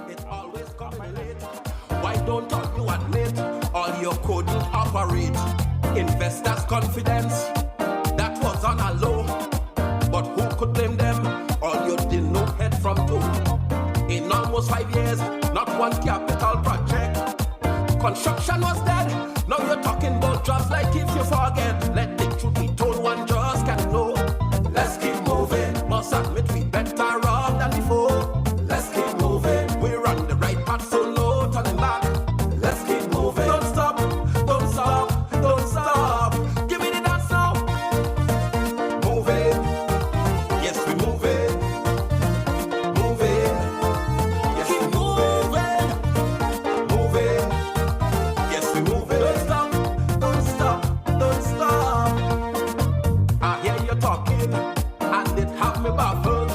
It's always coming late. Why don't you admit all you couldn't operate? Investors' confidence, that was on a low. But who could blame them? All you didn't know head from toe. In almost 5 years, not one capital project. Construction was dead. Now you're talking about jobs like if you forget. Let the truth be told, one just can't know. Let's keep moving. Must admit we better off than before. Let's keep moving. We're on the right path, so no turning back. Let's keep moving. Don't stop, don't stop, don't stop. Give me the dance now. Moving. Yes, we moving. Moving. Yes, we moving. Moving. Yes, we moving. Don't stop, don't stop, don't stop. I hear you talking, and it have me baffled.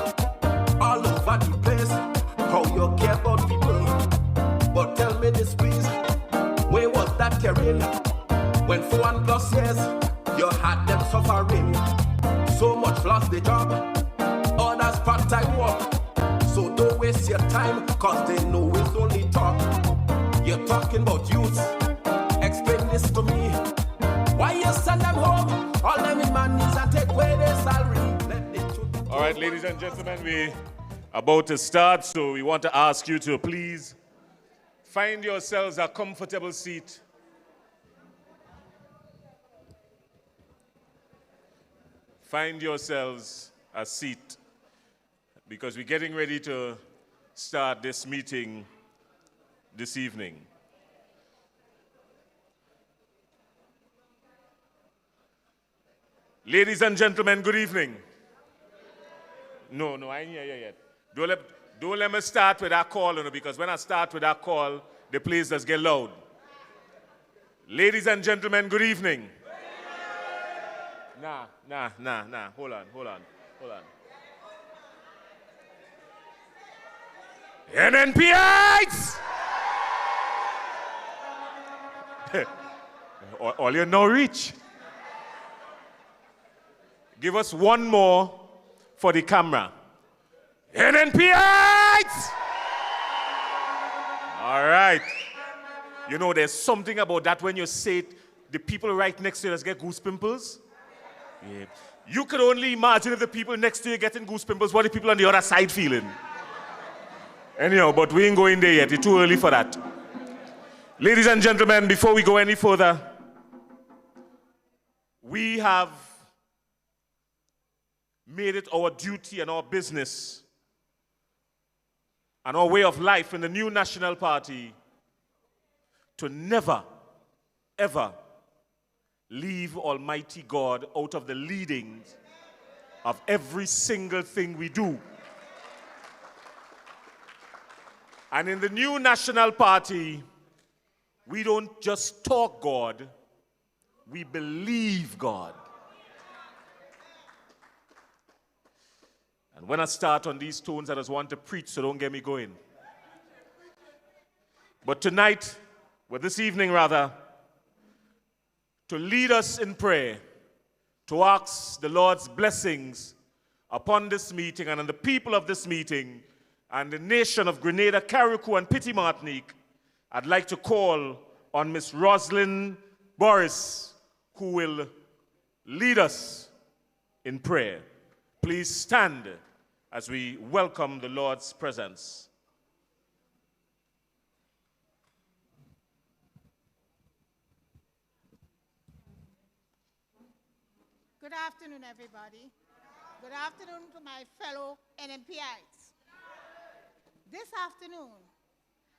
All over the place, how you care about people. But tell me this, please, where was that caring? When for 1+ years, you had them suffering. So much lost the job, others part-time work. So don't waste your time, cause they know it's only talk. You're talking about youth, explain this to me. Why you send them home, all them in money and take away their salary? Let the truth be told. All right, ladies and gentlemen, we're about to start, so we want to ask you to please find yourselves a comfortable seat. Find yourselves a seat, because we're getting ready to start this meeting this evening. Ladies and gentlemen, good evening. No, I ain't here yet. Don't let me start with that call, because when I start with that call, the place does get loud. Ladies and gentlemen, good evening. Nah. Hold on. NNPites! All you know reach. Give us one more for the camera. NNPites! All right. You know, there's something about that when you say it, the people right next to you just get goose pimples. Yeah. You could only imagine if the people next to you getting goose pimples, what the people on the other side feeling. Anyhow, but we ain't going there yet. It's too early for that. Ladies and gentlemen, before we go any further, we have made it our duty and our business and our way of life in the new National Party to never, ever leave Almighty God out of the leadings of every single thing we do. And in the new National Party, we don't just talk God, we believe God. And when I start on these tones, I just want to preach, so don't get me going. But tonight, well, this evening rather, to lead us in prayer, to ask the Lord's blessings upon this meeting and on the people of this meeting and the nation of Grenada, Carriacou, and Petit Martinique, I'd like to call on Miss Rosalind Boris, who will lead us in prayer. Please stand as we welcome the Lord's presence. Good afternoon, everybody. Good afternoon to my fellow NNPites. This afternoon,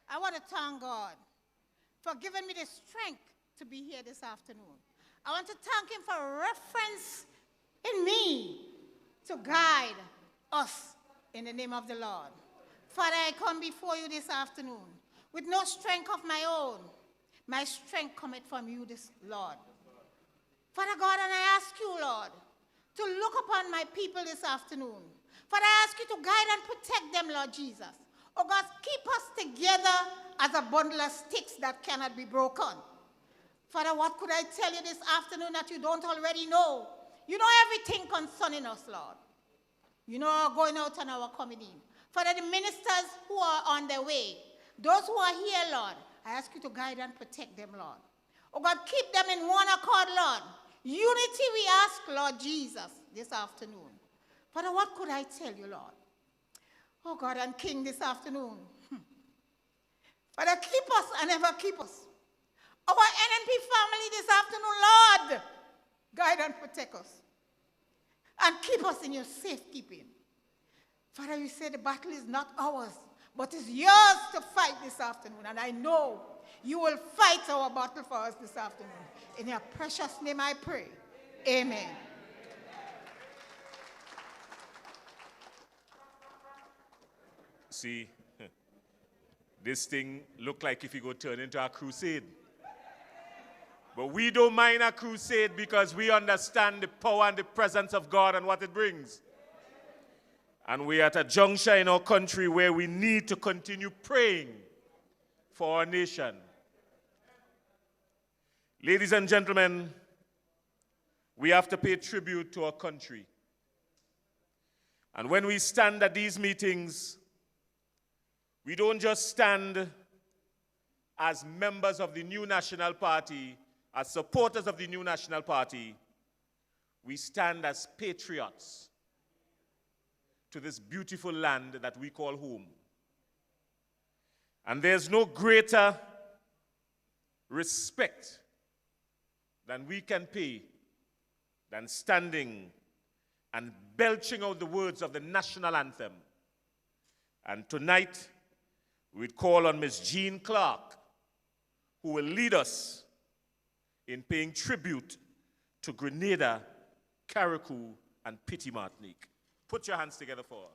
I want to thank God for giving me the strength to be here this afternoon. I want to thank Him for reference in me to guide us in the name of the Lord. Father, I come before you this afternoon with no strength of my own. My strength cometh from you, this Lord. Father God, and I ask you, Lord, to look upon my people this afternoon. Father, I ask you to guide and protect them, Lord Jesus. Oh God, keep us together as a bundle of sticks that cannot be broken. Father, what could I tell you this afternoon that you don't already know? You know everything concerning us, Lord. You know our going out and our coming in. Father, the ministers who are on their way, those who are here, Lord, I ask you to guide and protect them, Lord. Oh God, keep them in one accord, Lord. Unity we ask, Lord Jesus, this afternoon. Father, what could I tell you, Lord? Oh God, and King, this afternoon. Father, keep us and ever keep us. Our NNP family this afternoon, Lord, guide and protect us. And keep us in your safekeeping. Father, you say the battle is not ours, but it's yours to fight this afternoon. And I know you will fight our battle for us this afternoon. In your precious name I pray. Amen. See, this thing look like if it go turn into a crusade. But we don't mind a crusade because we understand the power and the presence of God and what it brings. And we're at a juncture in our country where we need to continue praying for our nation. Ladies and gentlemen, we have to pay tribute to our country. And when we stand at these meetings, we don't just stand as members of the new National Party, as supporters of the new National Party. We stand as patriots to this beautiful land that we call home. And there's no greater respect than we can pay than standing and belching out the words of the national anthem. And tonight, we'd call on Ms. Jean Clark, who will lead us in paying tribute to Grenada, Carriacou, and Petit Martinique. Put your hands together for her.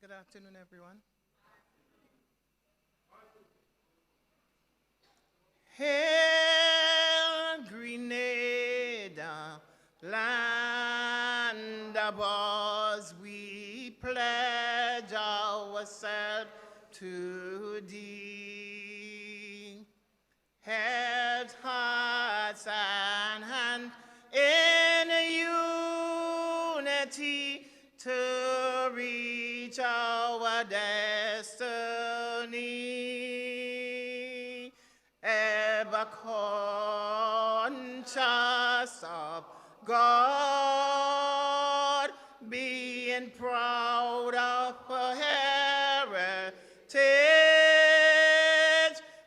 Good afternoon, everyone. Hail, Grenada, land of ours, we pledge ourselves to thee. Heads, hearts, and hands in unity to reach our destiny. Ever conscious of God, being proud of our heritage,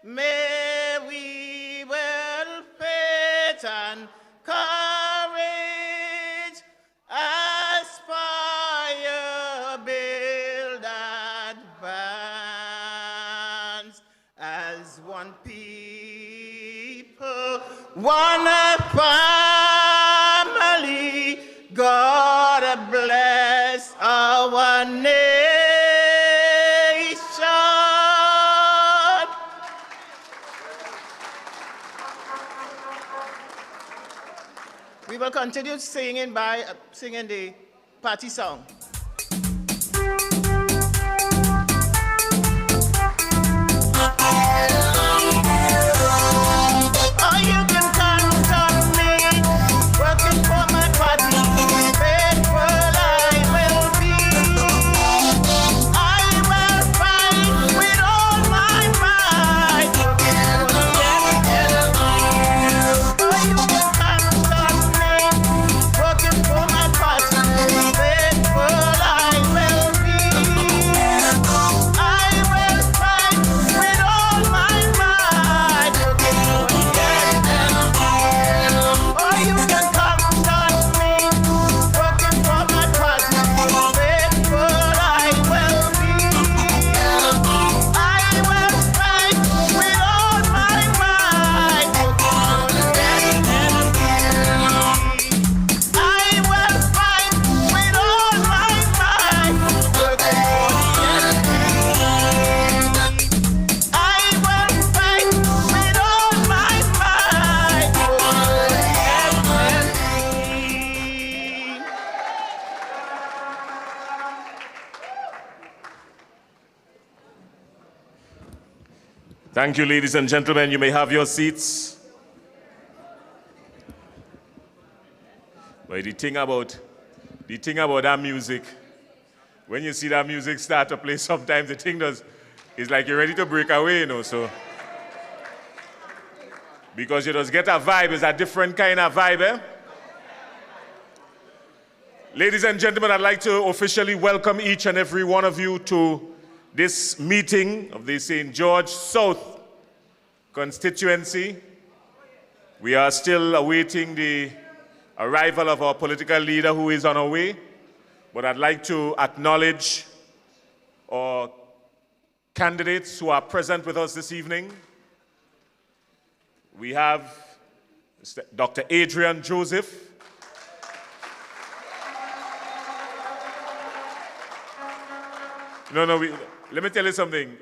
may we well faith and courage aspire, build, advance as one people, one family. God bless our nation. We will continue singing by singing the party song. Oh, you can count on me, working for my party. Faithful I will be. I will fight with all my might. Oh, you can count on me, working for my party. Faithful I will be. I will fight with all my might. Oh, you can count on me, working for my party. Faithful I will be. I will fight with all my might. I will fight with all my might. I will fight with all my might. Thank you, ladies and gentlemen. You may have your seats. But the thing about that music, when you see that music start to play, sometimes the thing it's like you're ready to break away, so. Because you just get a vibe, it's a different kind of vibe, eh? Ladies and gentlemen, I'd like to officially welcome each and every one of you to this meeting of the St. George South constituency. We are still awaiting the arrival of our political leader who is on our way, but I'd like to acknowledge our candidates who are present with us this evening. We have Dr. Adrian Joseph. No, let me tell you something.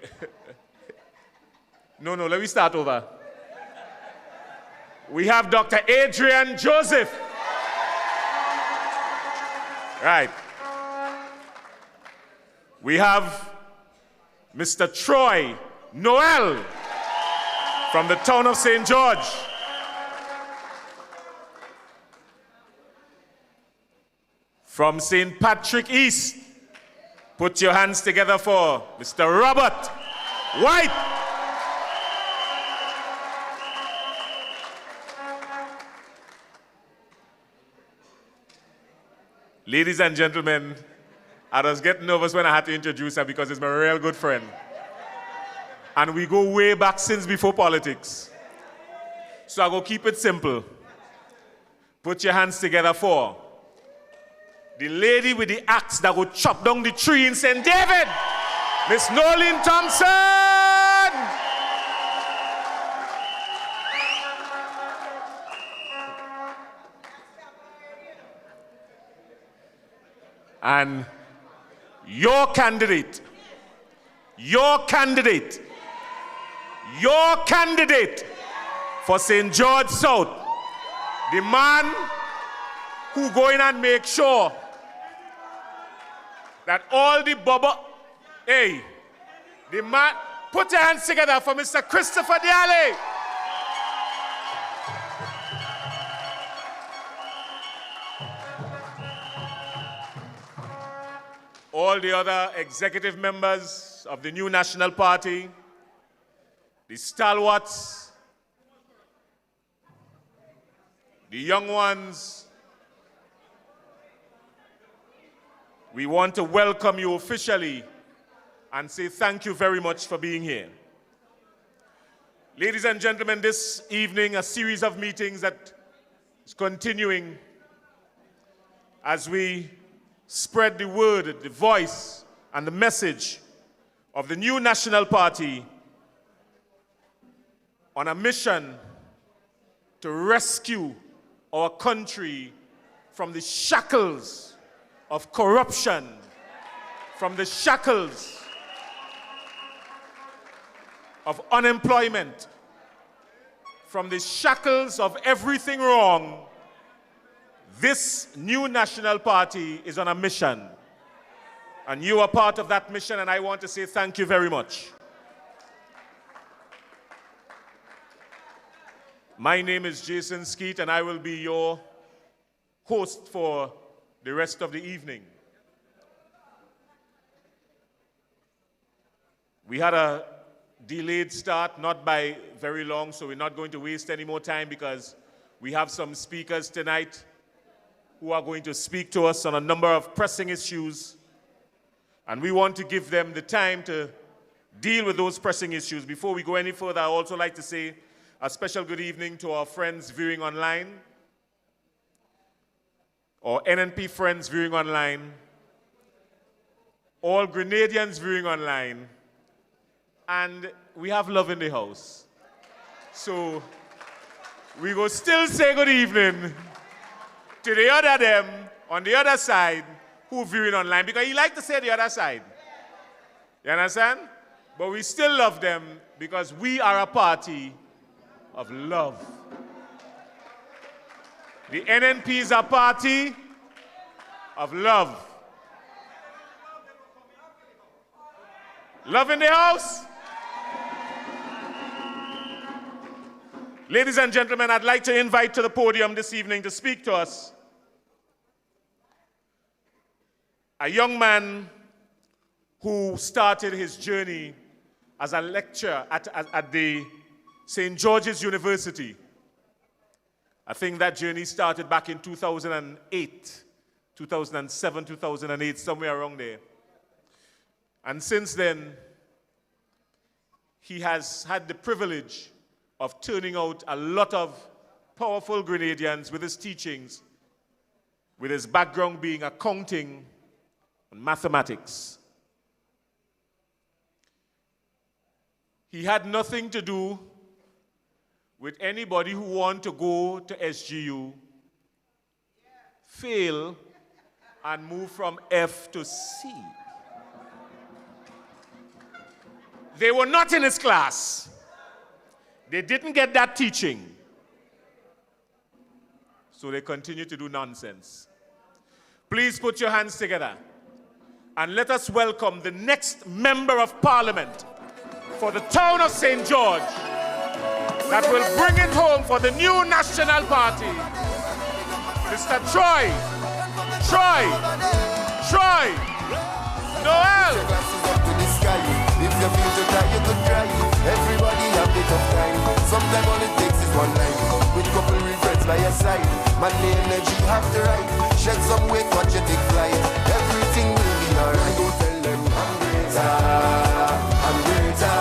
No, let me start over. We have Dr. Adrian Joseph. Right. We have Mr. Troy Noel from the town of St. George. From St. Patrick East, put your hands together for Mr. Robert White. Ladies and gentlemen, I was getting nervous when I had to introduce her because it's my real good friend. And we go way back since before politics. So I go keep it simple. Put your hands together for the lady with the axe that will chop down the tree in St. David, Miss Nolan Thompson. And your candidate for St. George South, the man who go in and make sure that all the the man, put your hands together for Mr. Christopher Diale. All the other executive members of the new National Party, the stalwarts, the young ones, we want to welcome you officially and say thank you very much for being here. Ladies and gentlemen, this evening, a series of meetings that is continuing as we spread the word, the voice, and the message of the new National Party on a mission to rescue our country from the shackles of corruption, from the shackles of unemployment, from the shackles of everything wrong. This new National Party is on a mission, and you are part of that mission, and I want to say thank you very much. My name is Jason Skeet, and I will be your host for the rest of the evening. We had a delayed start, not by very long, so we're not going to waste any more time because we have some speakers tonight who are going to speak to us on a number of pressing issues, and we want to give them the time to deal with those pressing issues. Before we go any further, I also like to say a special good evening to our friends viewing online, our NNP friends viewing online, all Grenadians viewing online, and we have love in the house. So we go still say good evening to the other them on the other side who viewing online, because he like to say the other side. You understand? But we still love them because we are a party of love. The NNP is a party of love. Love in the house? Ladies and gentlemen, I'd like to invite to the podium this evening to speak to us a young man who started his journey as a lecturer at the St. George's University. I think that journey started back in 2008, 2007, 2008, somewhere around there. And since then, he has had the privilege of turning out a lot of powerful Grenadians with his teachings, with his background being accounting and mathematics. He had nothing to do with anybody who want to go to SGU, fail, and move from F to C. They were not in his class. They didn't get that teaching. So they continue to do nonsense. Please put your hands together and let us welcome the next Member of Parliament for the town of St. George that will bring it home for the new National Party, Mr. Troy Noel. If you feel to cry, you could cry. Everybody have a tough time. Sometimes all it takes is one night with couple regrets by your side. Money energy have to ride. Shed some weight, watch you take flight. Everything will be alright. Go tell them I'm greater, I'm greater,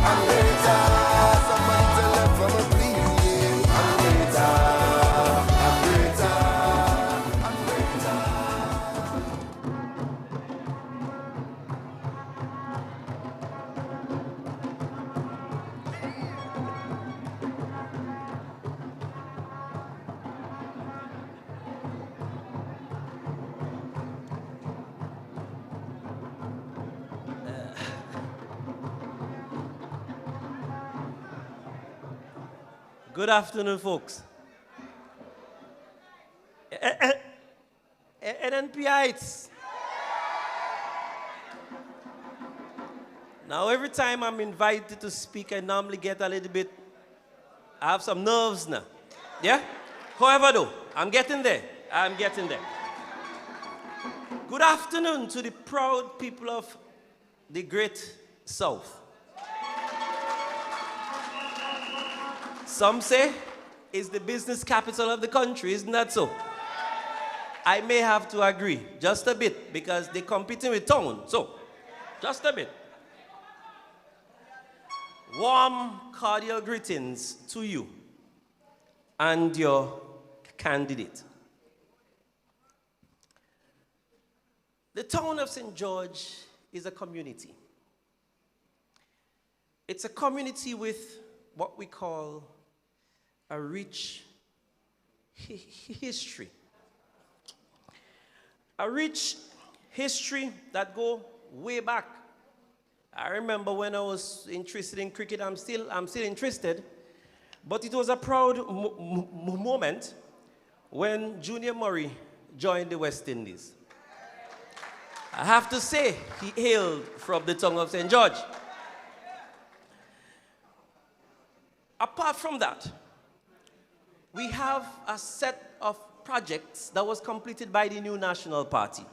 I'm greater. Somebody tell them from a please. I'm greater, I'm greater, I'm greater. Good afternoon, folks. NNPites. Now, every time I'm invited to speak, I normally get a little bit, I have some nerves now. Yeah? However, though, I'm getting there. I'm getting there. Good afternoon to the proud people of the Great South. Some say it's the business capital of the country, isn't that so? I may have to agree, just a bit, because they're competing with town, so, just a bit. Warm, cordial greetings to you and your candidate. The town of St. George is a community. It's a community with what we call a rich history. A rich history that go way back. I remember when I was interested in cricket, I'm still interested, but it was a proud moment when Junior Murray joined the West Indies. I have to say, he hailed from the tongue of St. George. Apart from that, we have a set of projects that was completed by the new National Party.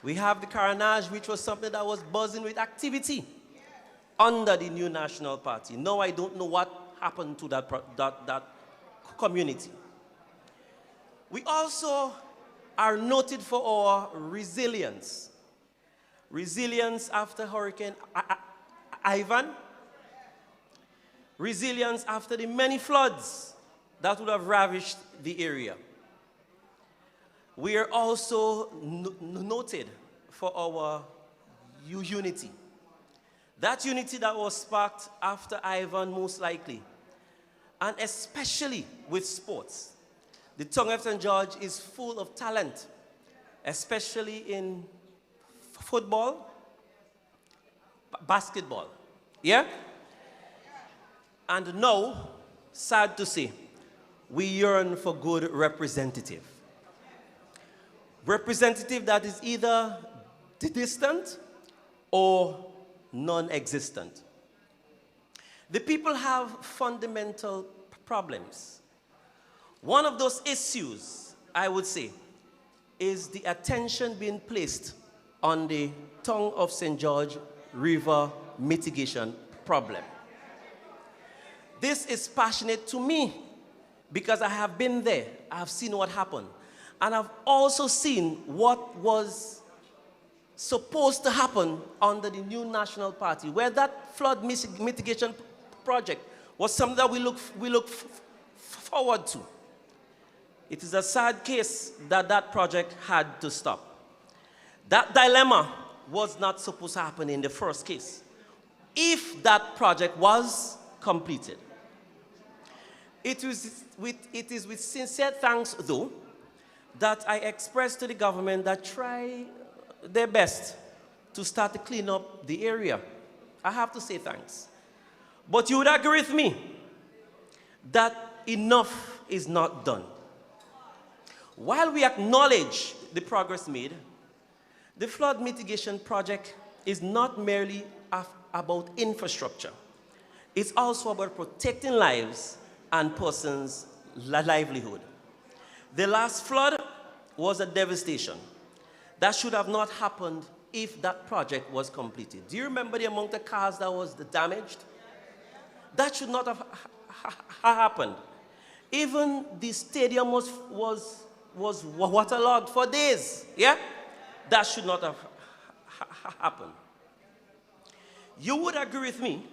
We have the Carnage, which was something that was buzzing with activity under the new National Party. Now I don't know what happened to that community. We also are noted for our resilience. Resilience after Hurricane Ivan. Resilience after the many floods that would have ravished the area. We are also noted for our unity. That unity that was sparked after Ivan, most likely, and especially with sports. The tongue of St. George is full of talent, especially in football, basketball. Yeah? And now, sad to say, we yearn for good representative. Representative that is either distant or non-existent. The people have fundamental problems. One of those issues, I would say, is the attention being placed on the tongue of St. George River mitigation problem. This is passionate to me because I have been there. I have seen what happened. And I've also seen what was supposed to happen under the new National Party, where that flood mitigation project was something that we look forward to. It is a sad case that that project had to stop. That dilemma was not supposed to happen in the first case, if that project was completed. It is with sincere thanks, though, that I express to the government that try their best to start to clean up the area. I have to say thanks. But you would agree with me that enough is not done. While we acknowledge the progress made, the flood mitigation project is not merely about infrastructure. It's also about protecting lives and persons' livelihood. The last flood was a devastation. That should have not happened if that project was completed. Do you remember the amount of cars that was damaged? That should not have happened. Even the stadium was waterlogged for days. Yeah? That should not have happened. You would agree with me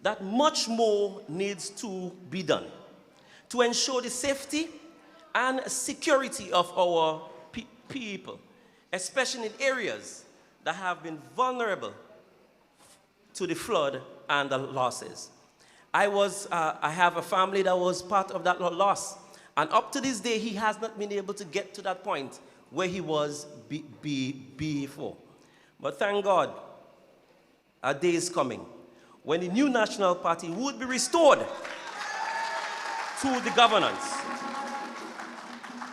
that much more needs to be done to ensure the safety and security of our people, especially in areas that have been vulnerable to the flood and the losses. I have a family that was part of that loss, and up to this day, he has not been able to get to that point where he was before. But thank God, a day is coming when the new National Party would be restored to the governance.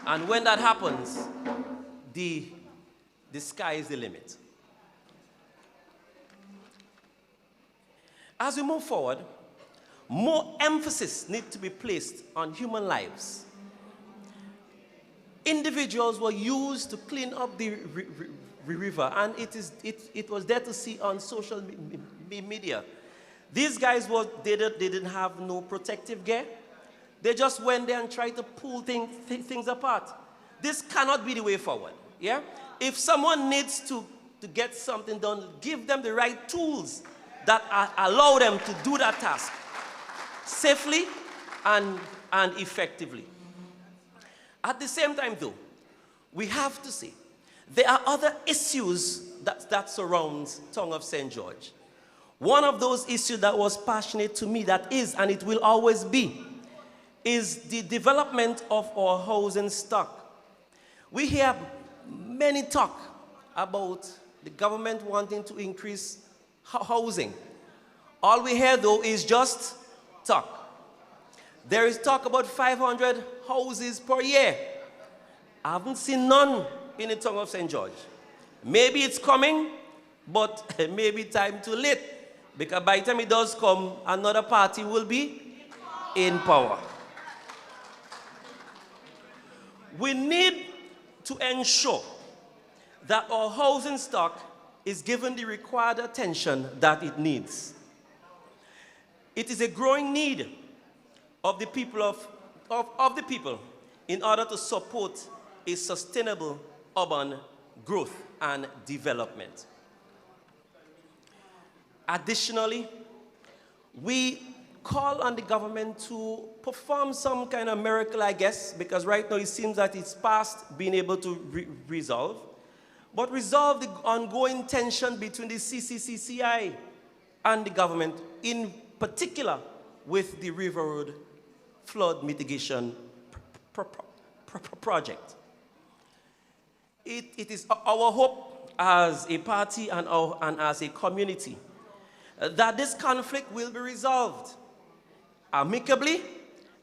And when that happens, the sky is the limit. As we move forward, more emphasis needs to be placed on human lives. Individuals were used to clean up the river, and it was there to see on social media. These guys they didn't have no protective gear. They just went there and tried to pull things apart. This cannot be the way forward. Yeah? If someone needs to get something done, give them the right tools that allow them to do that task safely and effectively. At the same time, though, we have to say there are other issues that surrounds Tongue of St. George. One of those issues that was passionate to me, that is, and it will always be, is the development of our housing stock. We hear many talk about the government wanting to increase housing. All we hear, though, is just talk. There is talk about 500 houses per year. I haven't seen none in the Tongue of St. George. Maybe it's coming, but maybe time too late. Because by the time it does come, another party will be in power. We need to ensure that our housing stock is given the required attention that it needs. It is a growing need of the people of the people in order to support a sustainable urban growth and development. Additionally, we call on the government to perform some kind of miracle, I guess, because right now it seems that it's past being able to resolve, but resolve the ongoing tension between the CCCCI and the government, in particular with the River Road flood mitigation project. It is our hope as a party and as a community that this conflict will be resolved amicably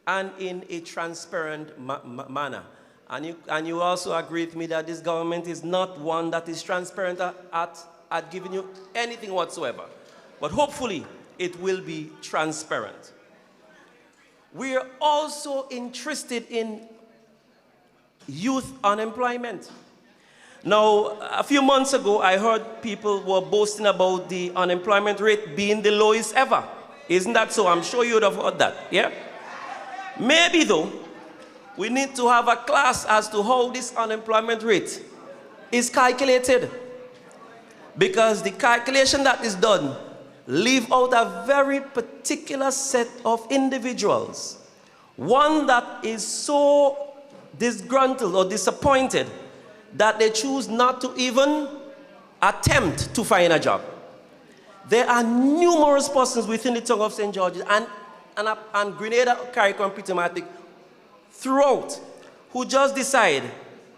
and in a transparent manner. And you also agree with me that this government is not one that is transparent at giving you anything whatsoever. But hopefully, it will be transparent. We are also interested in youth unemployment. Now, a few months ago, I heard people were boasting about the unemployment rate being the lowest ever. Isn't that so? I'm sure you would have heard that, yeah? Maybe, though, we need to have a class as to how this unemployment rate is calculated. Because the calculation that is done leave out a very particular set of individuals. One that is so disgruntled or disappointed that they choose not to even attempt to find a job. There are numerous persons within the tongue of St. George's and Grenada, Carriacou, and Petermatic throughout who just decide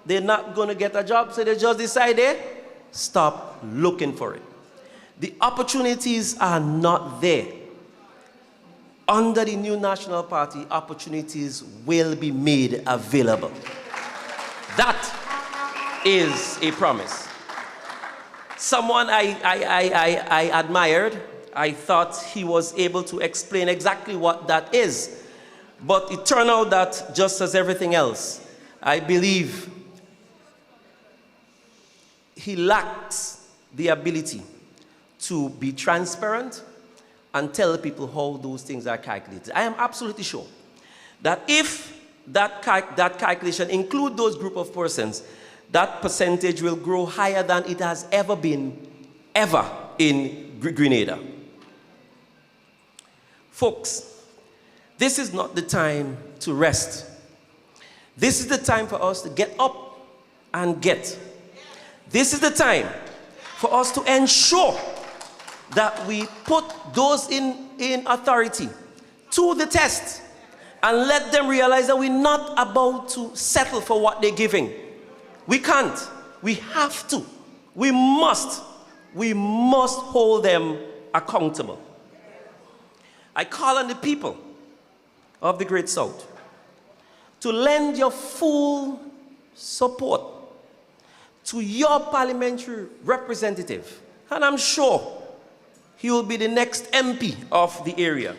they're not going to get a job, so they just decide they stop looking for it. The opportunities are not there. Under the new National Party, opportunities will be made available. That is a promise. Someone I admired, I thought he was able to explain exactly what that is. But it turned out that just as everything else, I believe he lacks the ability to be transparent and tell people how those things are calculated. I am absolutely sure that if that calculation includes those group of persons, that percentage will grow higher than it has ever been, ever in Grenada. Folks, this is not the time to rest. This is the time for us to get up and get. This is the time for us to ensure that we put those in authority to the test and let them realize that we're not about to settle for what they're giving. We can't. We have to. We must. We must hold them accountable. I call on the people of the Great South to lend your full support to your parliamentary representative. And I'm sure he will be the next MP of the area,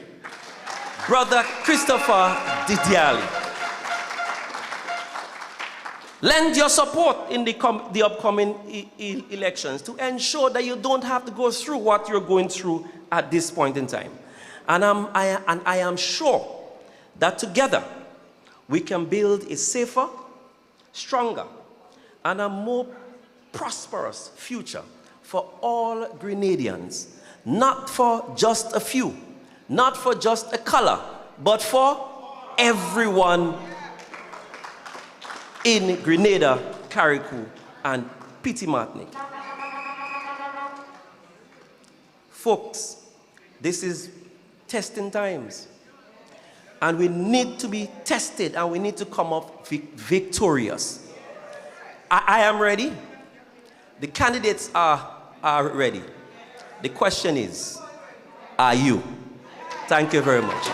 Brother Christopher Didiali. Lend your support in the upcoming elections to ensure that you don't have to go through what you're going through at this point in time. And I am sure that together we can build a safer, stronger, and a more prosperous future for all Grenadians. Not for just a few, not for just a color, but for everyone in Grenada, Carriacou, and Petermatic. Folks, this is testing times. And we need to be tested and we need to come up victorious. I am ready. The candidates are ready. The question is, are you? Thank you very much.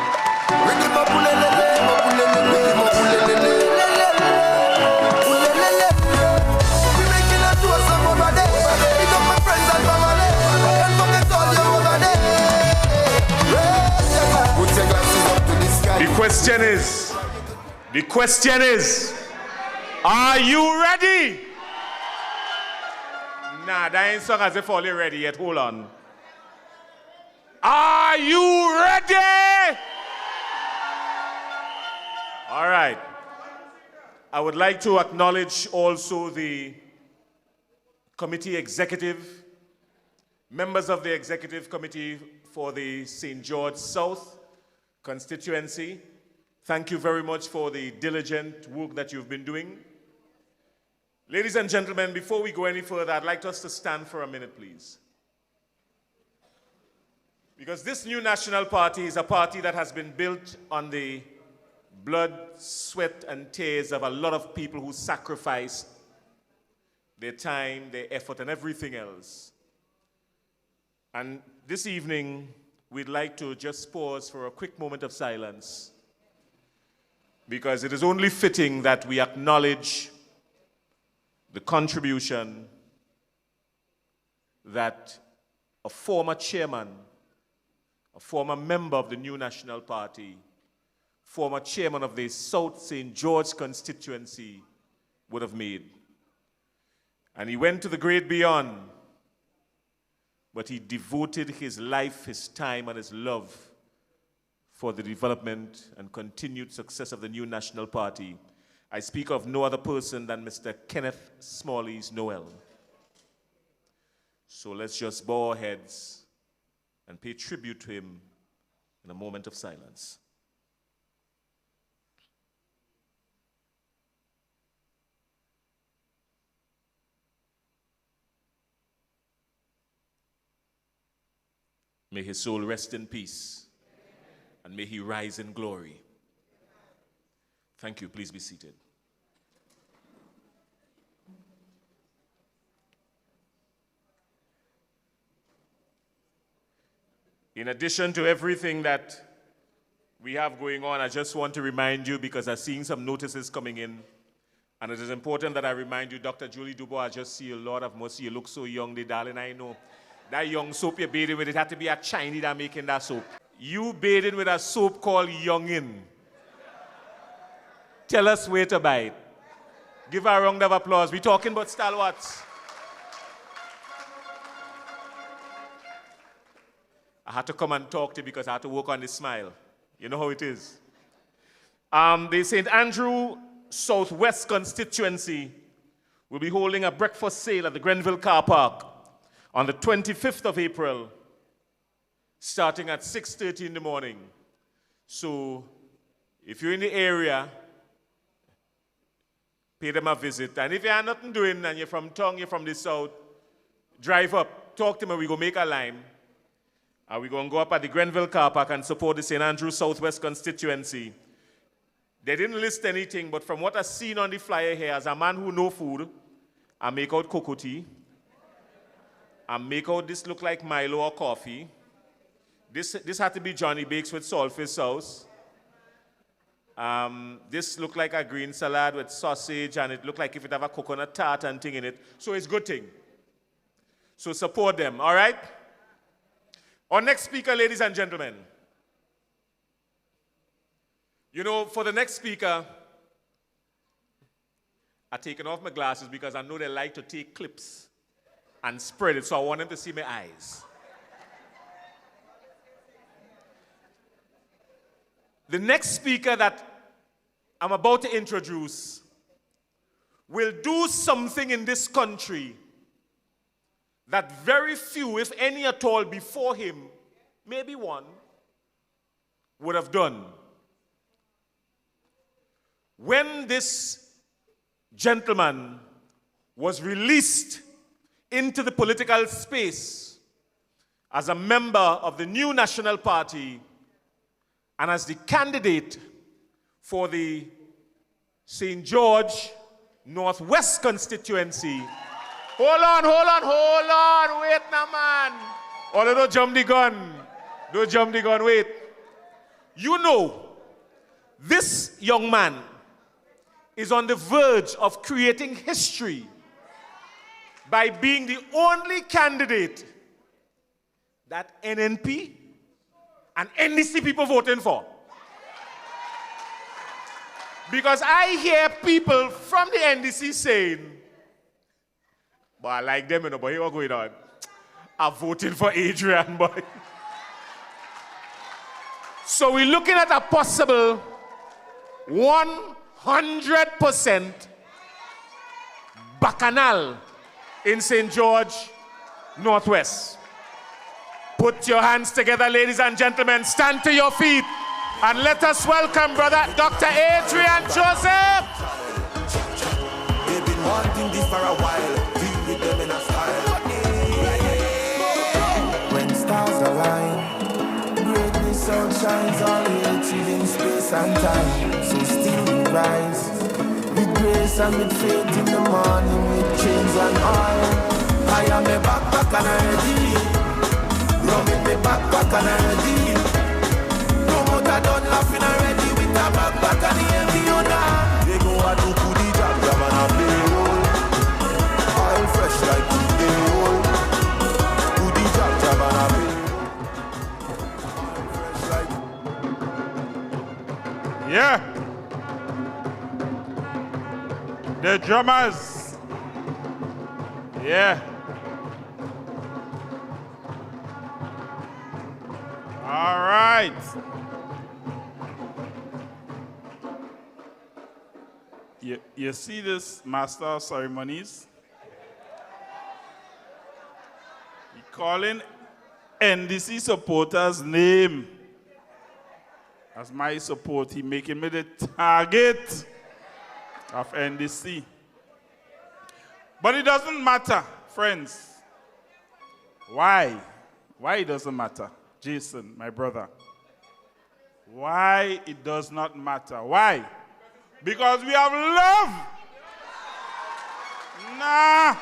The question is, are you ready? Nah, that ain't song as if all you're ready yet. Hold on. Are you ready? All right. I would like to acknowledge also the committee executive, members of the executive committee for the St. George South constituency. Thank you very much for the diligent work that you've been doing. Ladies and gentlemen, before we go any further, I'd like us to stand for a minute, please. Because this new national party is a party that has been built on the blood, sweat, and tears of a lot of people who sacrificed their time, their effort, and everything else. And this evening, we'd like to just pause for a quick moment of silence, because it is only fitting that we acknowledge the contribution that a former chairman, a former member of the new national party, former chairman of the South St. George constituency would have made. And he went to the great beyond, but he devoted his life, his time, and his love for the development and continued success of the new National Party. I speak of no other person than Mr. Kenneth Smalley's Noel. So let's just bow our heads and pay tribute to him in a moment of silence. May his soul rest in peace, and may he rise in glory. Thank you. Please be seated. In addition to everything that we have going on, I just want to remind you, because I'm seeing some notices coming in, and it is important that I remind you, Dr. Julie Dubois, I just see you, Lord of mercy, you look so young, darling, I know. That young soap you're bathing with, it had to be a Chinese that making that soap. You bathing with a soap called Youngin. Tell us where to buy it. Give her a round of applause. We're talking about stalwarts. I had to come and talk to you because I had to work on this smile. You know how it is. The St. Andrew Southwest constituency will be holding a breakfast sale at the Grenville car park on the 25th of April, starting at 6:30 in the morning. So if you're in the area, pay them a visit. And if you have nothing doing and you're from town, you're from the south, drive up, talk to me, we go make a line. And we're going to go up at the Grenville car park and support the St. Andrew Southwest constituency. They didn't list anything, but from what I've seen on the flyer here, as a man who knows food, I make out cocoa tea. I make out this look like Milo or coffee. This had to be Johnny Bakes with saltfish sauce. This looked like a green salad with sausage, and it looked like if it have a coconut tart and thing in it. So it's a good thing. So support them, all right? Our next speaker, ladies and gentlemen. You know, for the next speaker, I've taken off my glasses because I know they like to take clips and spread it, so I want them to see my eyes. The next speaker that I'm about to introduce will do something in this country that very few, if any at all, before him, maybe one, would have done. When this gentleman was released into the political space as a member of the new National Party and as the candidate for the St. George Northwest constituency. Hold on, wait now, man. Oh, don't jump the gun, wait. You know, this young man is on the verge of creating history by being the only candidate that NNP and NDC people voting for. Because I hear people from the NDC saying, but I like them, you know, but here what's going on? I'm voting for Adrian, boy. So we're looking at a possible 100% bacchanal in St. George Northwest. Put your hands together, ladies and gentlemen. Stand to your feet and let us welcome brother Dr. Adrian Joseph. They've been wanting this for a while. Deal with them in a style. When stars align, greatness outshines all created in space and time. So still we rise with grace and with faith in the morning, with chains and oil. I am a backpack and I'm ready. Rum in the backpack and I'm ready. Promoter done laughing already with a backpack and the empty owner. They go and do goodie job, jam and a payroll. Oil fresh like today old. Goodie job, jam and a payroll. Oil fresh like. Yeah. The drummers Yeah. All right. You see this master of ceremonies? He calling NDC supporters' name. As my support, he making me the target of NDC. But it doesn't matter, friends. Why? Why it doesn't matter? Jason, my brother. Why it does not matter? Why? Because we have love. Nah.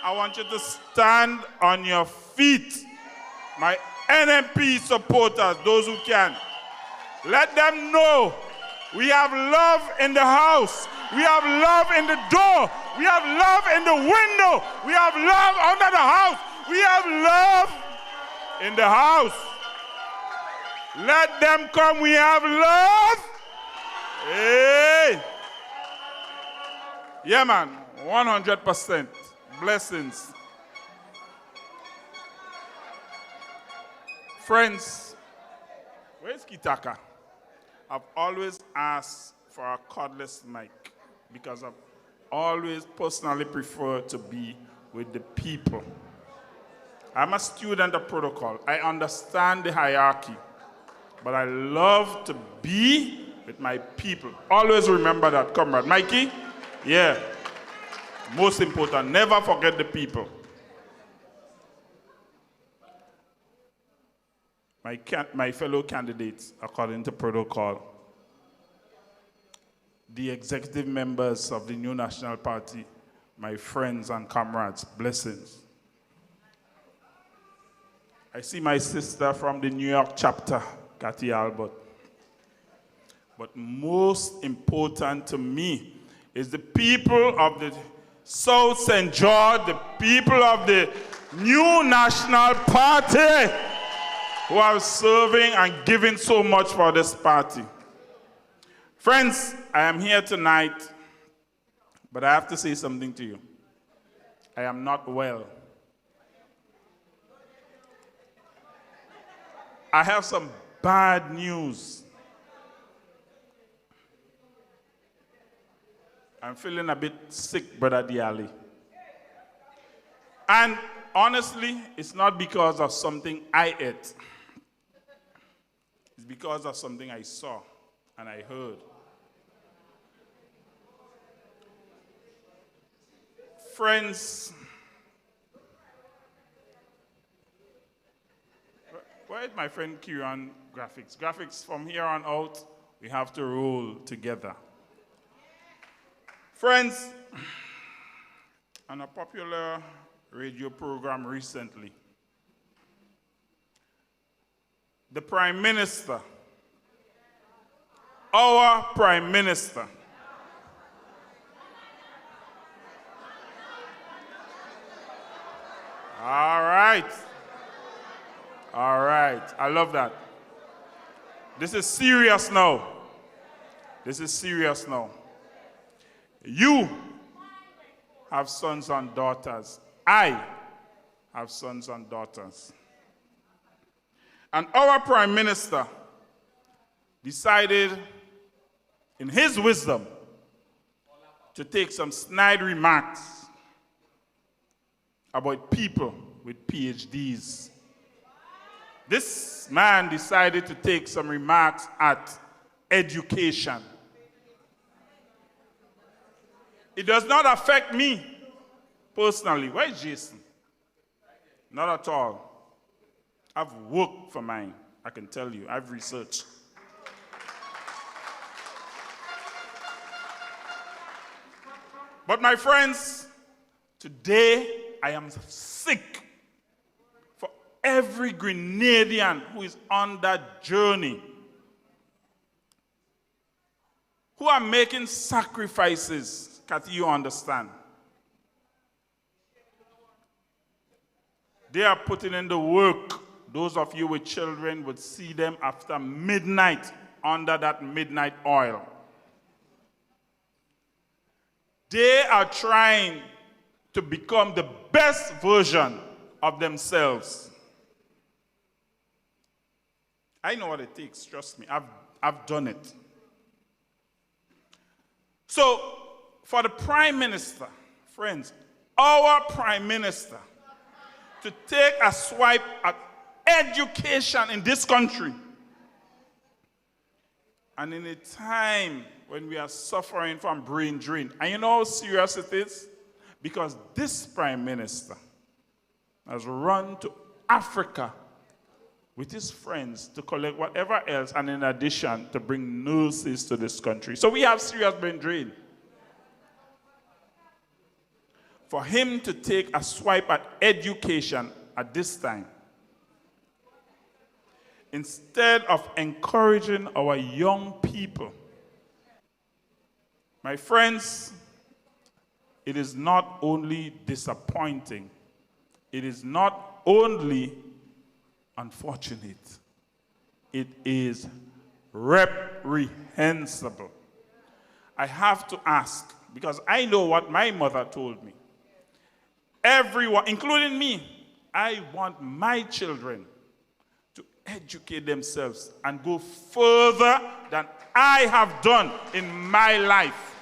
I want you to stand on your feet. My NNP supporters, those who can. Let them know we have love in the house. We have love in the door. We have love in the window. We have love under the house. We have love in the house. Let them come. We have love. Hey. Yeah, man. 100%. Blessings. Friends, where's Kitaka? I've always asked for a cordless mic because I've always personally preferred to be with the people. I'm a student of protocol. I understand the hierarchy, but I love to be with my people. Always remember that, comrade. Mikey? Yeah. Most important, never forget the people. My fellow candidates, according to protocol, the executive members of the new National Party, my friends and comrades, blessings. I see my sister from the New York chapter, Kathy Albert. But most important to me is the people of the South St. George, the people of the new National Party, who are serving and giving so much for this party. Friends, I am here tonight, but I have to say something to you. I am not well. I have some bad news. I'm feeling a bit sick, Brother Diali. And honestly, it's not because of something I ate. It's because of something I saw and I heard. Friends, where is my friend Kieran Graphics? Graphics, from here on out, we have to roll together. Friends, on a popular radio program recently, the Prime Minister, our Prime Minister, all right, I love that. This is serious now. This is serious now. You have sons and daughters. I have sons and daughters. And our Prime Minister decided, in his wisdom, to take some snide remarks about people with PhDs. This man decided to take some remarks at education. It does not affect me personally. Where is Jason? Not at all. I've worked for mine. I can tell you. I've researched. But my friends, today I am sick for every Grenadian who is on that journey, who are making sacrifices. Kathy, you understand. They are putting in the work. Those of you with children would see them after midnight under that midnight oil. They are trying to become the best version of themselves. I know what it takes, trust me. I've done it. So, for the Prime Minister, friends, our Prime Minister, to take a swipe at education in this country, and in a time when we are suffering from brain drain, and you know how serious it is? Because this Prime Minister has run to Africa with his friends to collect whatever else, and in addition, to bring nurses to this country. So we have serious brain drain. For him to take a swipe at education at this time, instead of encouraging our young people, my friends, it is not only disappointing, it is not only unfortunate, it is reprehensible. I have to ask, because I know what my mother told me. Everyone, including me, I want my children to educate themselves and go further than I have done in my life.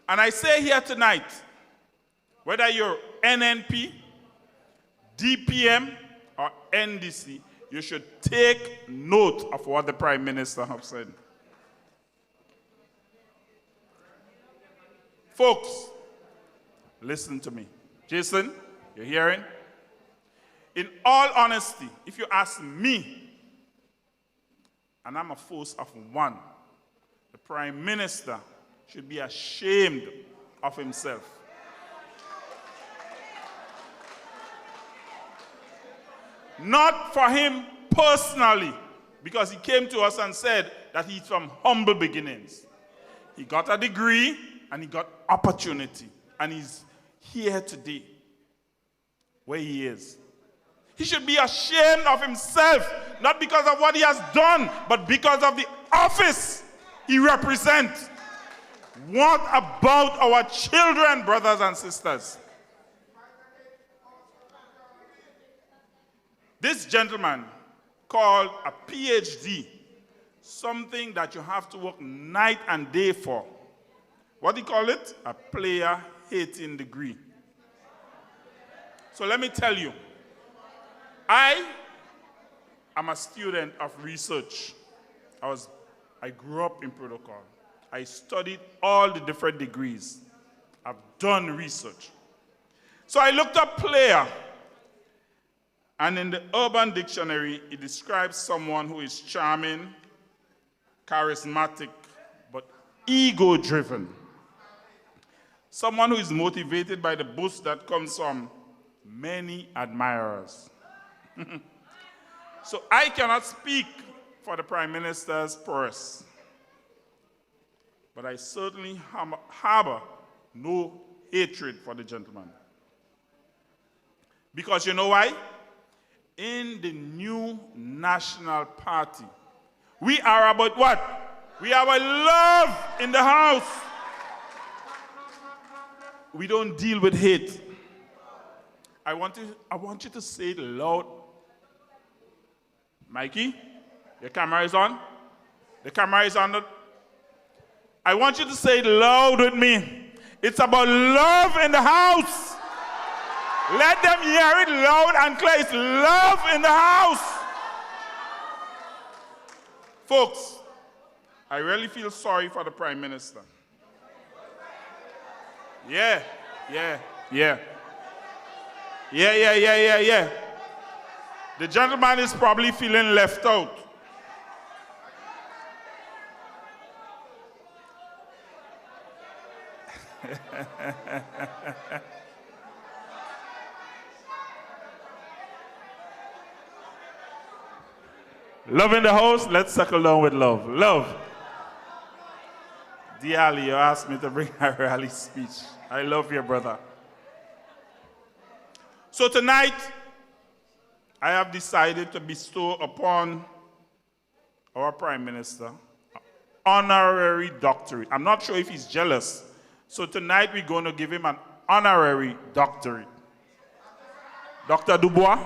And I say here tonight, whether you're NNP, DPM, or NDC, you should take note of what the Prime Minister has said. Folks, listen to me. Jason, you're hearing? In all honesty, if you ask me, and I'm a force of one, the Prime Minister should be ashamed of himself. Not for him personally, because he came to us and said that he's from humble beginnings. He got a degree and he got opportunity, and he's here today where he is. He should be ashamed of himself, not because of what he has done, but because of the office he represents. What about our children, brothers and sisters? This gentleman called a PhD, something that you have to work night and day for. What do you call it? A player hating degree. So let me tell you, I am a student of research. I grew up in protocol. I studied all the different degrees. I've done research. So I looked up player, and in the Urban Dictionary, it describes someone who is charming, charismatic, but ego-driven. Someone who is motivated by the boost that comes from many admirers. So I cannot speak for the Prime Minister's purse, but I certainly harbor no hatred for the gentleman. Because you know why? In the new National Party, we are about what? We are about love in the house. We don't deal with hate. I want you to say it loud. Mikey, your camera is on? The camera is on. I want you to say it loud with me. It's about love in the house. Let them hear it loud and clear. It's love in the house. Folks, I really feel sorry for the Prime Minister. Yeah. The gentleman is probably feeling left out. Love in the house, let's settle down with love. Love. Dear Ali, you asked me to bring a rally speech. I love you, brother. So tonight, I have decided to bestow upon our Prime Minister an honorary doctorate. I'm not sure if he's jealous. So tonight we're going to give him an honorary doctorate. Dr. Dubois?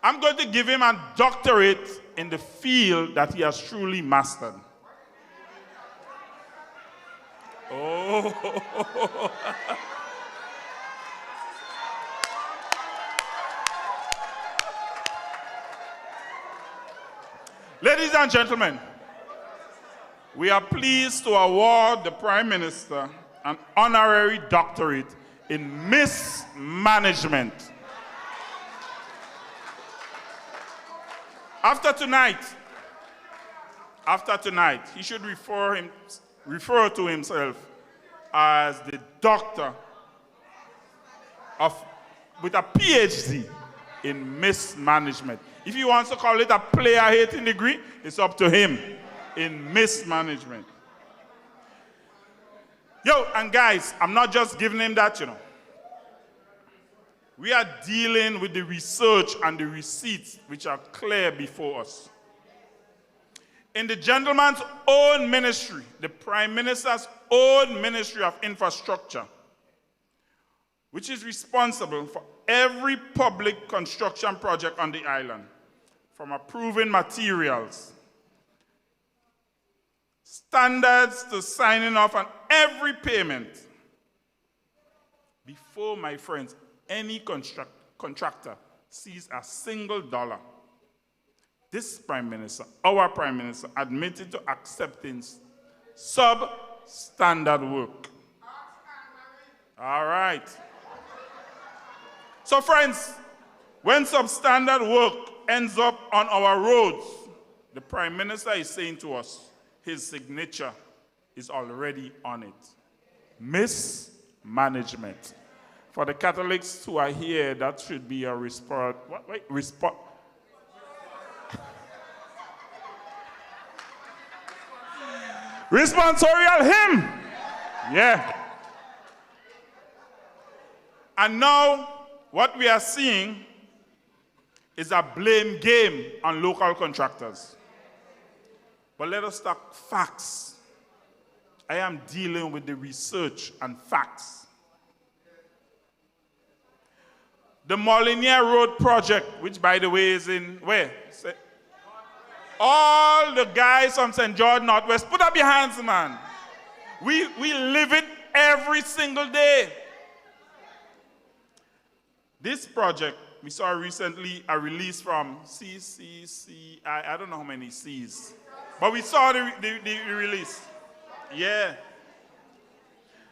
I'm going to give him a doctorate in the field that he has truly mastered. Oh. Ladies and gentlemen, we are pleased to award the Prime Minister an honorary doctorate in mismanagement. After tonight, he should refer to himself as the doctor with a PhD in mismanagement. If he wants to call it a player-hating degree, it's up to him in mismanagement. Yo, and guys, I'm not just giving him that, you know. We are dealing with the research and the receipts which are clear before us. In the gentleman's own ministry, the Prime Minister's own Ministry of Infrastructure, which is responsible for every public construction project on the island, from approving materials, standards to signing off on every payment. Before, my friends, any contractor sees a single dollar, this Prime Minister, our Prime Minister, admitted to accepting substandard work. All right. So friends, when substandard work ends up on our roads, the Prime Minister is saying to us, his signature is already on it. Mismanagement. For the Catholics who are here, that should be a responsorial hymn. Yeah. And now, what we are seeing is a blame game on local contractors. But let us talk facts. I am dealing with the research and facts. The Molinier Road project, which by the way is in where? All the guys from St. George Northwest, put up your hands, man. We live it every single day. This project, we saw recently a release from CCCI, I don't know how many C's, but we saw the release. Yeah.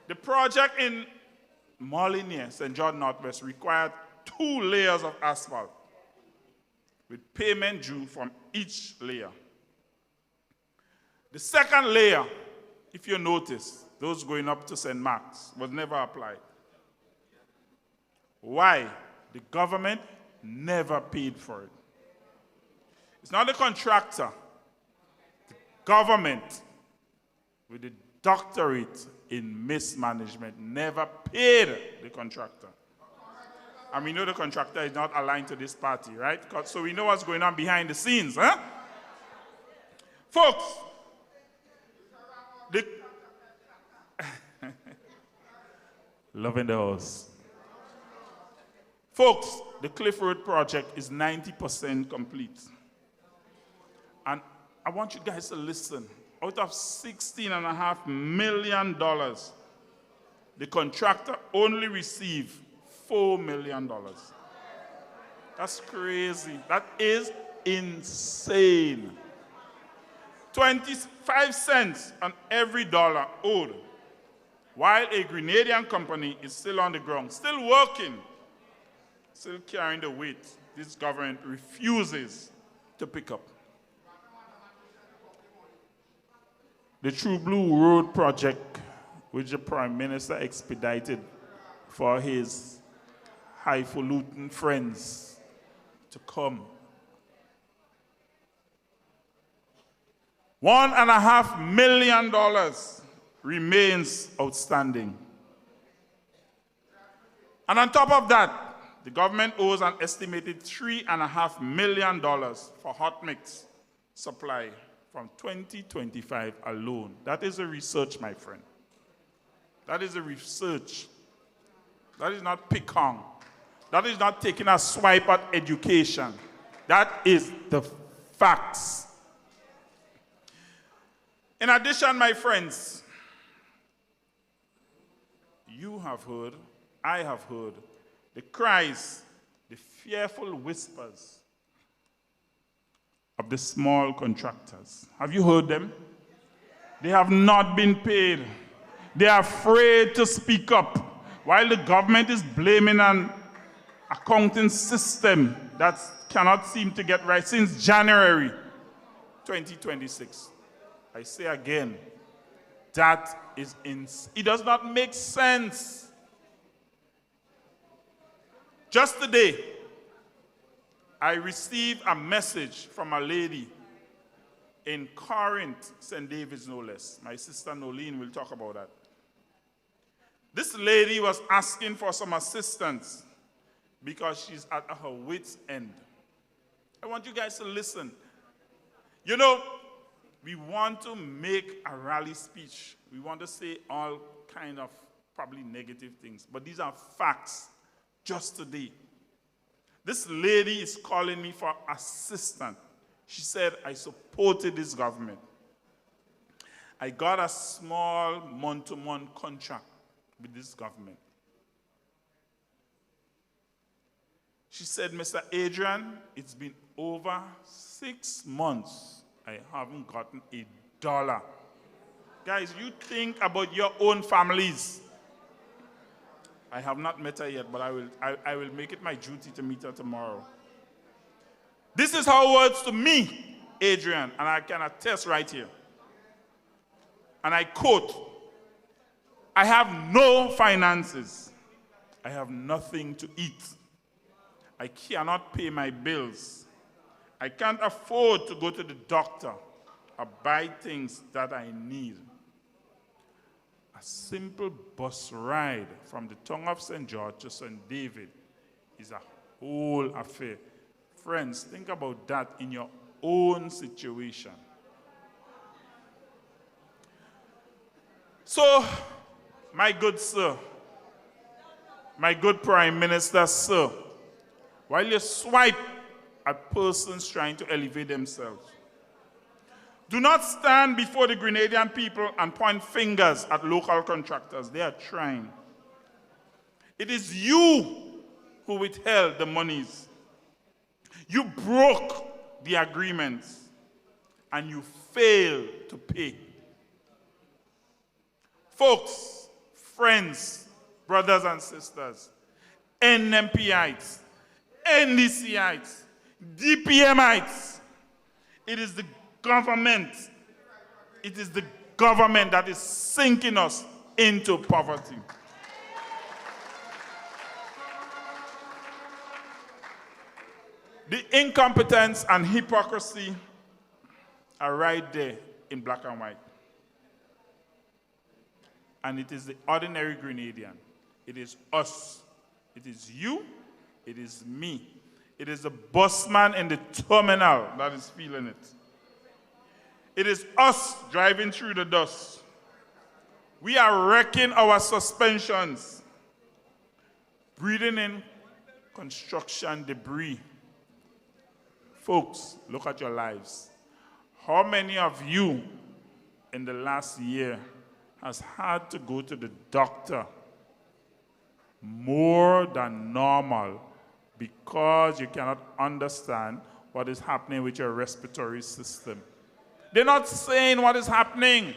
The project in Molinier, St. George Northwest, required 2 layers of asphalt with payment due from each layer. The second layer, if you notice, those going up to St. Mark's, was never applied. Why? The government never paid for it. It's not the contractor. The government, with the doctorate in mismanagement, never paid the contractor. And we know the contractor is not aligned to this party, right? So we know what's going on behind the scenes, huh? Folks, love in the house. Folks, the Cliff Road project is 90% complete. And I want you guys to listen. Out of $16.5 million, the contractor only received $4 million. That's crazy. That is insane. 25 cents on every dollar owed, while a Grenadian company is still on the ground, still working, still carrying the weight this government refuses to pick up. The True Blue Road project, which the Prime Minister expedited for his highfalutin friends to come. $1.5 million remains outstanding. And on top of that, the government owes an estimated $3.5 million for hot mix, supply from 2025 alone. That is a research, my friend. That is a research. That is not pick-on. That is not taking a swipe at education. That is the facts. In addition, my friends, you have heard, I have heard, the cries, the fearful whispers of the small contractors. Have you heard them? They have not been paid. They are afraid to speak up, while the government is blaming an accounting system that cannot seem to get right since January 2026. I say again, that is it does not make sense. Just today, I received a message from a lady in Corinth, St. David's, no less. My sister Nolan will talk about that. This lady was asking for some assistance because she's at her wit's end. I want you guys to listen. You know, we want to make a rally speech. We want to say all kind of probably negative things, but these are facts. Just today, this lady is calling me for assistance. She said, I supported this government. I got a small month-to-month contract with this government. She said, Mr. Adrian, it's been over 6 months. I haven't gotten $1. Guys, you think about your own families. I have not met her yet, but I will make it my duty to meet her tomorrow. This is her words to me, Adrian, and I can attest right here. And I quote, I have no finances. I have nothing to eat. I cannot pay my bills. I can't afford to go to the doctor or buy things that I need. A simple bus ride from the town of St. George to St. David is a whole affair. Friends, think about that in your own situation. So, my good sir, my good Prime Minister, sir, while you swipe at persons trying to elevate themselves, do not stand before the Grenadian people and point fingers at local contractors. They are trying. It is you who withheld the monies. You broke the agreements and you failed to pay. Folks, friends, brothers and sisters, NNPites, NDCites, DPMites, it is the government that is sinking us into poverty. The incompetence and hypocrisy are right there in black and white. And it is the ordinary Grenadian. It is us. It is you. It is me. It is the busman in the terminal that is feeling it. It is us driving through the dust. We are wrecking our suspensions, breathing in construction debris. Folks, look at your lives. How many of you in the last year has had to go to the doctor more than normal because you cannot understand what is happening with your respiratory system? They're not saying what is happening.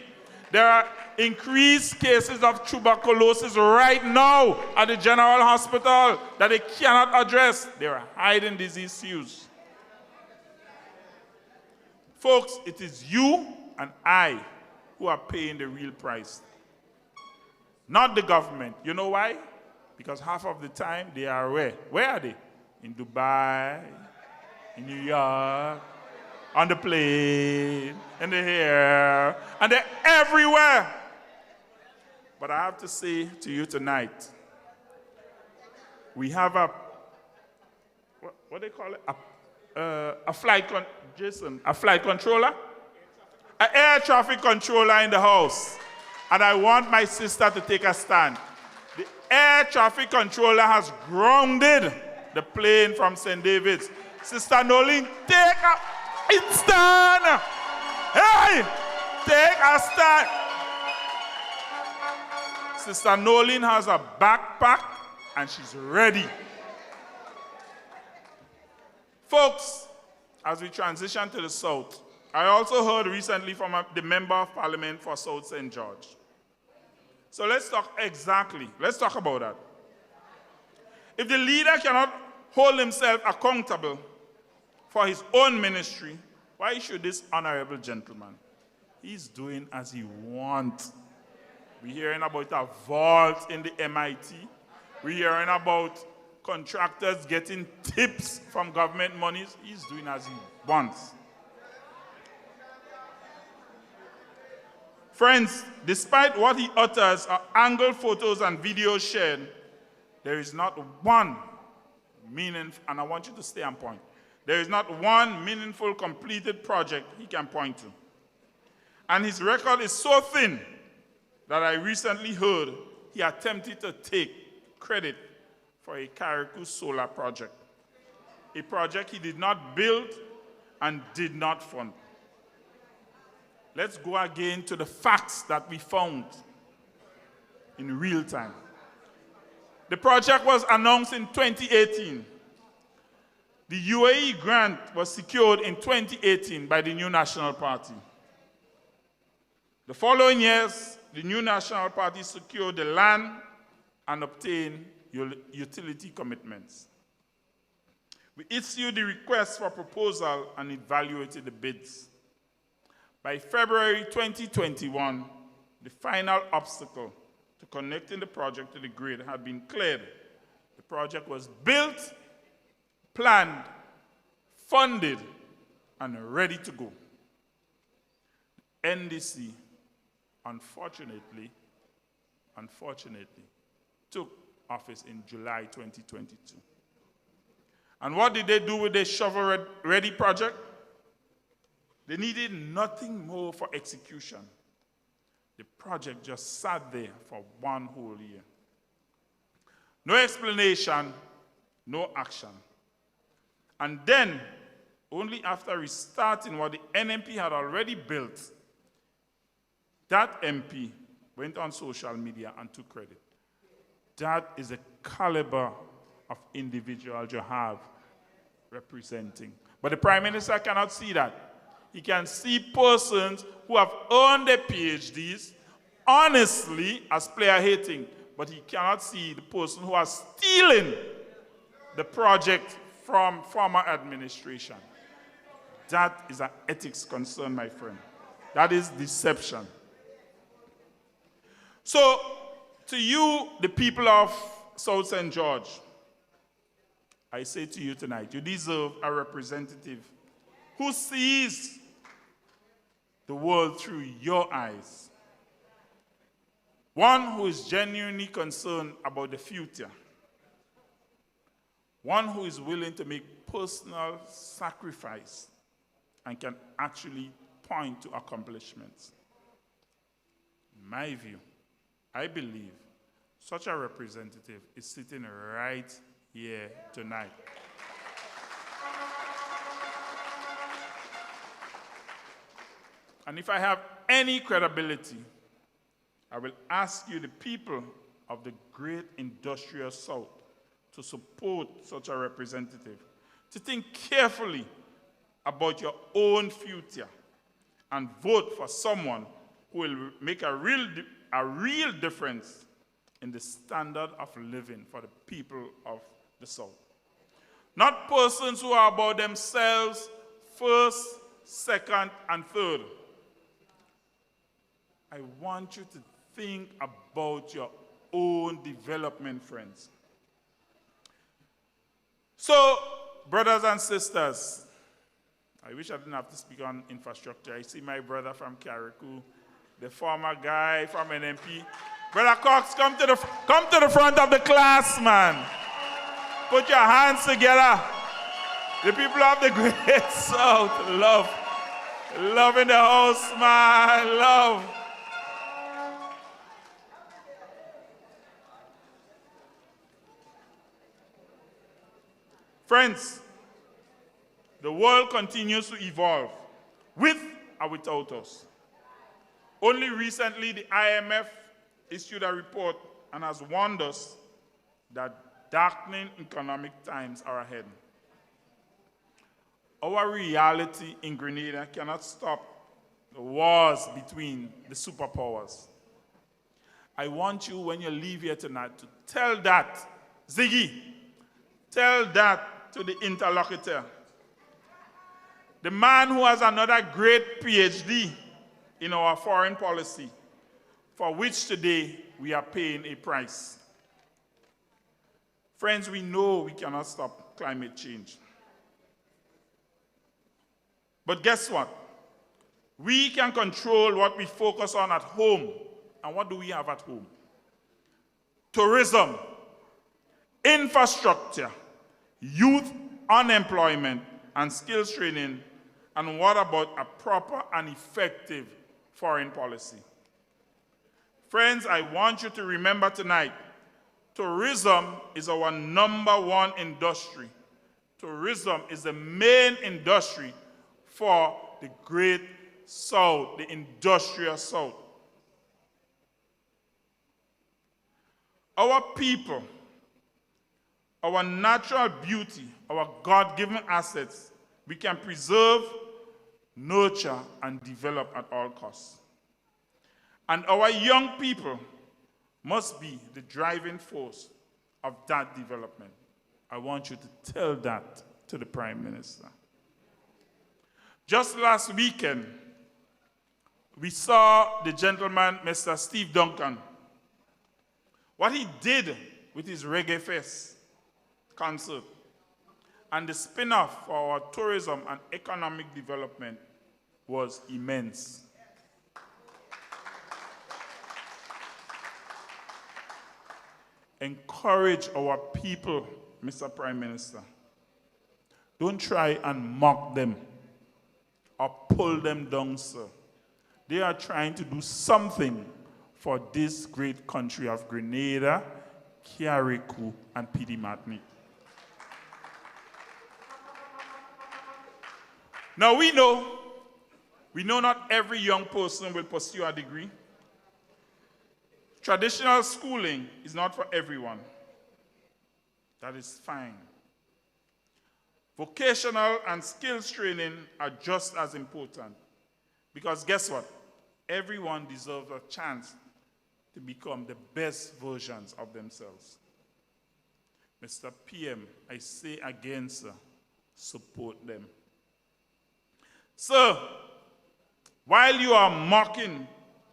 There are increased cases of tuberculosis right now at the General Hospital that they cannot address. They are hiding these issues. Folks, it is you and I who are paying the real price, not the government. You know why? Because half of the time they are where? Where are they? In Dubai, in New York, on the plane, in the air, and they're everywhere. But I have to say to you tonight, we have a, what do they call it? A flight Jason, a flight controller? An air traffic controller in the house. And I want my sister to take a stand. The air traffic controller has grounded the plane from St. David's. Sister Nolan, take a stand. Hey, take a stand. Sister Nolan has a backpack and she's ready. Folks, as we transition to the South, I also heard recently from the Member of Parliament for South St. George. So let's talk about that. If the leader cannot hold himself accountable for his own ministry, why should this honorable gentleman? He's doing as he wants. We're hearing about a vault in the MIT. We're hearing about contractors getting tips from government monies. He's doing as he wants. Friends, despite what he utters or angled photos and videos shared, there is not one meaningful, and I want you to stay on point, there is not one meaningful completed project he can point to. And his record is so thin that I recently heard he attempted to take credit for a Carriacou solar project, a project he did not build and did not fund. Let's go again to the facts that we found in real time. The project was announced in 2018. The UAE grant was secured in 2018 by the New National Party. The following years, the New National Party secured the land and obtained utility commitments. We issued the request for proposal and evaluated the bids. By February 2021, the final obstacle to connecting the project to the grid had been cleared. The project was built, planned, funded, and ready to go. NDC, unfortunately, took office in July 2022. And what did they do with the shovel-ready project? They needed nothing more for execution. The project just sat there for 1 whole year. No explanation, no action. And then, only after restarting what the NNP had already built, that MP went on social media and took credit. That is the caliber of individual you have representing. But the Prime Minister cannot see that. He can see persons who have earned their PhDs honestly as player hating, but he cannot see the person who are stealing the project from former administration. That is an ethics concern, my friend. That is deception. So, to you, the people of South St. George, I say to you tonight, you deserve a representative who sees the world through your eyes. One who is genuinely concerned about the future. One who is willing to make personal sacrifice and can actually point to accomplishments. In my view, I believe such a representative is sitting right here tonight. And if I have any credibility, I will ask you, the people of the great industrial South, to support such a representative, to think carefully about your own future and vote for someone who will make a real difference in the standard of living for the people of the South. Not persons who are about themselves first, second, and third. I want you to think about your own development, friends. So, brothers and sisters, I wish I didn't have to speak on infrastructure. I see my brother from Carriacou, the former guy from NNP. Brother Cox, come to the front of the class, man. Put your hands together. The people of the Great South, love. Love in the house, man, love. Friends, the world continues to evolve, with or without us. Only recently, the IMF issued a report and has warned us that darkening economic times are ahead. Our reality in Grenada cannot stop the wars between the superpowers. I want you, when you leave here tonight, to tell that, Ziggy, tell that to the interlocutor. The man who has another great PhD in our foreign policy, for which today we are paying a price. Friends, we know we cannot stop climate change. But guess what? We can control what we focus on at home. And what do we have at home? Tourism, infrastructure, youth unemployment, and skills training. And what about a proper and effective foreign policy? Friends, I want you to remember tonight, tourism is our #1 industry. Tourism is the main industry for the Great South, the industrial South. Our people, our natural beauty, our God-given assets, we can preserve, nurture, and develop at all costs. And our young people must be the driving force of that development. I want you to tell that to the Prime Minister. Just last weekend, we saw the gentleman, Mr. Steve Duncan. What he did with his Reggae Fest concert and the spin-off for our tourism and economic development was immense. Encourage our people, Mr. Prime Minister. Don't try and mock them or pull them down, sir. They are trying to do something for this great country of Grenada, Carriacou, and Pidi Martinique. Now we know not every young person will pursue a degree. Traditional schooling is not for everyone. That is fine. Vocational and skills training are just as important. Because guess what? Everyone deserves a chance to become the best versions of themselves. Mr. PM, I say again, sir, support them. Sir, while you are mocking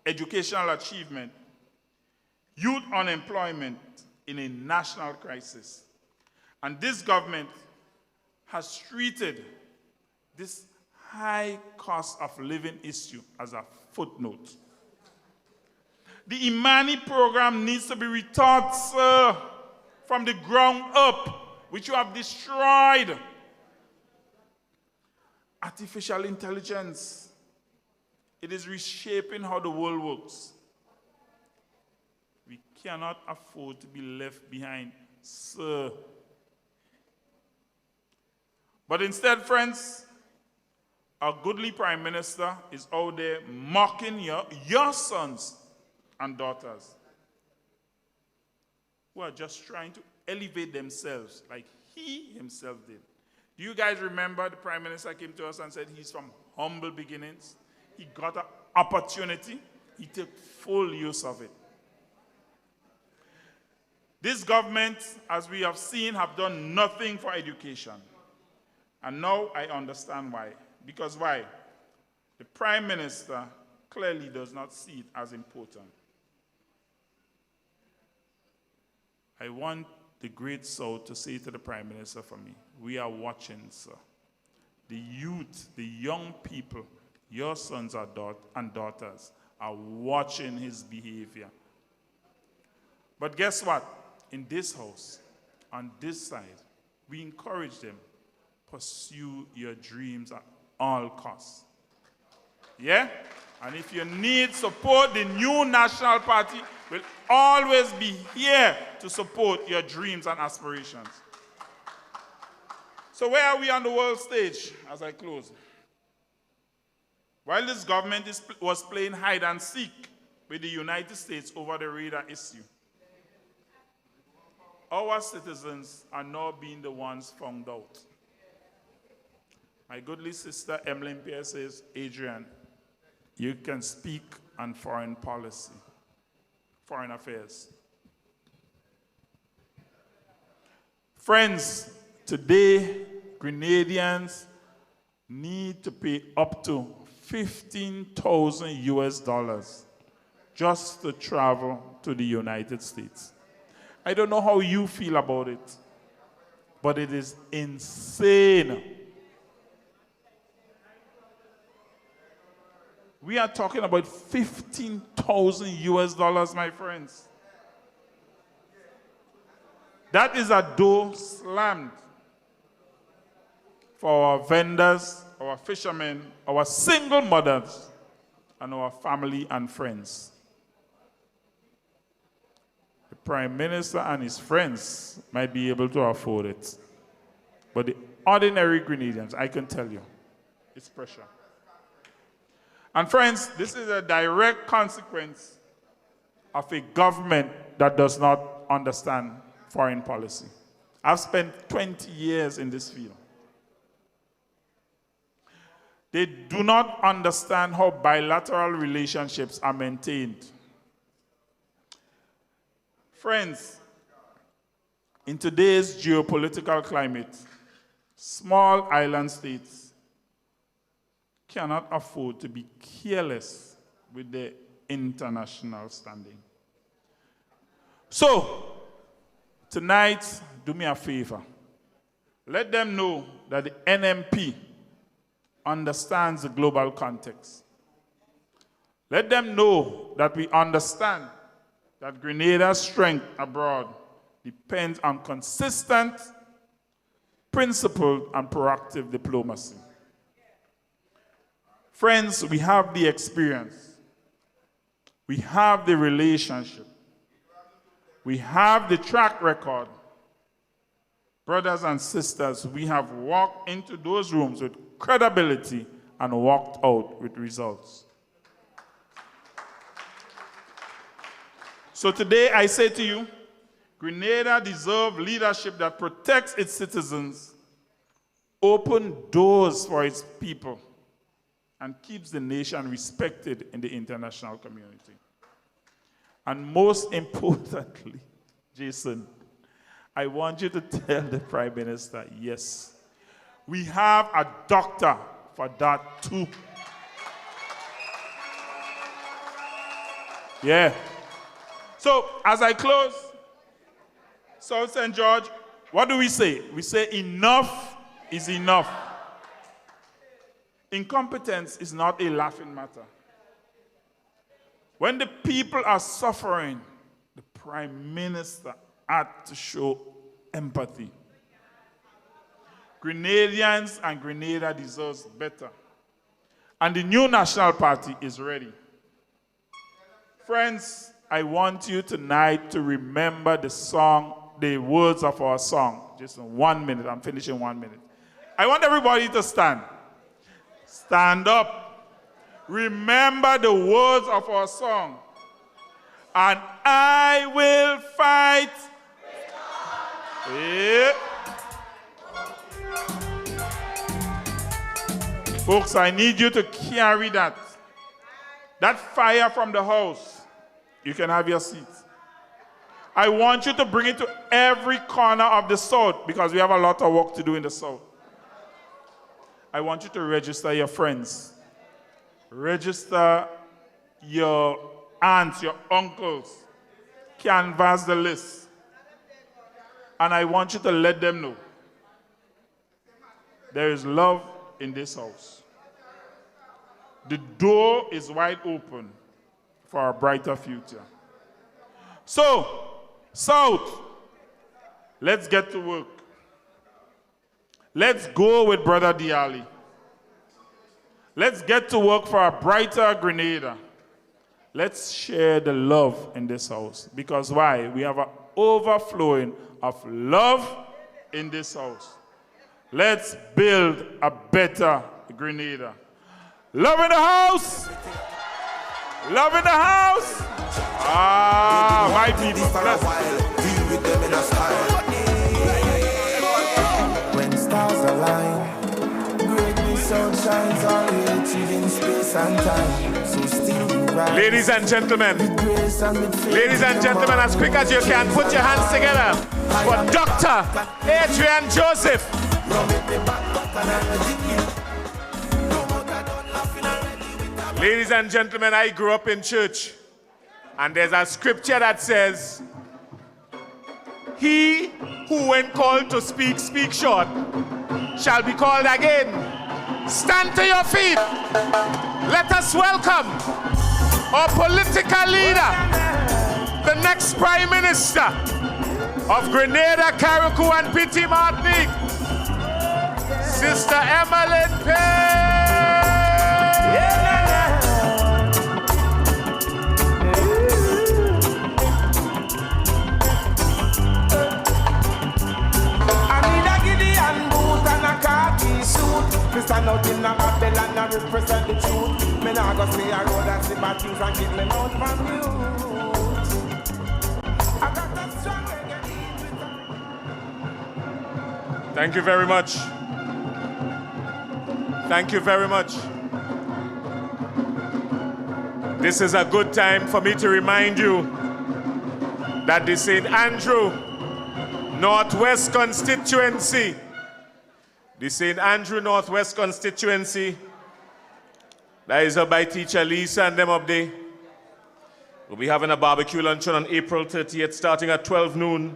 educational achievement, youth unemployment in a national crisis, and this government has treated this high cost of living issue as a footnote. The Imani program needs to be rethought, sir, from the ground up, which you have destroyed. Artificial intelligence, it is reshaping how the world works. We cannot afford to be left behind, sir. But instead, friends, our goodly Prime Minister is out there mocking your sons and daughters who are just trying to elevate themselves like he himself did. Do you guys remember the Prime Minister came to us and said he's from humble beginnings? He got an opportunity. He took full use of it. This government, as we have seen, have done nothing for education. And now I understand why. Because why? The Prime Minister clearly does not see it as important. I want the Great South to say to the Prime Minister for me, we are watching, sir. The youth, the young people, your sons and daughters are watching his behavior. But guess what? In this house, on this side, we encourage them, pursue your dreams at all costs. Yeah? And if you need support, the new National Party will always be here to support your dreams and aspirations. So where are we on the world stage as I close? While this government was playing hide and seek with the United States over the radar issue, our citizens are now being the ones found out. My goodly sister Emiline Pierre says, Adrian, you can speak on foreign policy, foreign affairs. Friends, today, Grenadians need to pay up to 15,000 US dollars just to travel to the United States. I don't know how you feel about it, but it is insane. We are talking about 15,000 US dollars, my friends. That is a door slammed for our vendors, our fishermen, our single mothers, and our family and friends. The Prime Minister and his friends might be able to afford it. But the ordinary Grenadians, I can tell you, it's pressure. And friends, this is a direct consequence of a government that does not understand foreign policy. I've spent 20 years in this field. They do not understand how bilateral relationships are maintained. Friends, in today's geopolitical climate, small island states cannot afford to be careless with their international standing. So, tonight, do me a favor. Let them know that the NNP understands the global context. Let them know that we understand that Grenada's strength abroad depends on consistent, principled, and proactive diplomacy. Friends, we have the experience. We have the relationship. We have the track record. Brothers and sisters, we have walked into those rooms with credibility and walked out with results. So today I say to you, Grenada deserves leadership that protects its citizens, opens doors for its people, and keeps the nation respected in the international community. And most importantly, Jason, I want you to tell the Prime Minister, yes, we have a doctor for that too. Yeah. So, as I close, South St. George, what do we say? We say enough is enough. Incompetence is not a laughing matter. When the people are suffering, the Prime Minister had to show empathy. Grenadians and Grenada deserves better. And the new National Party is ready. Friends, I want you tonight to remember the song, the words of our song. Just in 1 minute, I'm finishing 1 minute. I want everybody to stand. Stand up. Remember the words of our song. And I will fight. Yeah. Folks, I need you to carry that. That fire from the house. You can have your seat. I want you to bring it to every corner of the South because we have a lot of work to do in the South. I want you to register your friends. Register your aunts, your uncles. Canvass the list. And I want you to let them know there is love in this house. The door is wide open for a brighter future. So, South, let's get to work. Let's go with Brother Diali. Let's get to work for a brighter Grenada. Let's share the love in this house. Because why? We have an overflowing of love in this house. Let's build a better Grenada. Love in the house! Love in the house! Ah, my people. Deal with them in a style. When stars align, greatness shines all creative in space and time. So still rise. Ladies and gentlemen, as quick as you can, put your hands together for Dr. Adrian Joseph. Ladies and gentlemen, I grew up in church, and there's a scripture that says, he who when called to speak, speak short, shall be called again. Stand to your feet. Let us welcome our political leader, the next Prime Minister of Grenada, Carriacou, and Petit Martinique, Sister Emiline Pierre. Stand out in a Babylon and represent the truth. Me nah go say a road and see bad things and get me out from you. I got that strong reggae. Thank you very much. Thank you very much. This is a good time for me to remind you that the St. Andrew Northwest constituency, the St. Andrew Northwest constituency, that is up by Teacher Lisa and them up there. We'll be having a barbecue luncheon on April 30th, starting at 12 noon.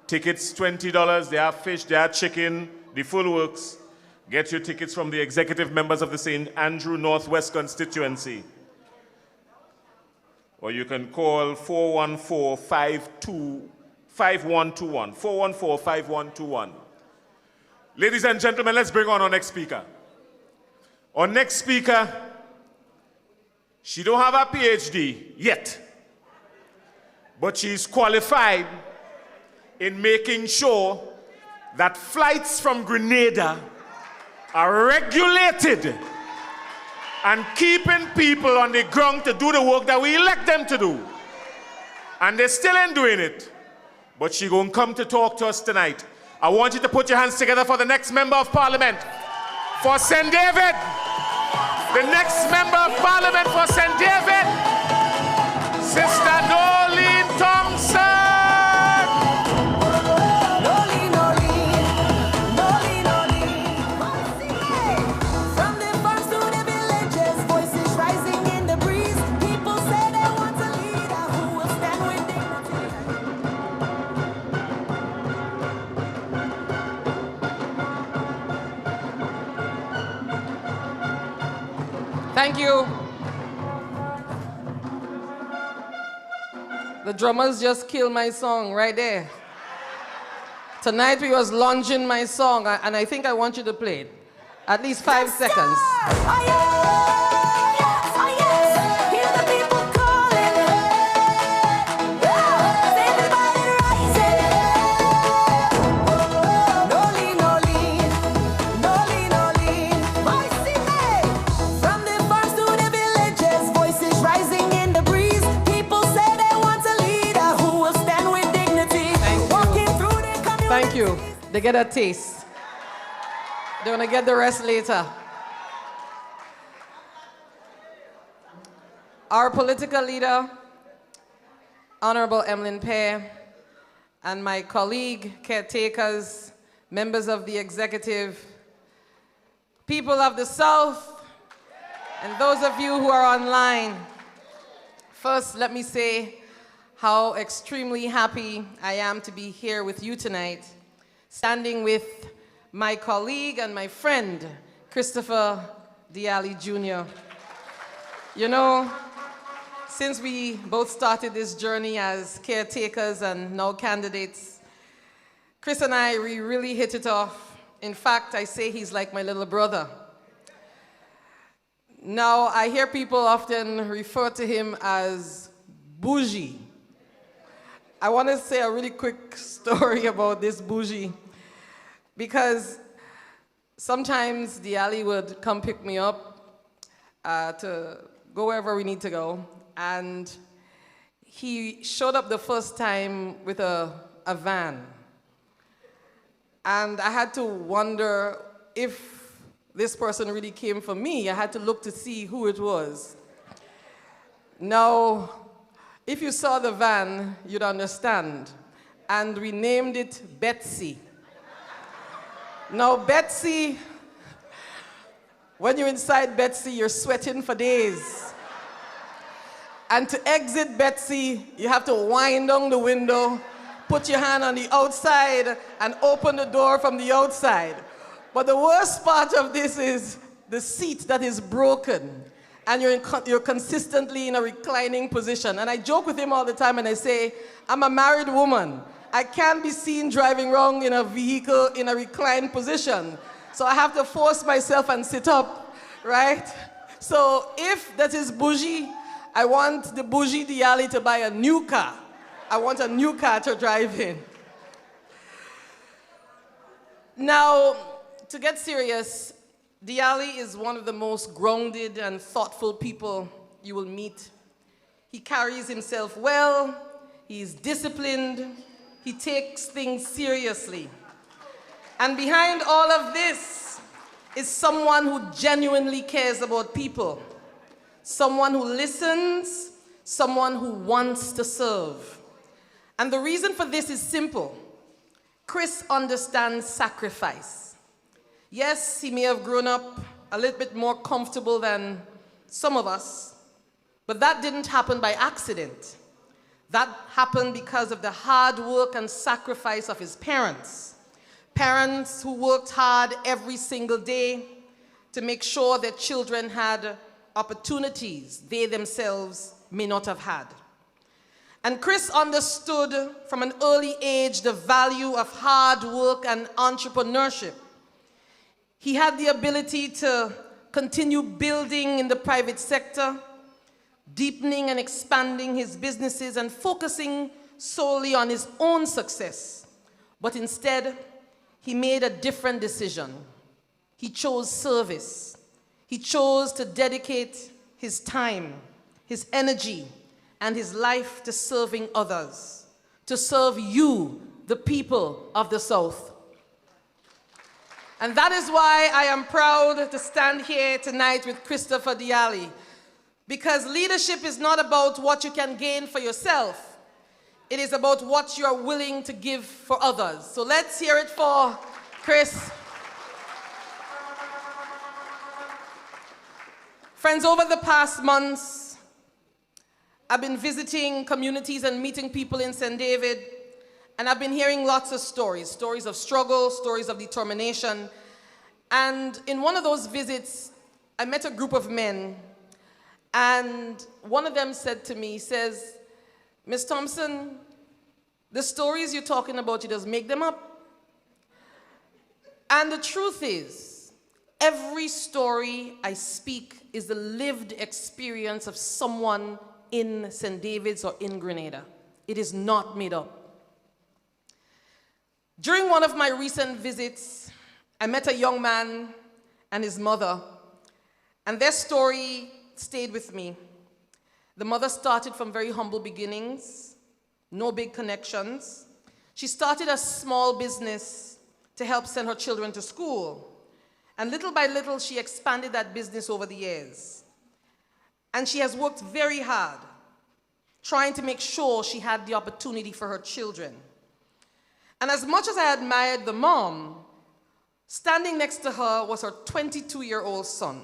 Tickets, $20. They have fish, they have chicken, the full works. Get your tickets from the executive members of the St. Andrew Northwest constituency. Or you can call 414-5121, 414-5121. Ladies and gentlemen, let's bring on our next speaker. Our next speaker, she don't have a PhD yet, but she's qualified in making sure that flights from Grenada are regulated and keeping people on the ground to do the work that we elect them to do. And they still ain't doing it, but she gonna come to talk to us tonight. I want you to put your hands together for the next Member of Parliament for St. David. The next Member of Parliament for St. David, Sister Nolan Thompson. From the farms to the villages, voices rising in the breeze. People say they want a leader who will stand with Thank you. The drummers just killed my song right there. Tonight we was launching my song, and I think I want you to play it. At least 5 seconds. Oh yeah, oh yes, hear the people calling. Everybody rising. Nolan, Nolan, Nolan, Nolan. Voice in me. From the farms to the villages, voices rising in the breeze. People say they want a leader who will stand with dignity. Walking through the community. Thank you. They get a taste. They're gonna get the rest later. Our political leader, Honorable Emiline Pierre, and my colleague, caretakers, members of the executive, people of the South, and those of you who are online. First, let me say how extremely happy I am to be here with you tonight, standing with my colleague and my friend, Christopher Diali Jr. You know, since we both started this journey as caretakers and now candidates, Chris and I, we really hit it off. In fact, I say he's like my little brother. Now, I hear people often refer to him as bougie. I want to say a really quick story about this bougie, because sometimes Diali would come pick me up to go wherever we need to go, and he showed up the first time with a van. And I had to wonder if this person really came for me. I had to look to see who it was. Now, if you saw the van, you'd understand. And we named it Betsy. Now, Betsy, when you're inside Betsy, you're sweating for days. And to exit Betsy, you have to wind down the window, put your hand on the outside, and open the door from the outside. But the worst part of this is the seat that is broken, and you're consistently in a reclining position. And I joke with him all the time, and I say, I'm a married woman. I can't be seen driving wrong in a vehicle in a reclined position. So I have to force myself and sit up, right? So if that is bougie, I want the bougie Diali to buy a new car. I want a new car to drive in. Now, to get serious, Diali is one of the most grounded and thoughtful people you will meet. He carries himself well, he's disciplined, he takes things seriously. And behind all of this is someone who genuinely cares about people, someone who listens, someone who wants to serve. And the reason for this is simple. Chris understands sacrifice. Yes, he may have grown up a little bit more comfortable than some of us, but that didn't happen by accident. That happened because of the hard work and sacrifice of his parents. Parents who worked hard every single day to make sure their children had opportunities they themselves may not have had. And Chris understood from an early age the value of hard work and entrepreneurship. He had the ability to continue building in the private sector, deepening and expanding his businesses and focusing solely on his own success. But instead, he made a different decision. He chose service. He chose to dedicate his time, his energy, and his life to serving others, to serve you, the people of the South. And that is why I am proud to stand here tonight with Christopher Diali, because leadership is not about what you can gain for yourself. It is about what you are willing to give for others. So let's hear it for Chris. Friends, over the past months, I've been visiting communities and meeting people in St. David, and I've been hearing lots of stories, stories of struggle, stories of determination. And in one of those visits, I met a group of men, and one of them said to me, he says, Ms. Thompson, the stories you're talking about, you just make them up. And the truth is, every story I speak is the lived experience of someone in St. David's or in Grenada. It is not made up. During one of my recent visits, I met a young man and his mother, and their story stayed with me. The mother started from very humble beginnings, no big connections. She started a small business to help send her children to school. And little by little, she expanded that business over the years. And she has worked very hard, trying to make sure she had the opportunity for her children. And as much as I admired the mom, standing next to her was her 22-year-old son.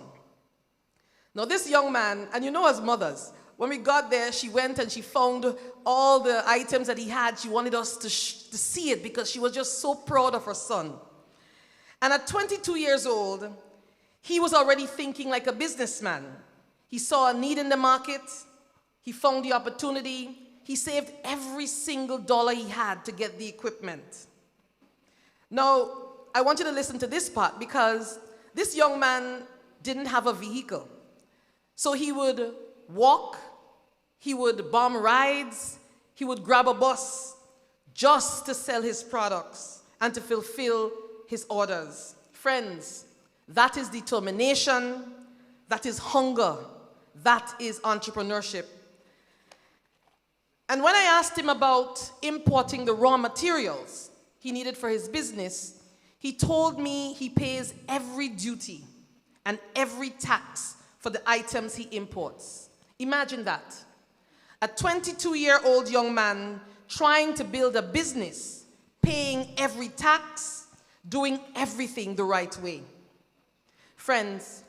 Now this young man, and you know as mothers, when we got there, she went and she found all the items that he had. She wanted us to see it because she was just so proud of her son. And at 22 years old, he was already thinking like a businessman. He saw a need in the market. He found the opportunity. He saved every single dollar he had to get the equipment. Now, I want you to listen to this part, because this young man didn't have a vehicle. So he would walk, he would bomb rides, he would grab a bus just to sell his products and to fulfill his orders. Friends, that is determination, that is hunger, that is entrepreneurship. And when I asked him about importing the raw materials he needed for his business, he told me he pays every duty and every tax for the items he imports. Imagine that. A 22-year-old young man trying to build a business, paying every tax, doing everything the right way. Friends,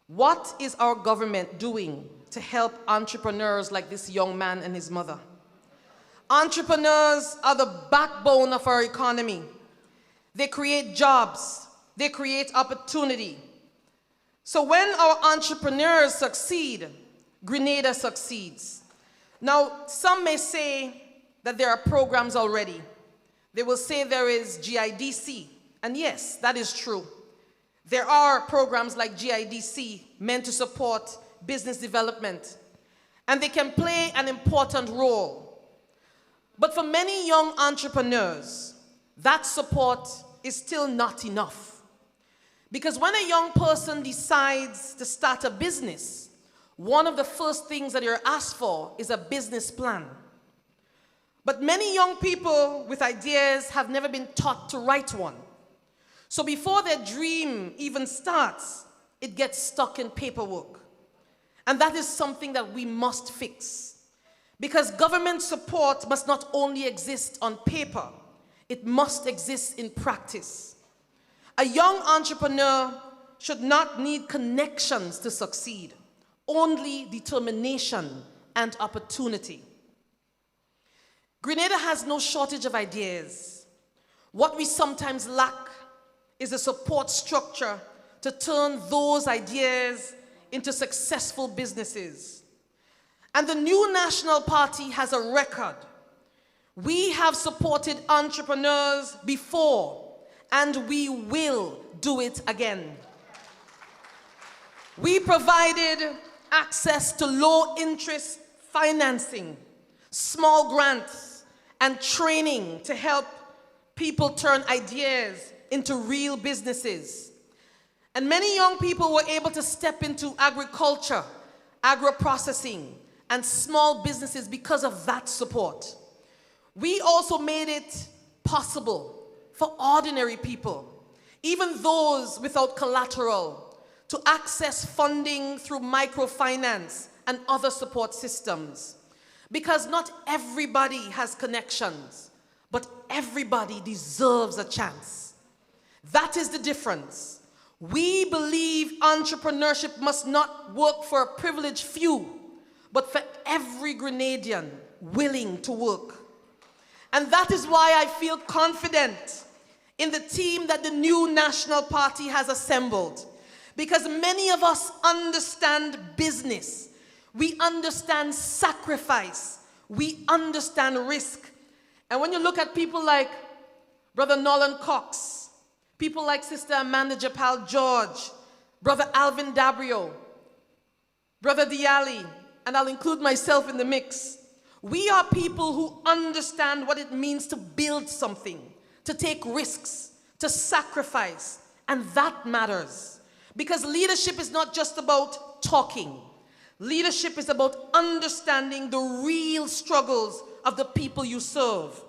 what is our government doing to help entrepreneurs like this young man and his mother? Entrepreneurs are the backbone of our economy. They create jobs, they create opportunity. So when our entrepreneurs succeed, Grenada succeeds. Now, some may say that there are programs already. They will say there is GIDC, and yes, that is true. There are programs like GIDC meant to support business development, and they can play an important role. But for many young entrepreneurs, that support is still not enough. Because when a young person decides to start a business, one of the first things that you're asked for is a business plan. But many young people with ideas have never been taught to write one. So before their dream even starts, it gets stuck in paperwork. And that is something that we must fix. Because government support must not only exist on paper, it must exist in practice. A young entrepreneur should not need connections to succeed, only determination and opportunity. Grenada has no shortage of ideas. What we sometimes lack is a support structure to turn those ideas into successful businesses. And the new National Party has a record. We have supported entrepreneurs before, and we will do it again. We provided access to low-interest financing, small grants, and training to help people turn ideas into real businesses. And many young people were able to step into agriculture, agro-processing, and small businesses because of that support. We also made it possible for ordinary people, even those without collateral, to access funding through microfinance and other support systems. Because not everybody has connections, but everybody deserves a chance. That is the difference. We believe entrepreneurship must not work for a privileged few, but for every Grenadian willing to work. And that is why I feel confident in the team that the new National Party has assembled. Because many of us understand business. We understand sacrifice. We understand risk. And when you look at people like Brother Nolan Cox, people like Sister Amanda Japal George, Brother Alvin Dabrio, Brother Diali, and I'll include myself in the mix. We are people who understand what it means to build something, to take risks, to sacrifice, and that matters. Because leadership is not just about talking. Leadership is about understanding the real struggles of the people you serve.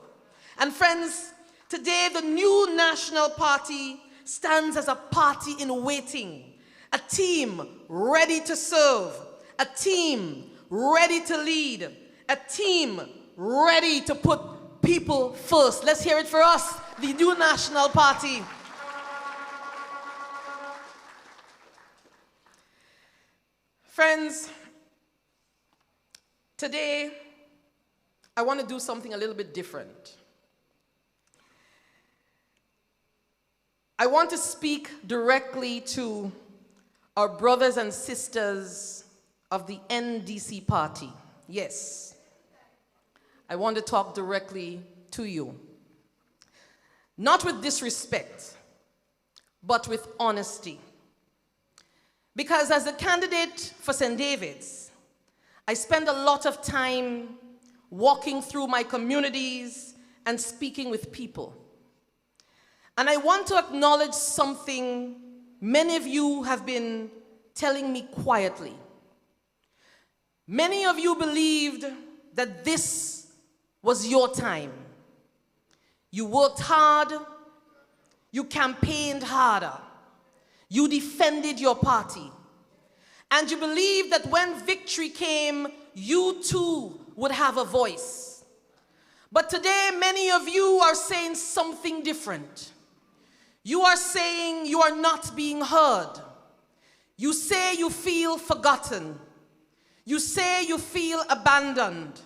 And friends, today the new National Party stands as a party in waiting, a team ready to serve, a team ready to lead, a team ready to put people first. Let's hear it for us, the new National Party. Friends, today I want to do something a little bit different. I want to speak directly to our brothers and sisters of the NDC party. Yes, I want to talk directly to you. not with disrespect, but with honesty. Because as a candidate for St. David's, I spend a lot of time walking through my communities and speaking with people. And I want to acknowledge something many of you have been telling me quietly. Many of you believed that this was your time. You worked hard, you campaigned harder, you defended your party, and you believed that when victory came, you too would have a voice. But today, many of you are saying something different. You are saying you are not being heard. You say you feel forgotten. You say you feel abandoned.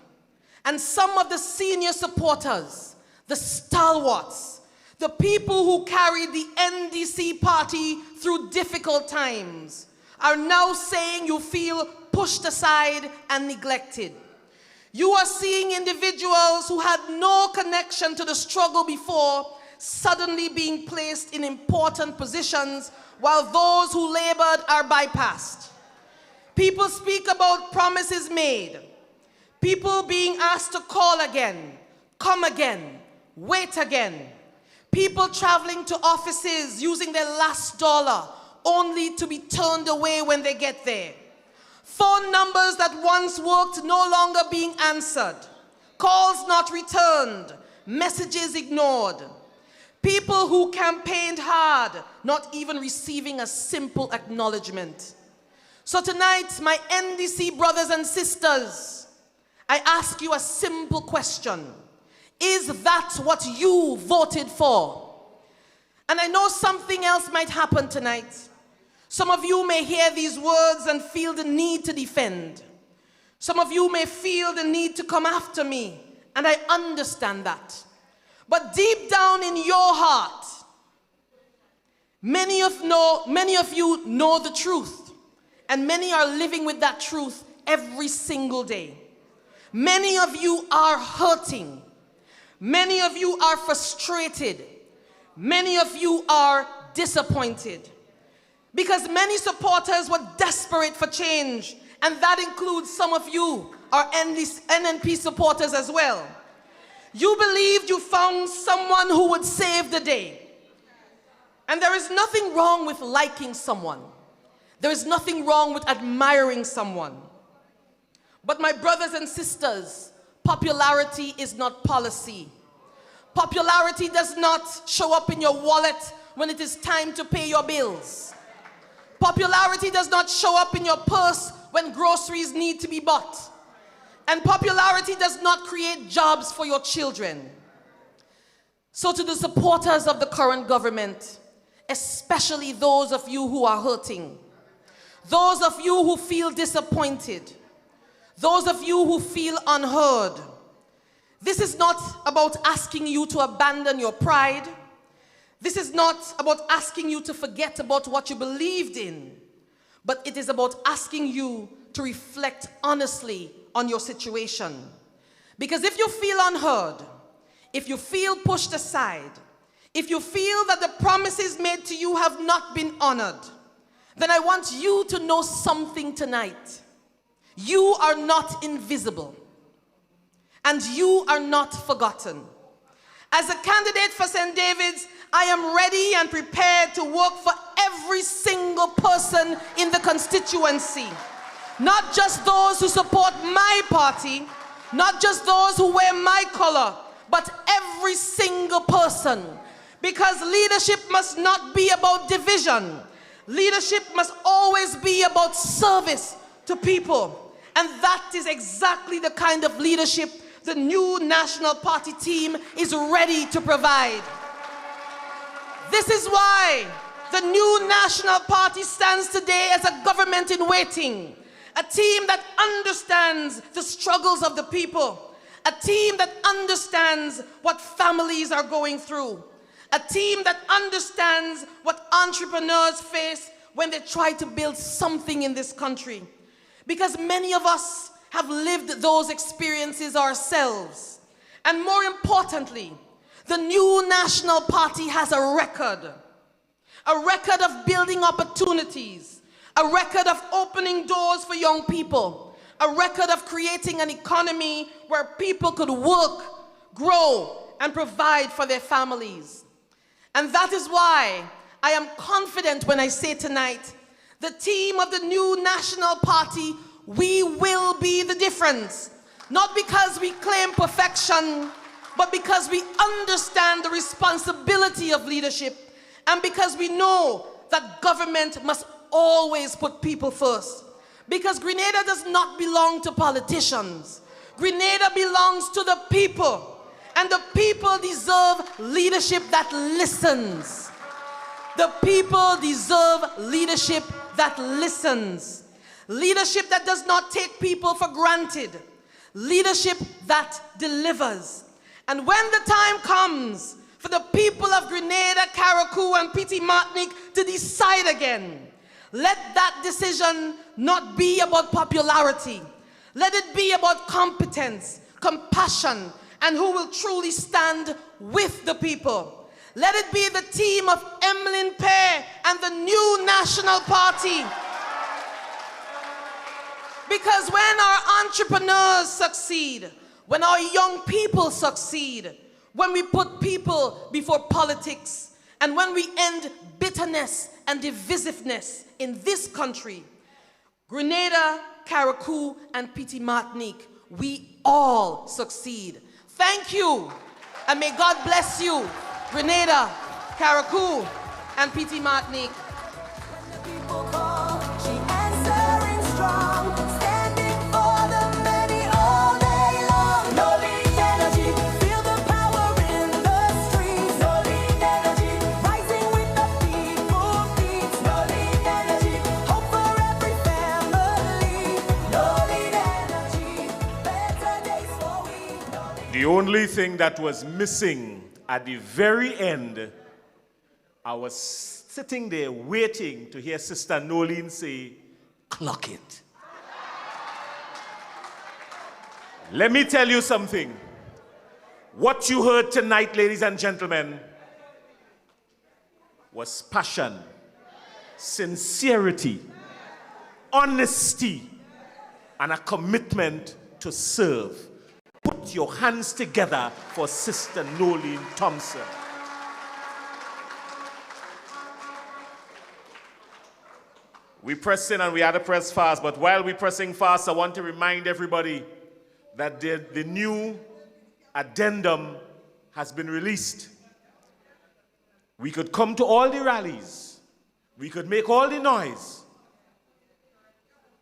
And some of the senior supporters, the stalwarts, the people who carried the NDC party through difficult times, are now saying you feel pushed aside and neglected. You are seeing individuals who had no connection to the struggle before suddenly being placed in important positions while those who labored are bypassed. People speak about promises made, people being asked to call again, come again, wait again, people traveling to offices using their last dollar only to be turned away when they get there. Phone numbers that once worked no longer being answered, calls not returned, messages ignored. People who campaigned hard, not even receiving a simple acknowledgement. So tonight, my NDC brothers and sisters, I ask you a simple question. Is that what you voted for? And I know something else might happen tonight. Some of you may hear these words and feel the need to defend. Some of you may feel the need to come after me, and I understand that. But deep down in your heart, many of you know the truth, and many are living with that truth every single day. Many of you are hurting. Many of you are frustrated. Many of you are disappointed. Because many supporters were desperate for change, and that includes some of you, our NNP supporters as well. You believed you found someone who would save the day. And there is nothing wrong with liking someone. There is nothing wrong with admiring someone. But my brothers and sisters, popularity is not policy. Popularity does not show up in your wallet when it is time to pay your bills. Popularity does not show up in your purse when groceries need to be bought. And popularity does not create jobs for your children. So to the supporters of the current government, especially those of you who are hurting, those of you who feel disappointed, those of you who feel unheard, this is not about asking you to abandon your pride. This is not about asking you to forget about what you believed in, but it is about asking you to reflect honestly on your situation. Because if you feel unheard, if you feel pushed aside, if you feel that the promises made to you have not been honored, then I want you to know something tonight. You are not invisible, and you are not forgotten. As a candidate for St. David's, I am ready and prepared to work for every single person in the constituency. Not just those who support my party, not just those who wear my color, but every single person. Because leadership must not be about division. Leadership must always be about service to people. And that is exactly the kind of leadership the new National Party team is ready to provide. This is why the new National Party stands today as a government in waiting. A team that understands the struggles of the people. A team that understands what families are going through. A team that understands what entrepreneurs face when they try to build something in this country. Because many of us have lived those experiences ourselves. And more importantly, The new National Party has a record of building opportunities, a record of opening doors for young people, a record of creating an economy where people could work, grow, and provide for their families. And that is why I am confident when I say tonight, the team of the new National Party, we will be the difference. Not because we claim perfection, but because we understand the responsibility of leadership, and because we know that government must always put people first. Because Grenada does not belong to politicians. Grenada belongs to the people. And the people deserve leadership that listens. The people deserve leadership that listens. Leadership that does not take people for granted. Leadership that delivers. And when the time comes for the people of Grenada, Carriacou, and Petite Martinique to decide again, let that decision not be about popularity. Let it be about competence, compassion, and who will truly stand with the people. Let it be the team of Emiline Pierre and the new National Party. Because when our entrepreneurs succeed, when our young people succeed, when we put people before politics, and when we end bitterness and divisiveness in this country, Grenada, Carriacou, and Petite Martinique, we all succeed. Thank you, and may God bless you, Grenada, Carriacou, and Petite Martinique. When the people call, she answering strong, standing for the many all day long. Nolan energy, feel the power in the streets. Nolan energy, rising with the people beats. Nolan energy, hope for every family. Nolan energy, better days for we. The only thing that was missing at the very end, I was sitting there waiting to hear Sister Nolan say, "Clock it." Let me tell you something. What you heard tonight, ladies and gentlemen, was passion, sincerity, honesty, and a commitment to serve. Put your hands together for Sister Nolan Thompson. We press in and we had to press fast, but while we're pressing fast, I want to remind everybody that the new addendum has been released. We could come to all the rallies. We could make all the noise.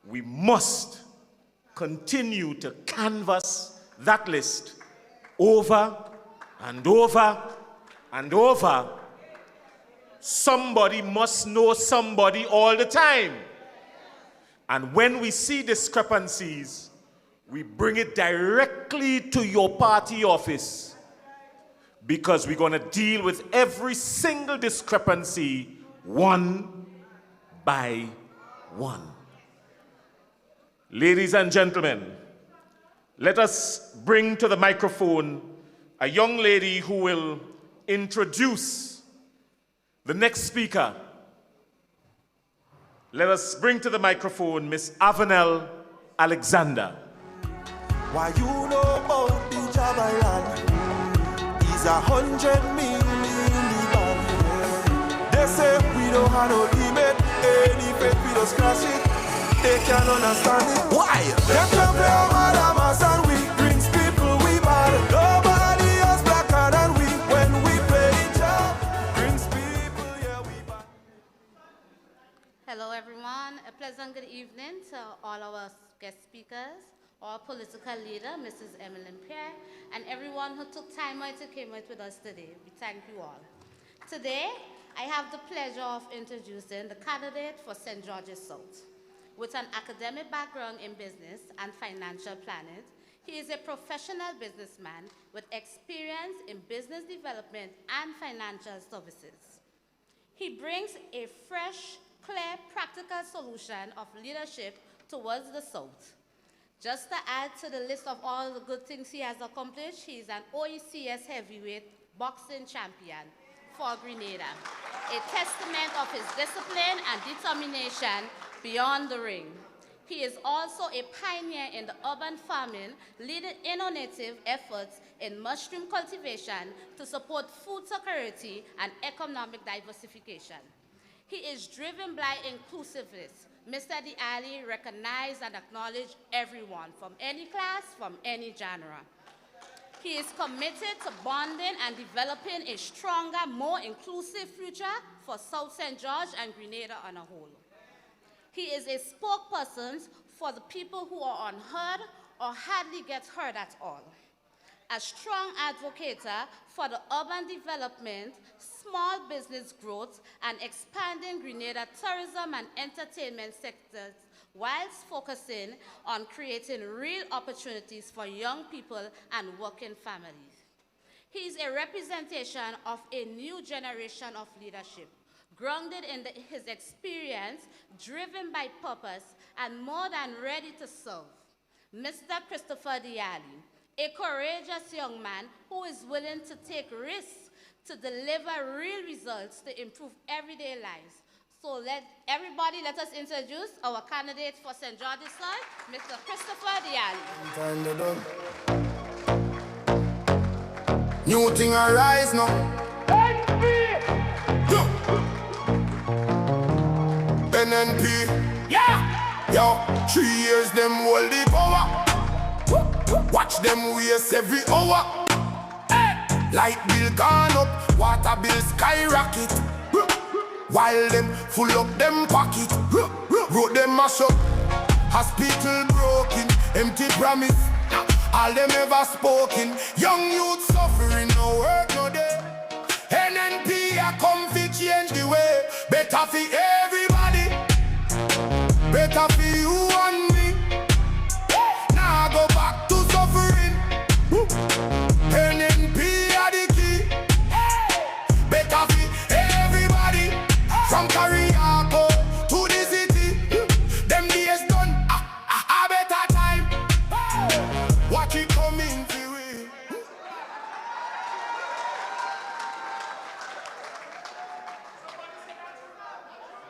We must continue to canvass that list over and over and over. Somebody must know somebody all the time. And when we see discrepancies, we bring it directly to your party office, because we're going to deal with every single discrepancy one by one. Ladies and gentlemen, let us bring to the microphone a young lady who will introduce the next speaker. Let us bring to the microphone Miss Avenel Alexander. Why you know about the Jabalan? He's 100 million man. They say we don't have no limit. Any faith we just crash it. They can't understand it. Why? They can play our madamas and we brings people we bad. Nobody else blacker than we. When we play each other, brings people, yeah, we bad. Hello everyone, a pleasant good evening to all our guest speakers, our political leader, Mrs. Emiline Pierre, and everyone who took time out to come out with us today. We thank you all. Today, I have the pleasure of introducing the candidate for St. George's South. With an academic background in business and financial planning, he is a professional businessman with experience in business development and financial services. He brings a fresh, clear, practical solution of leadership towards the South. Just to add to the list of all the good things he has accomplished, he is an OECS heavyweight boxing champion for Grenada, a testament of his discipline and determination beyond the ring. He is also a pioneer in the urban farming, leading innovative efforts in mushroom cultivation to support food security and economic diversification. He is driven by inclusiveness. Mr. Diali recognizes and acknowledges everyone from any class, from any genre. He is committed to bonding and developing a stronger, more inclusive future for South St. George and Grenada on a whole. He is a spokesperson for the people who are unheard or hardly get heard at all. A strong advocate for the urban development, small business growth, and expanding Grenada tourism and entertainment sectors, whilst focusing on creating real opportunities for young people and working families. He is a representation of a new generation of leadership, grounded in his experience, driven by purpose, and more than ready to serve. Mr. Christopher Diali, a courageous young man who is willing to take risks to deliver real results to improve everyday lives. So let us introduce our candidate for St. George's Soil, Mr. Christopher Diali. New thing arise now. NNP, yeah, yo, 3 years them hold the power. Watch them waste every hour. Light bill gone up, water bill skyrocket. While them full up them pocket, road them mash up. Hospital broken, empty promise. All them ever spoken. Young youth suffering, no work, no day. NNP a come fi change the way. Better for everybody, better for you and me. Now go back to suffering. NNP a the key. Better for everybody, from Kariako to the city. Them days done, a better time. Watch it coming for we.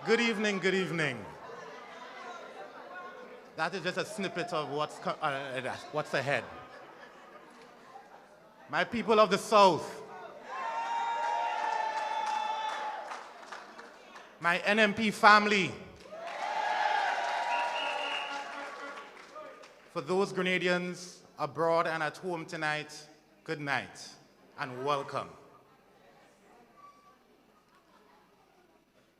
Good evening, good evening. That is just a snippet of what's ahead. My people of the South, my NNP family, for those Grenadians abroad and at home tonight, good night and welcome.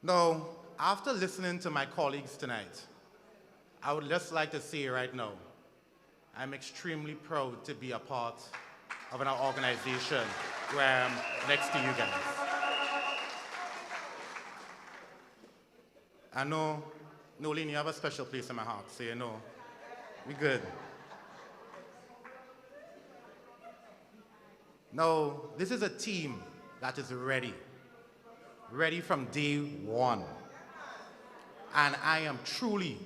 Now, after listening to my colleagues tonight, I would just like to say right now, I'm extremely proud to be a part of an organization where I'm next to you guys. I know, Nolan, you have a special place in my heart, so you know, we good. Now, this is a team that is ready from day one. And I am truly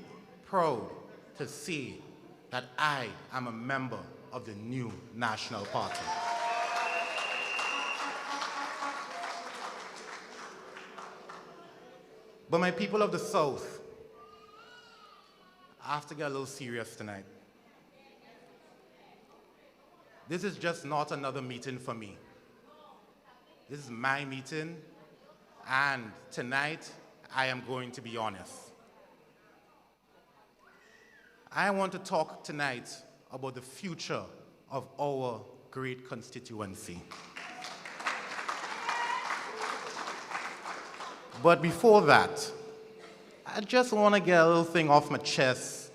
proud to say that I am a member of the new National Party. But my people of the South, I have to get a little serious tonight. This is just not another meeting for me. This is my meeting, and tonight I am going to be honest. I want to talk tonight about the future of our great constituency. But before that, I just want to get a little thing off my chest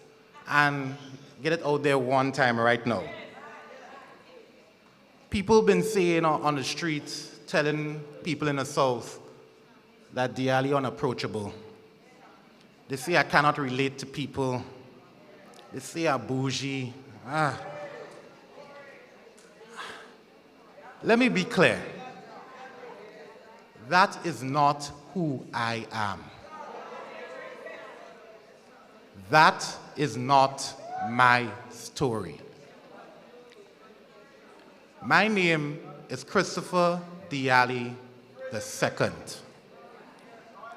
and get it out there one time right now. People been saying on the streets, telling people in the South that Diali unapproachable. They say I cannot relate to people. They say I'm bougie. Let me be clear. That is not who I am. That is not my story. My name is Christopher Diali II,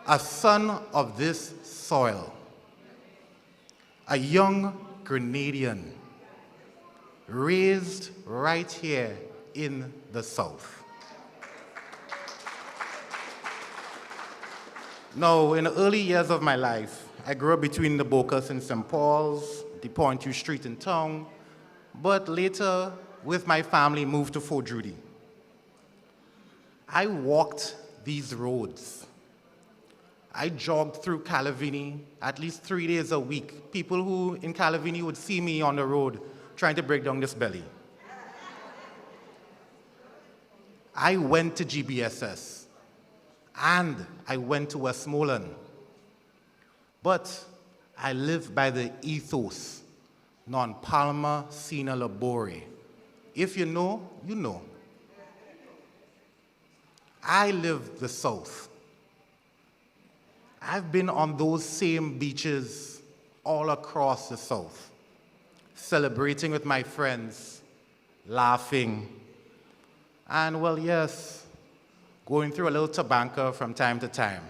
a son of this soil, a young Grenadian raised right here in the South. Now, in the early years of my life, I grew up between the Bocas and St. Paul's, the Pointu Street in town, but later, with my family, moved to Fort Drudy. I walked these roads. I jogged through Calavini at least 3 days a week. People who in Calavini would see me on the road trying to break down this belly. I went to GBSS, and I went to Westmoreland. But I live by the ethos, non palma sine labore. If you know, you know. I live the South. I've been on those same beaches all across the South, celebrating with my friends, laughing, and well, yes, going through a little tabanca from time to time.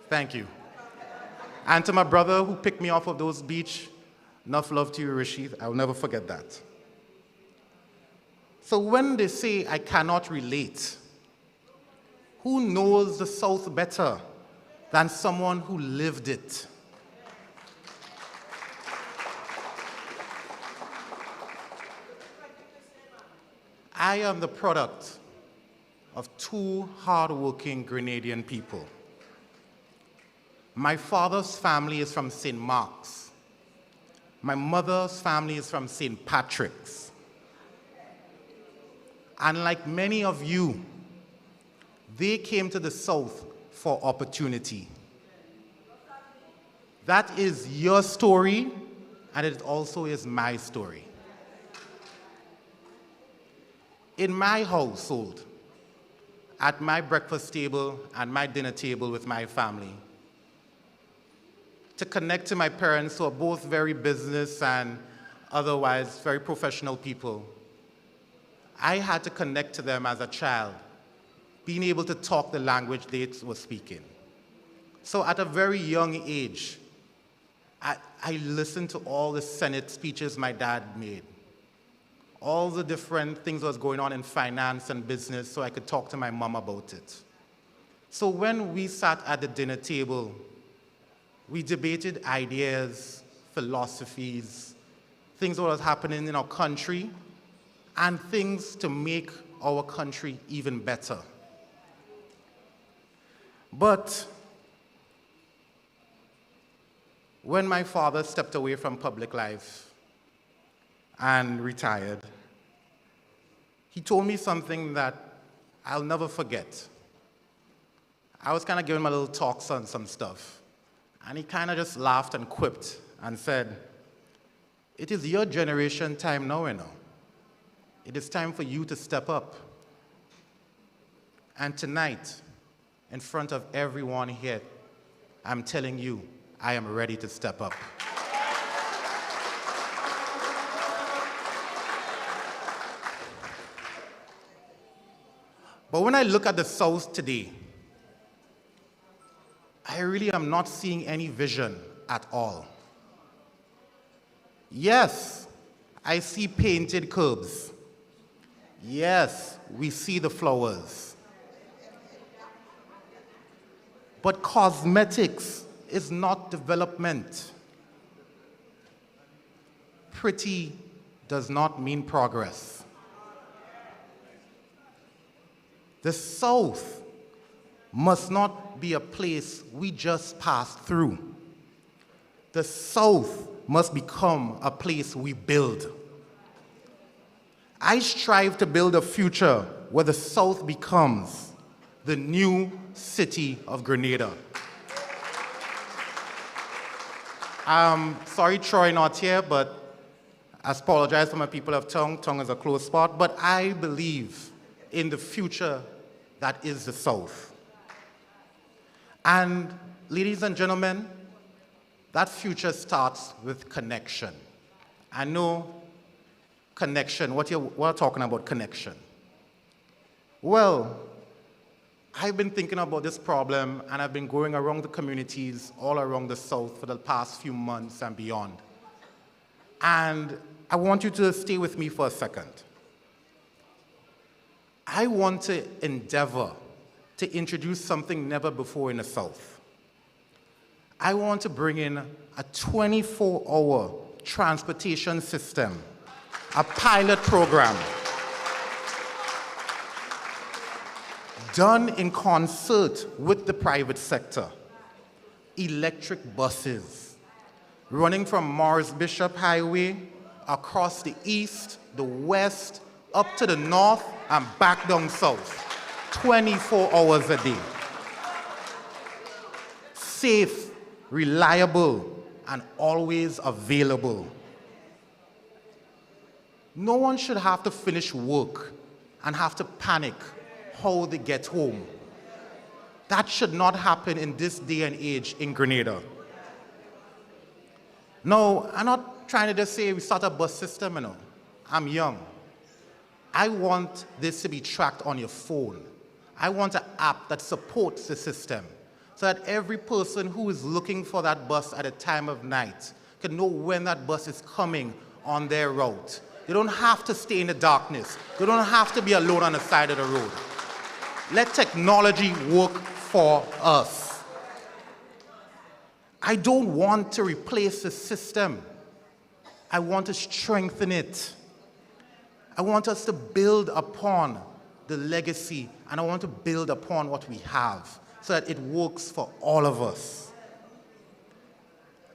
Thank you. And to my brother who picked me off of those beach, enough love to you, Rashid. I'll never forget that. So when they say I cannot relate, who knows the South better than someone who lived it? I am the product of two hardworking Grenadian people. My father's family is from St. Mark's. My mother's family is from St. Patrick's. And like many of you, they came to the South for opportunity. That is your story, and it also is my story. In my household, at my breakfast table and my dinner table with my family, to connect to my parents who are both very business and otherwise very professional people, I had to connect to them as a child, being able to talk the language they were speaking. So at a very young age, I listened to all the Senate speeches my dad made, all the different things that was going on in finance and business so I could talk to my mom about it. So when we sat at the dinner table, we debated ideas, philosophies, things that was happening in our country, and things to make our country even better. But when my father stepped away from public life and retired, he told me something that I'll never forget. I was kind of giving him a little talks on some stuff, and he kind of just laughed and quipped and said, "It is your generation time now, you know. It is time for you to step up." And tonight, in front of everyone here, I'm telling you, I am ready to step up. But when I look at the South today, I really am not seeing any vision at all. Yes, I see painted curbs. Yes, we see the flowers. But cosmetics is not development. Pretty does not mean progress. The South must not be a place we just pass through. The South must become a place we build. I strive to build a future where the South becomes the new city of Grenada. Sorry Troy not here, but I apologize for my people of Tongue. Tongue is a close spot, but I believe in the future that is the South. And ladies and gentlemen, that future starts with connection. I know connection, we're talking about connection. Well, I've been thinking about this problem, and I've been going around the communities all around the South for the past few months and beyond. And I want you to stay with me for a second. I want to endeavor to introduce something never before in the South. I want to bring in a 24-hour transportation system, a pilot program, done in concert with the private sector. Electric buses running from Morris Bishop Highway across the east, the west, up to the north, and back down south. 24 hours a day. Safe, reliable, and always available. No one should have to finish work and have to panic how they get home. That should not happen in this day and age in Grenada. No, I'm not trying to just say we start a bus system, you know. I'm young. I want this to be tracked on your phone. I want an app that supports the system so that every person who is looking for that bus at a time of night can know when that bus is coming on their route. They don't have to stay in the darkness. They don't have to be alone on the side of the road. Let technology work for us. I don't want to replace the system. I want to strengthen it. I want us to build upon the legacy, and I want to build upon what we have so that it works for all of us.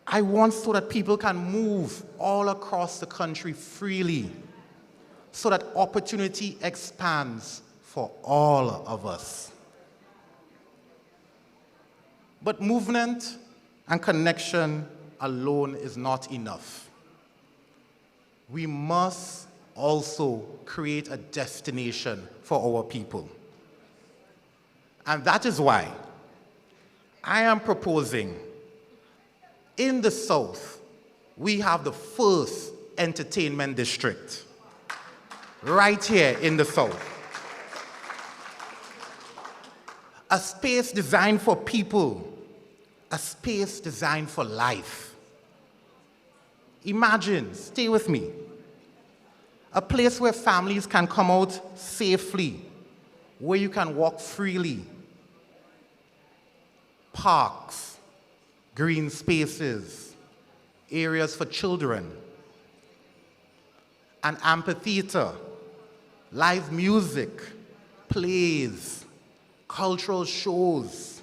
I want so that people can move all across the country freely, so that opportunity expands for all of us. But movement and connection alone is not enough. We must also create a destination for our people. And that is why I am proposing, in the South, we have the first entertainment district, right here in the South. A space designed for people, a space designed for life. Imagine, stay with me, a place where families can come out safely, where you can walk freely. Parks, green spaces, areas for children, an amphitheater, live music, plays, cultural shows,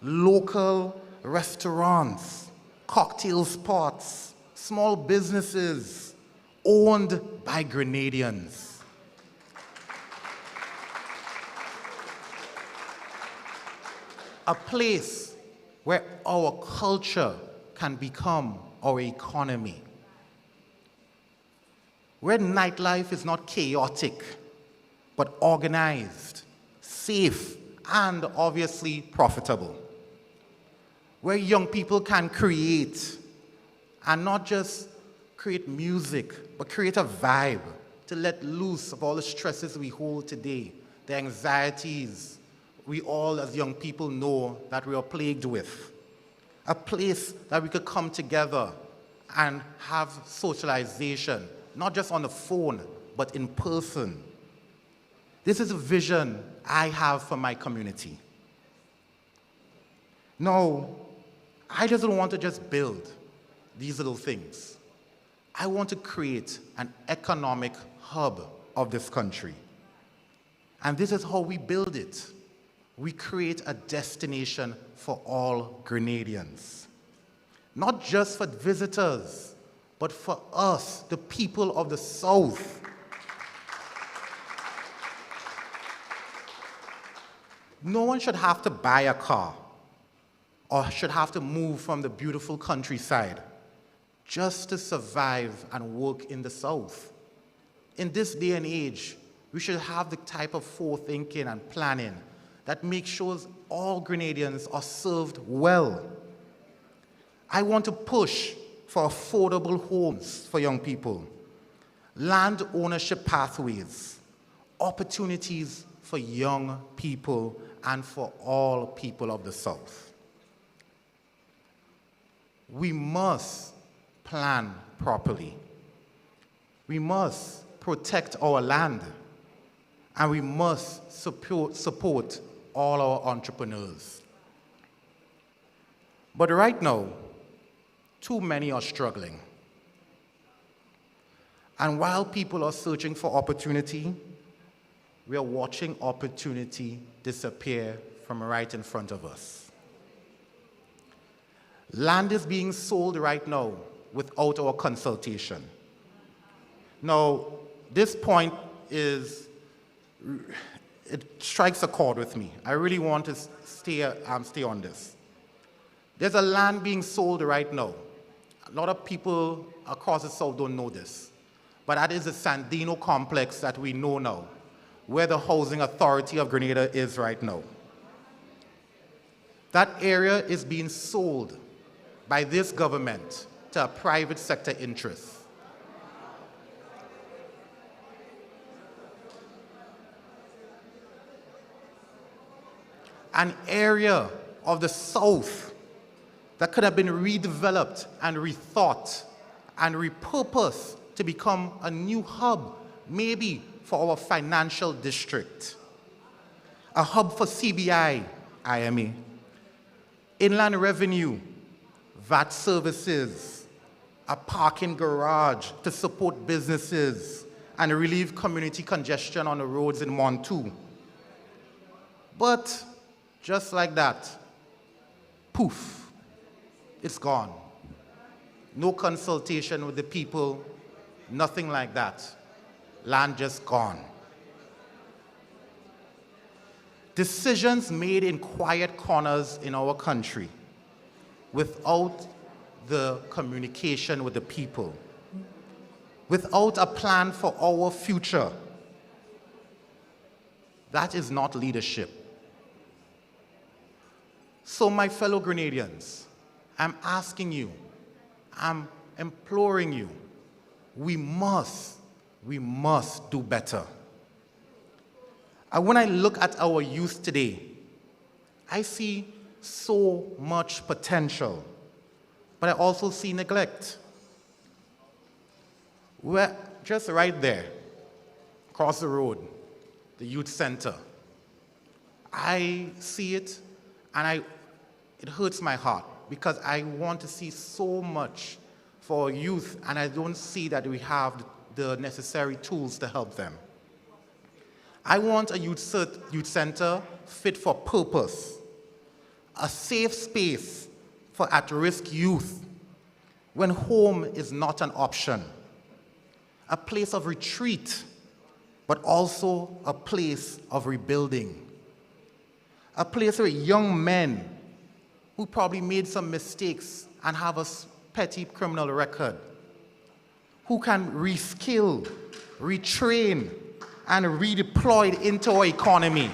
local restaurants, cocktail spots, small businesses owned by Grenadians. A place where our culture can become our economy. Where nightlife is not chaotic, but organized, safe, and obviously profitable. Where young people can create, and not just create music, but create a vibe to let loose of all the stresses we hold today, the anxieties we all as young people know that we are plagued with. A place that we could come together and have socialization, not just on the phone, but in person. This is a vision I have for my community. No, I just don't want to just build these little things. I want to create an economic hub of this country. And this is how we build it. We create a destination for all Grenadians. Not just for visitors, but for us, the people of the South. No one should have to buy a car or should have to move from the beautiful countryside just to survive and work in the South. In this day and age, we should have the type of forethinking and planning that makes sure all Grenadians are served well. I want to push for affordable homes for young people, land ownership pathways, opportunities for young people and for all people of the South. We must plan properly. We must protect our land, and we must support all our entrepreneurs. But right now, too many are struggling. And while people are searching for opportunity, we are watching opportunity disappear from right in front of us. Land is being sold right now without our consultation. Now, this point it strikes a chord with me. I really want to stay on this. There's a land being sold right now. A lot of people across the South don't know this, but that is the Sandino complex that we know now, where the Housing Authority of Grenada is right now. That area is being sold by this government to a private sector interest. An area of the South that could have been redeveloped and rethought and repurposed to become a new hub, maybe for our financial district, a hub for CBI, IMA, inland revenue, VAT services, a parking garage to support businesses and relieve community congestion on the roads in Montu. But just like that, poof, it's gone. No consultation with the people, nothing like that. Land just gone. Decisions made in quiet corners in our country without the communication with the people, without a plan for our future. That is not leadership. So my fellow Grenadians, I'm asking you, I'm imploring you, we must do better. And when I look at our youth today, I see so much potential, but I also see neglect. We're just right there, across the road, the youth center. I see it, and it hurts my heart because I want to see so much for youth, and I don't see that we have the necessary tools to help them. I want a youth center fit for purpose, a safe space for at-risk youth when home is not an option, a place of retreat, but also a place of rebuilding, a place where young men who probably made some mistakes and have a petty criminal record, who can reskill, retrain, and redeployed into our economy.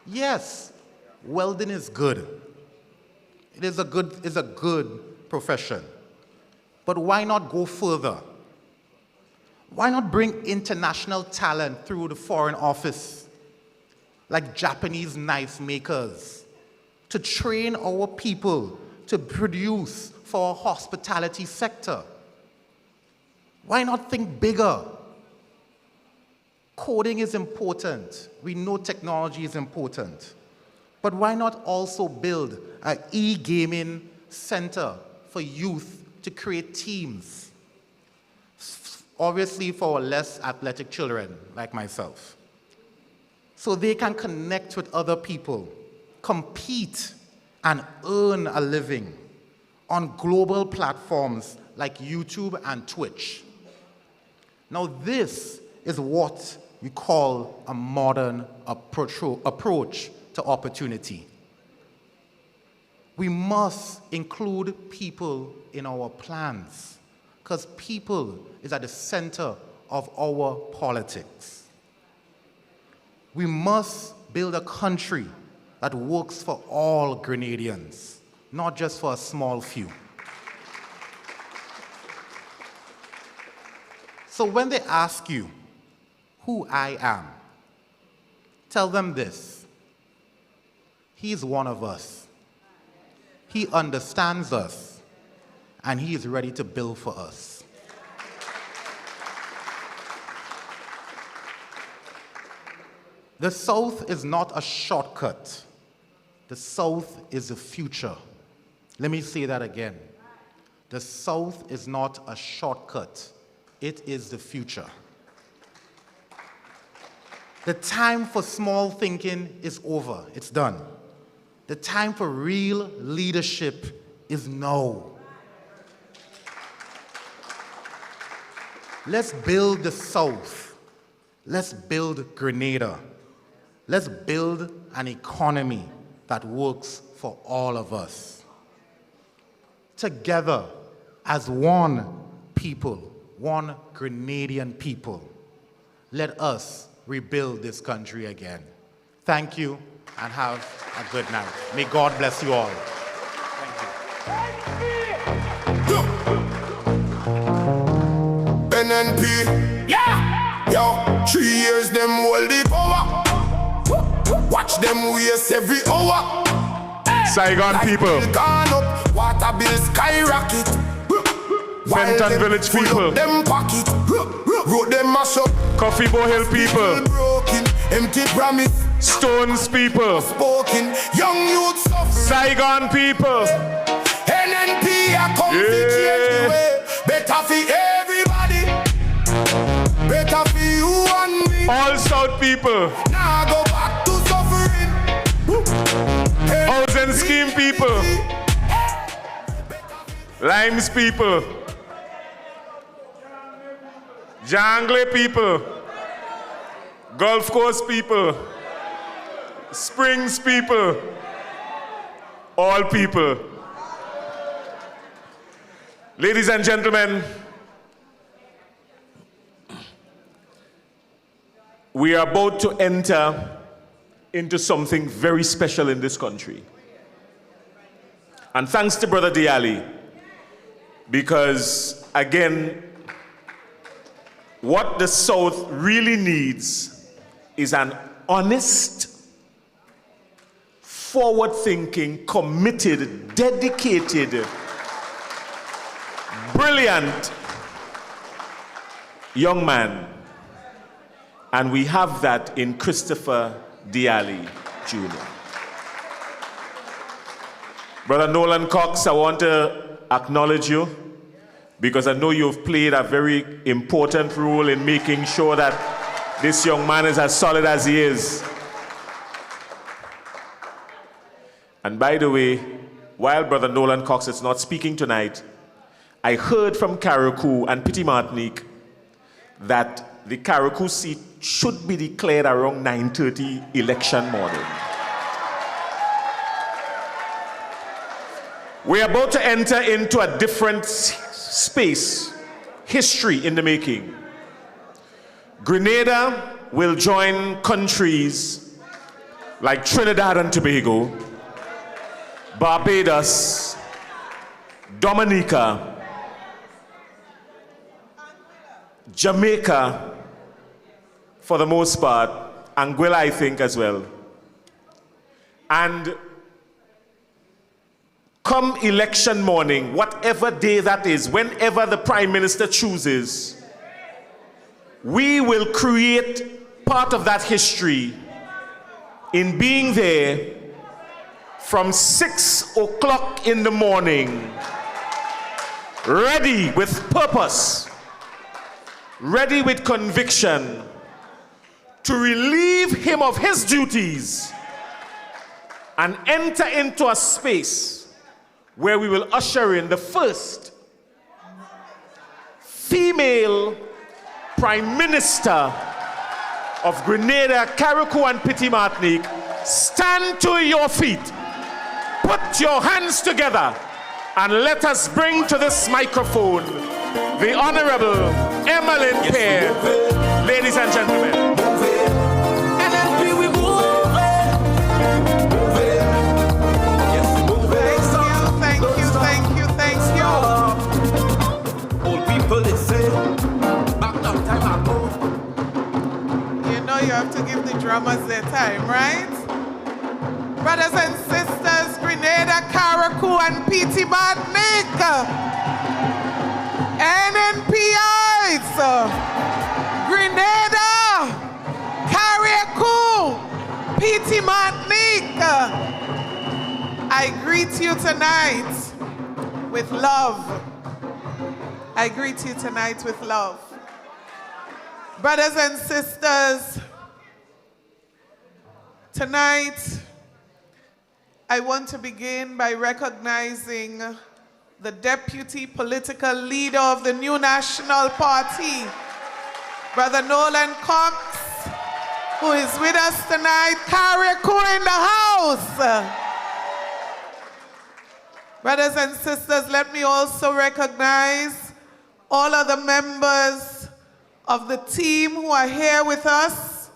Yes, welding is good. It's a good profession. But why not go further? Why not bring international talent through the Foreign Office, like Japanese knife makers, to train our people to produce for our hospitality sector? Why not think bigger? Coding is important. We know technology is important. But why not also build an e-gaming center for youth to create teams? Obviously for less athletic children like myself. So they can connect with other people, compete, and earn a living on global platforms like YouTube and Twitch. Now this is what we call a modern approach to opportunity. We must include people in our plans because people is at the center of our politics. We must build a country that works for all Grenadians, not just for a small few. So when they ask you who I am, tell them this. He's one of us. He understands us, and he is ready to build for us. The South is not a shortcut. The South is the future. Let me say that again. The South is not a shortcut. It is the future. The time for small thinking is over. It's done. The time for real leadership is now. Let's build the South. Let's build Grenada. Let's build an economy that works for all of us. Together, as one people, one Grenadian people, let us rebuild this country again. Thank you, and have a good night. May God bless you all. NNP, yeah, yo, 3 years them hold the power. Watch them waste every hour. Saigon Life people. bill gone up, water bill skyrocket. Fenton Village people. Them pocket, road them mash up. Coffee Bow Hill people. Broken, empty promise. Stones people. Spoken, young youth suffer. Saigon people. NNP a come to change the way. Better for everybody. Better for you and me. All South people. Now go back to suffering. Housing scheme people. Limes people. Jangle people. Gulf Coast people. Springs people. All people. Ladies and gentlemen, we are about to enter into something very special in this country. And thanks to Brother Diali, because again, what the South really needs is an honest, forward-thinking, committed, dedicated, brilliant young man. And we have that in Christopher Diali Jr. Brother Nolan Cox, I want to acknowledge you because I know you've played a very important role in making sure that this young man is as solid as he is. And by the way, while Brother Nolan Cox is not speaking tonight, I heard from Carriacou and Petit Martinique that the Carriacou seat should be declared around 9:30 election morning. We're about to enter into a different space, history in the making. Grenada will join countries like Trinidad and Tobago, Barbados, Dominica, Jamaica, for the most part, Anguilla, I think, as well. And come election morning, whatever day that is, whenever the Prime Minister chooses, we will create part of that history in being there from 6 o'clock in the morning, ready with purpose, ready with conviction, to relieve him of his duties and enter into a space where we will usher in the first female Prime Minister of Grenada, Carriacou and Petit Martinique. Stand to your feet, put your hands together, and let us bring to this microphone the Honorable Emiline Pierre. Ladies and gentlemen. NNP, we moving. Thank you. Old people, they say, back down promise their time, right? Brothers and sisters, Grenada, Carriacou, and P.T. Martinique. NNPites. Grenada, Carriacou, P.T. Martinique. I greet you tonight with love. I greet you tonight with love. Brothers and sisters, tonight I want to begin by recognizing the deputy political leader of the New National Party, Brother Nolan Thompson, who is with us tonight. Carriacou in the house. Brothers and sisters, let me also recognize all of the members of the team who are here with us.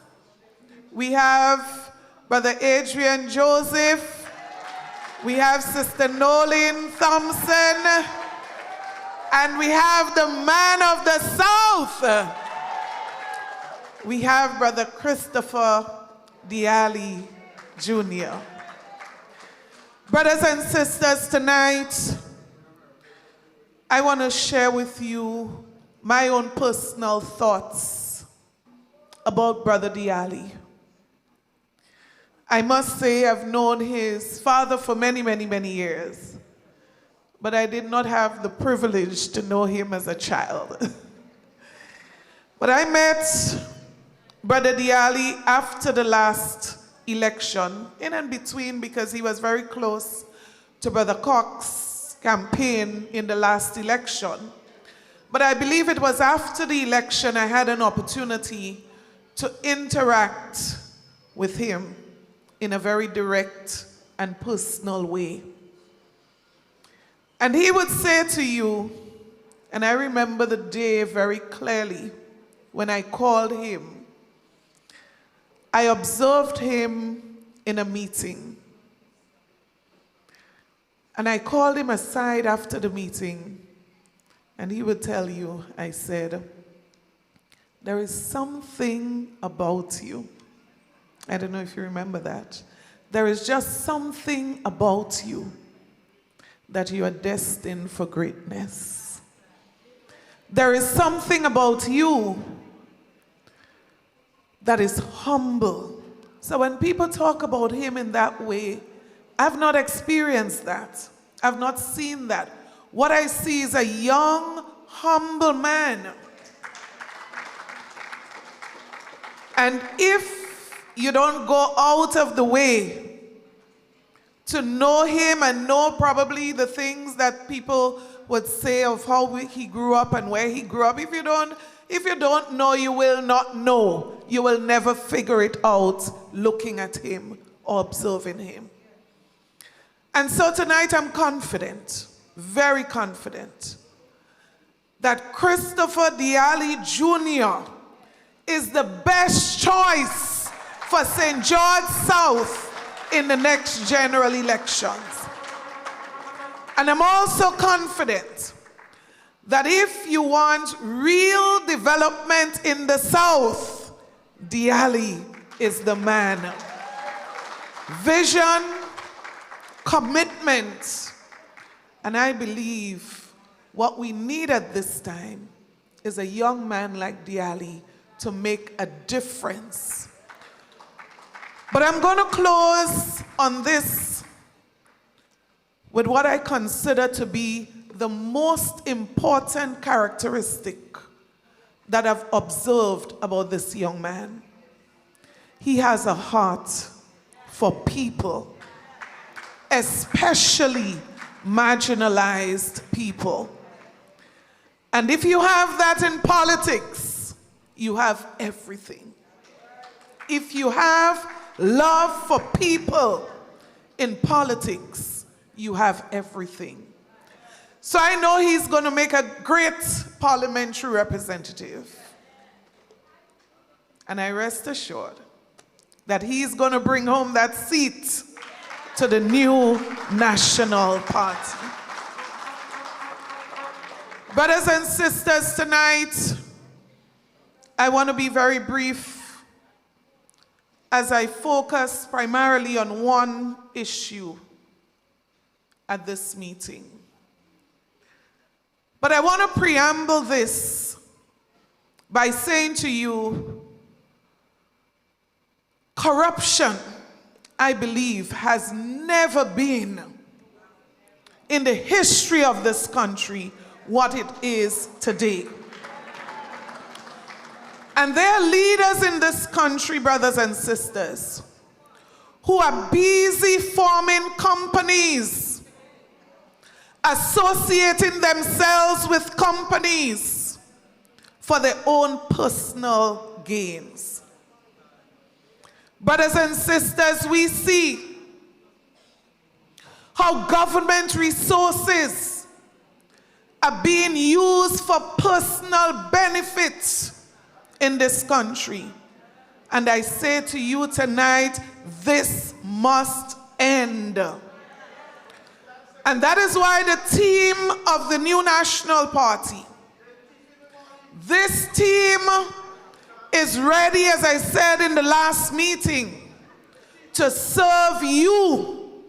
We have Brother Adrian Joseph. We have Sister Nolan Thompson. And we have the man of the South. We have Brother Christopher Diali Jr. Brothers and sisters, tonight, I want to share with you my own personal thoughts about Brother Diali. I must say I've known his father for many, many, many years, but I did not have the privilege to know him as a child. But I met Brother Diali after the last election, in and between, because he was very close to Brother Cox's campaign in the last election. But I believe it was after the election I had an opportunity to interact with him in a very direct and personal way. And he would say to you, and I remember the day very clearly when I called him, I observed him in a meeting. And I called him aside after the meeting, and he would tell you, I said, there is something about you. I don't know if you remember that. There is just something about you that you are destined for greatness. There is something about you that is humble. So when people talk about him in that way, I've not experienced that. I've not seen that. What I see is a young, humble man. And if you don't go out of the way to know him and know probably the things that people would say of how he grew up and where he grew up, if you don't know, you will not know. You will never figure it out looking at him or observing him. And so tonight I'm confident, very confident, that Christopher Diali Jr. is the best choice for St. George South in the next general elections. And I'm also confident that if you want real development in the South, Diali is the man. Vision, commitment, and I believe what we need at this time is a young man like Diali to make a difference. But I'm going to close on this with what I consider to be the most important characteristic that I've observed about this young man. He has a heart for people, especially marginalized people. And if you have that in politics, you have everything. If you have love for people in politics, you have everything. So I know he's going to make a great parliamentary representative. And I rest assured that he's going to bring home that seat to the New National Party. Brothers and sisters, tonight, I want to be very brief as I focus primarily on one issue at this meeting. But I want to preamble this by saying to you, corruption, I believe, has never been in the history of this country what it is today. And there are leaders in this country, brothers and sisters, who are busy forming companies, associating themselves with companies for their own personal gains. Brothers and sisters, we see how government resources are being used for personal benefit in this country. And I say to you tonight, this must end. And that is why the team of the new National Party, this team is ready, as I said in the last meeting, to serve you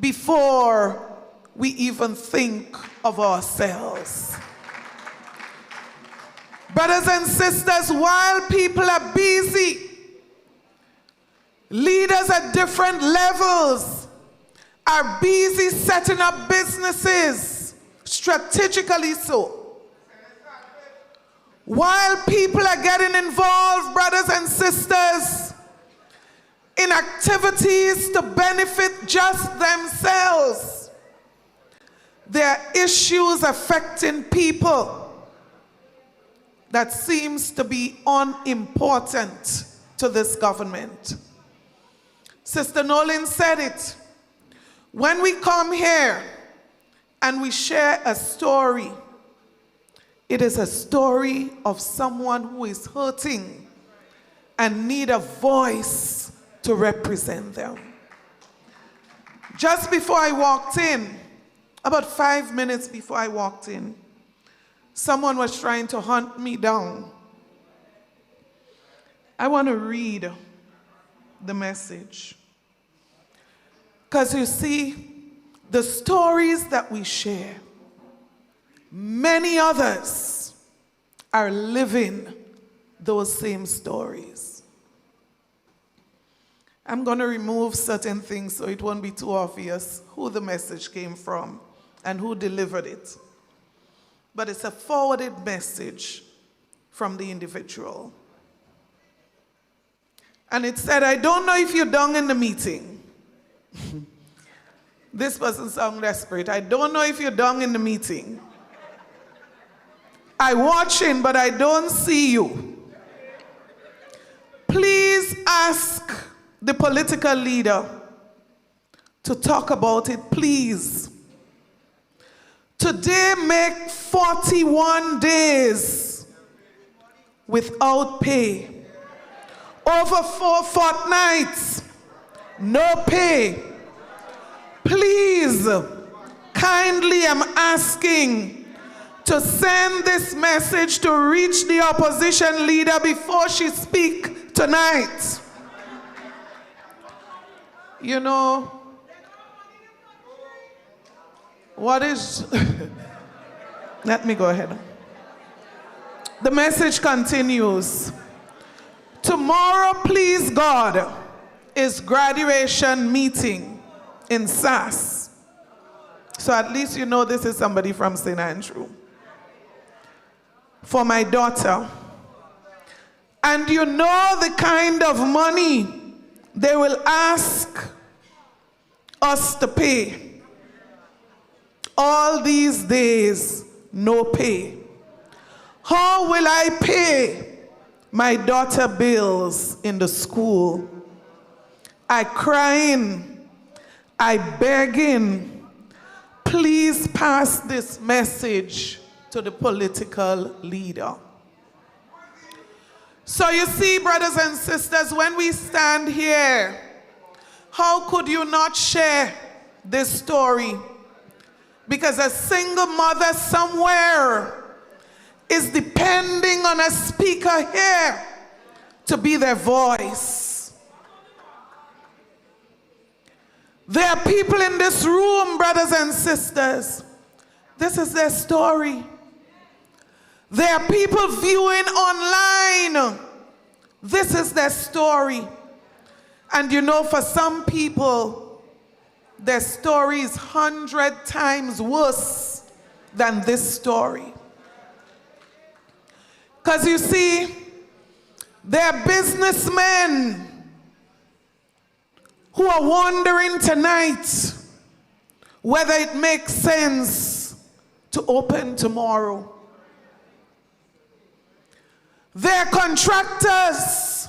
before we even think of ourselves. Brothers and sisters, while people are busy, leaders at different levels are busy setting up businesses, strategically so. While people are getting involved, brothers and sisters, in activities to benefit just themselves, there are issues affecting people that seems to be unimportant to this government. Sister Nolan said it. When we come here and we share a story, it is a story of someone who is hurting and need a voice to represent them. Just before I walked in, about 5 minutes before I walked in, someone was trying to hunt me down. I want to read the message. Because you see, the stories that we share, many others are living those same stories. I'm going to remove certain things so it won't be too obvious who the message came from and who delivered it. But it's a forwarded message from the individual. And it said, I don't know if you're done in the meeting. This person sounds desperate. I don't know if you're done in the meeting. I'm watching, but I don't see you. Please ask the political leader to talk about it, please. Today make 41 days without pay. Over 4 fortnights, no pay. Please, kindly I'm asking to send this message to reach the opposition leader before she speaks tonight. You know, what is... Let me go ahead. The message continues. Tomorrow, please God, is graduation meeting in SAS. So at least you know this is somebody from St. Andrew. For my daughter. And you know the kind of money they will ask us to pay. All these days, no pay. How will I pay my daughter bills in the school? I crying, I begging, please pass this message to the political leader. So you see, brothers and sisters, when we stand here, how could you not share this story? Because a single mother somewhere is depending on a speaker here to be their voice. There are people in this room, brothers and sisters. This is their story. There are people viewing online. This is their story. And you know, for some people, their story is 100 times worse than this story. Because you see, there are businessmen who are wondering tonight whether it makes sense to open tomorrow. There are contractors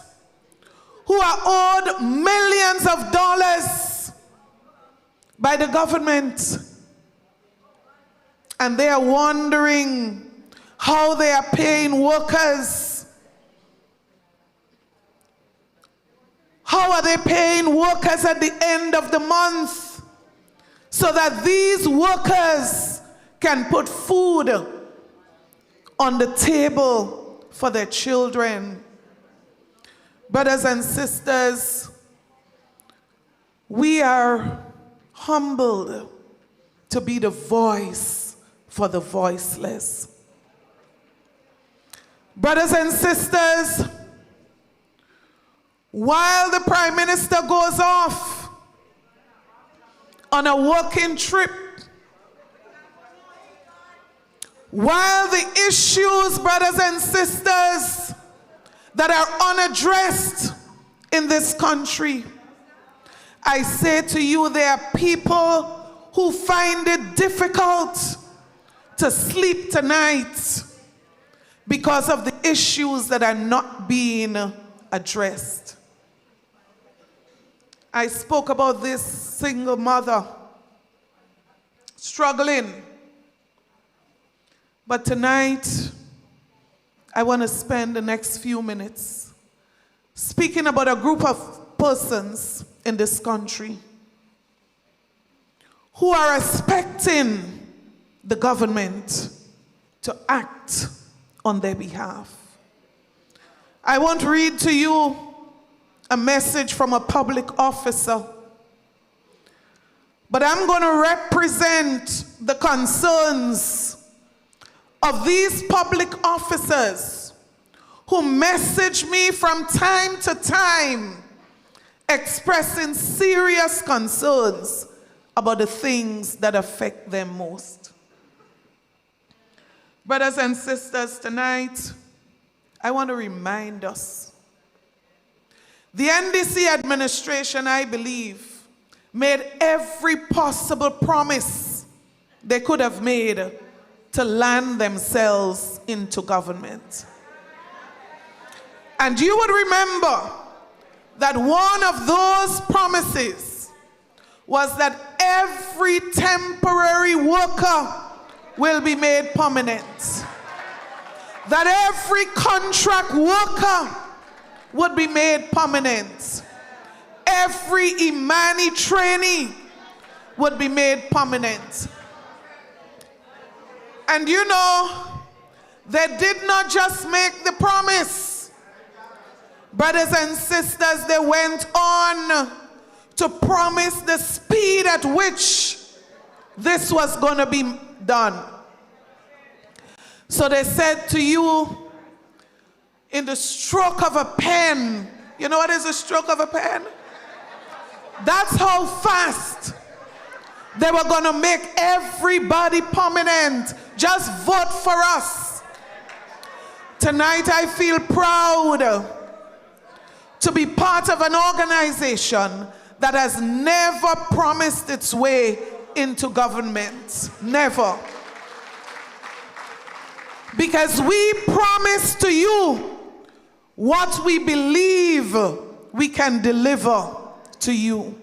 who are owed millions of dollars by the government, and they are wondering how they are paying workers. How are they paying workers at the end of the month so that these workers can put food on the table for their children? Brothers and sisters, we are humbled to be the voice for the voiceless. Brothers and sisters, while the Prime Minister goes off on a working trip, while the issues, brothers and sisters, that are unaddressed in this country, I say to you, there are people who find it difficult to sleep tonight because of the issues that are not being addressed. I spoke about this single mother struggling. But tonight, I want to spend the next few minutes speaking about a group of persons in this country who are expecting the government to act on their behalf. I want to read to you a message from a public officer, but I'm going to represent the concerns of these public officers who message me from time to time expressing serious concerns about the things that affect them most. Brothers and sisters, tonight, I want to remind us, the NDC administration, I believe, made every possible promise they could have made to land themselves into government. And you would remember that one of those promises was that every temporary worker will be made permanent. That every contract worker would be made permanent. Every Imani trainee would be made permanent. And you know, they did not just make the promise. Brothers and sisters, they went on to promise the speed at which this was going to be done. So they said to you, in the stroke of a pen, you know what is a stroke of a pen? That's how fast they were going to make everybody permanent. Just vote for us. Tonight I feel proud to be part of an organization that has never promised its way into government. Never. Because we promise to you what we believe we can deliver to you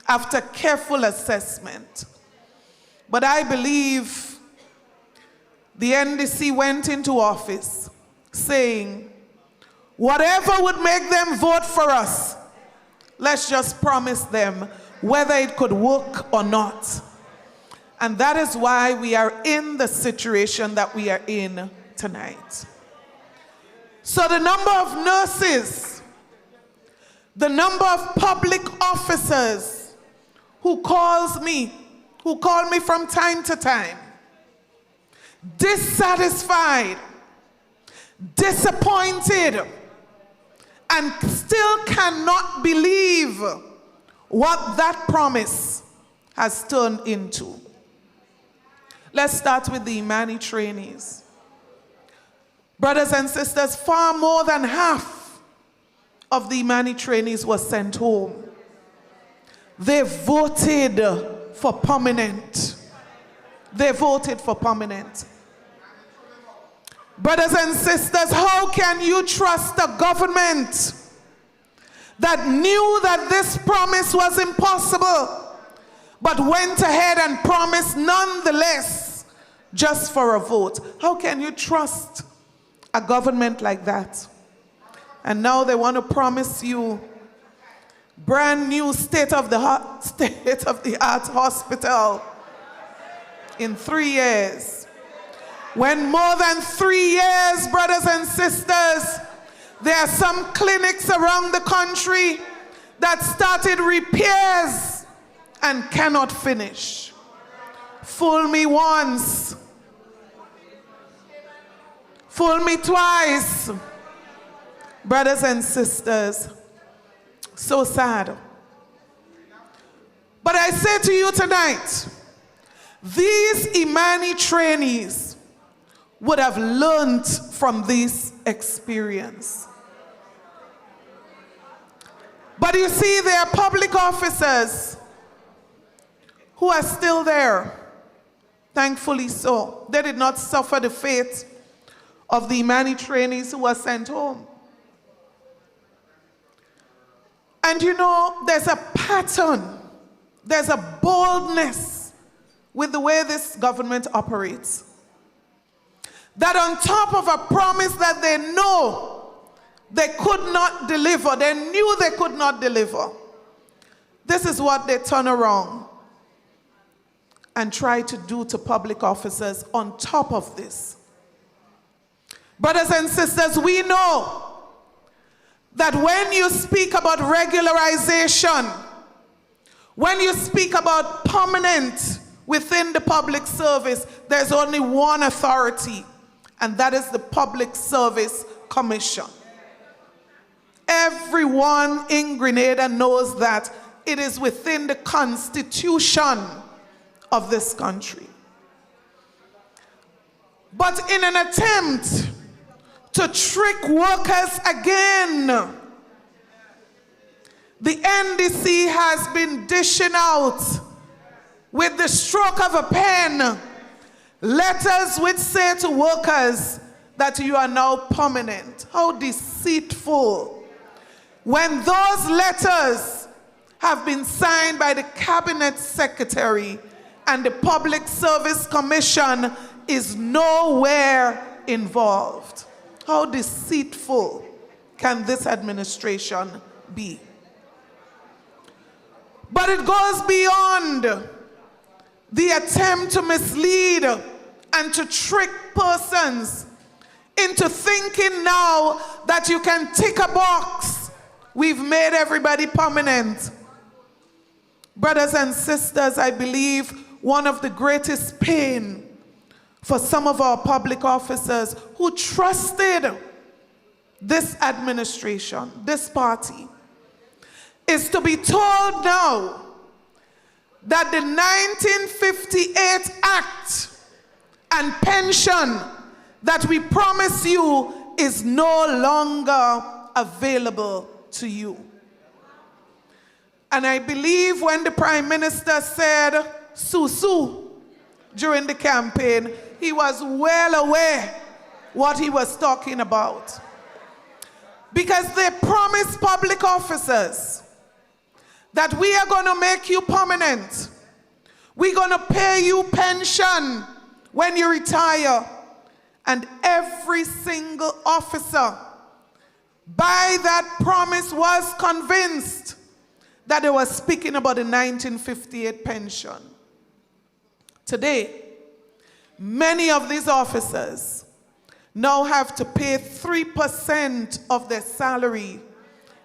after careful assessment. But I believe the NDC went into office saying, whatever would make them vote for us, let's just promise them whether it could work or not. And that is why we are in the situation that we are in tonight. So the number of nurses, the number of public officers who call me from time to time, dissatisfied, disappointed, and still cannot believe what that promise has turned into. Let's start with the Imani trainees. Brothers and sisters, far more than half of the Imani trainees were sent home. They voted for permanent. They voted for permanent. Brothers and sisters, how can you trust a government that knew that this promise was impossible, but went ahead and promised nonetheless just for a vote? How can you trust a government like that? And now they want to promise you brand new state-of-the-art hospital in 3 years. When more than 3 years, brothers and sisters, there are some clinics around the country that started repairs and cannot finish. Fool me once, fool me twice. Brothers and sisters, so sad. But I say to you tonight, these Imani trainees would have learned from this experience. But you see, there are public officers who are still there. Thankfully so. They did not suffer the fate of the Imani trainees who were sent home. And you know, there's a pattern, there's a boldness with the way this government operates. That on top of a promise that they know they could not deliver, they knew they could not deliver, this is what they turn around and try to do to public officers on top of this. Brothers and sisters, we know that when you speak about regularization, when you speak about permanent within the public service, there's only one authority, and that is the Public Service Commission. Everyone in Grenada knows that it is within the constitution of this country. But in an attempt to trick workers again, the NDC has been dishing out with the stroke of a pen letters which say to workers that you are now permanent. How deceitful. When those letters have been signed by the Cabinet Secretary and the Public Service Commission is nowhere involved. How deceitful can this administration be? But it goes beyond the attempt to mislead and to trick persons into thinking now that you can tick a box. We've made everybody permanent. Brothers and sisters, I believe one of the greatest pain for some of our public officers who trusted this administration, this party, is to be told now that the 1958 Act and pension that we promise you is no longer available to you. And I believe when the Prime Minister said "Susu" during the campaign, he was well aware what he was talking about. Because they promised public officers that we are going to make you permanent. We're going to pay you pension when you retire. And every single officer by that promise was convinced that they were speaking about the 1958 pension. Today, many of these officers now have to pay 3% of their salary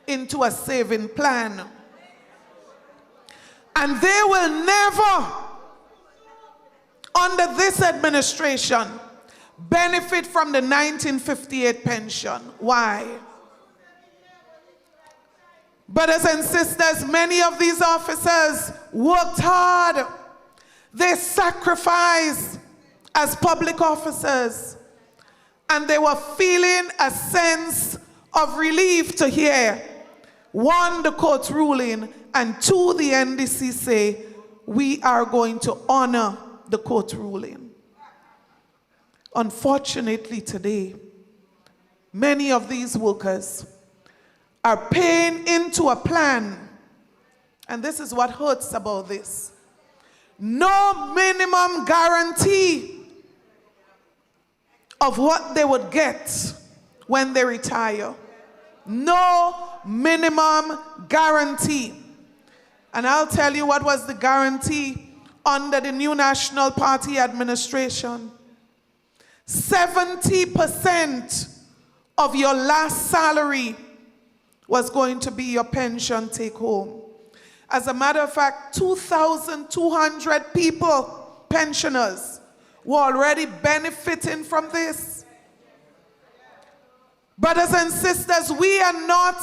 into a saving plan. And they will never, under this administration, benefit from the 1958 pension. Why? Brothers and sisters, many of these officers worked hard. They sacrificed as public officers. And they were feeling a sense of relief to hear, one, the court's ruling, and two, the NDC say, we are going to honor the court ruling. Unfortunately today, many of these workers are paying into a plan, and this is what hurts about this. No minimum guarantee of what they would get when they retire. No minimum guarantee. And I'll tell you what was the guarantee under the new National Party administration. 70% of your last salary was going to be your pension take home. As a matter of fact, 2,200 people, pensioners, were already benefiting from this. Brothers and sisters, we are not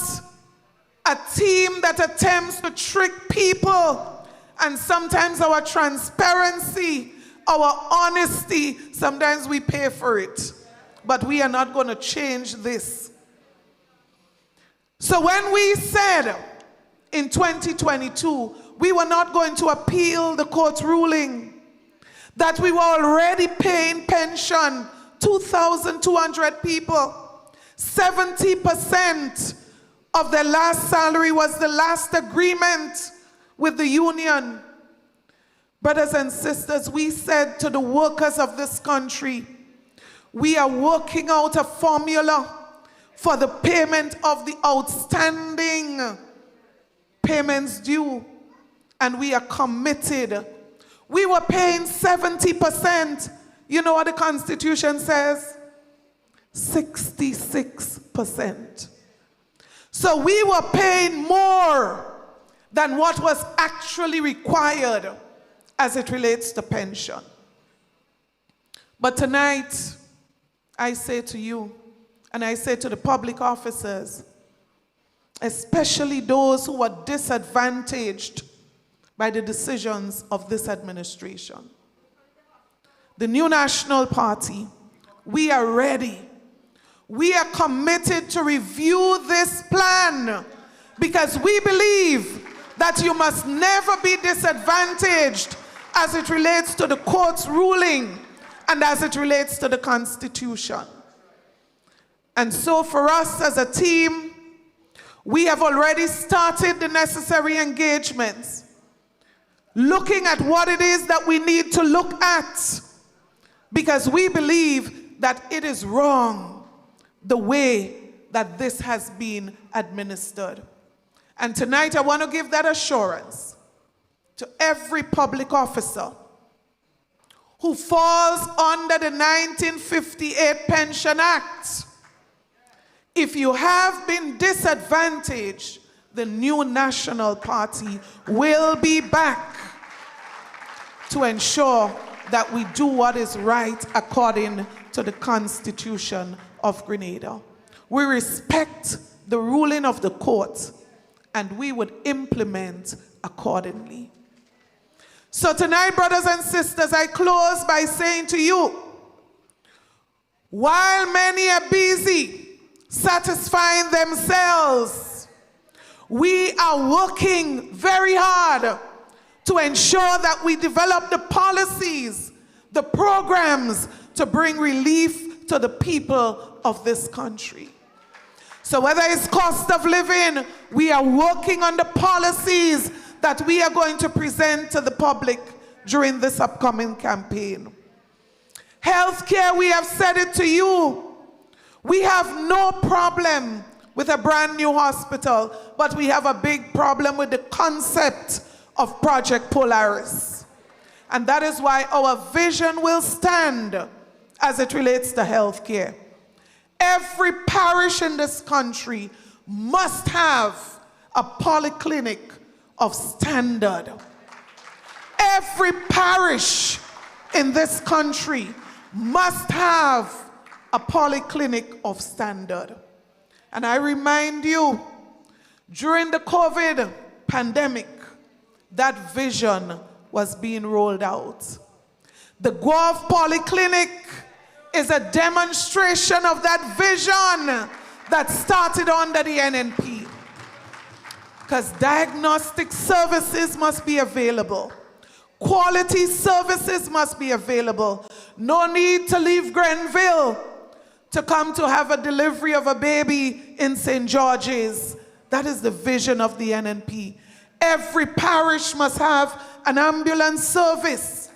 a team that attempts to trick people, and sometimes our transparency, our honesty, sometimes we pay for it. But we are not going to change this. So when we said in 2022, we were not going to appeal the court's ruling, that we were already paying pension, 2,200 people, 70% of their last salary was the last agreement with the union. Brothers and sisters, we said to the workers of this country, we are working out a formula for the payment of the outstanding payments due, and we are committed. We were paying 70%. You know what the Constitution says? 66%. So we were paying more than what was actually required as it relates to pension. But tonight, I say to you, and I say to the public officers, especially those who are disadvantaged by the decisions of this administration. The new National Party, we are ready. We are committed to review this plan because we believe that you must never be disadvantaged as it relates to the court's ruling and as it relates to the Constitution. And so for us as a team, we have already started the necessary engagements, looking at what it is that we need to look at, because we believe that it is wrong the way that this has been administered. And tonight I want to give that assurance to every public officer who falls under the 1958 Pension Act. If you have been disadvantaged, the new National Party will be back to ensure that we do what is right according to the Constitution of Grenada. We respect the ruling of the court, and we would implement accordingly. So tonight, brothers and sisters, I close by saying to you, while many are busy satisfying themselves, we are working very hard to ensure that we develop the policies, the programs to bring relief to the people of this country. So whether it's cost of living, we are working on the policies that we are going to present to the public during this upcoming campaign. Healthcare, we have said it to you. We have no problem with a brand new hospital, but we have a big problem with the concept of Project Polaris. And that is why our vision will stand as it relates to healthcare. Every parish in this country must have a polyclinic of standard. every parish in this country must have a polyclinic of standard. And I remind you, during the COVID pandemic, that vision was being rolled out. The Guelph Polyclinic is a demonstration of that vision that started under the NNP. Because diagnostic services must be available. Quality services must be available. No need to leave Grenville to come to have a delivery of a baby in St. George's. That is the vision of the NNP. Every parish must have an ambulance service.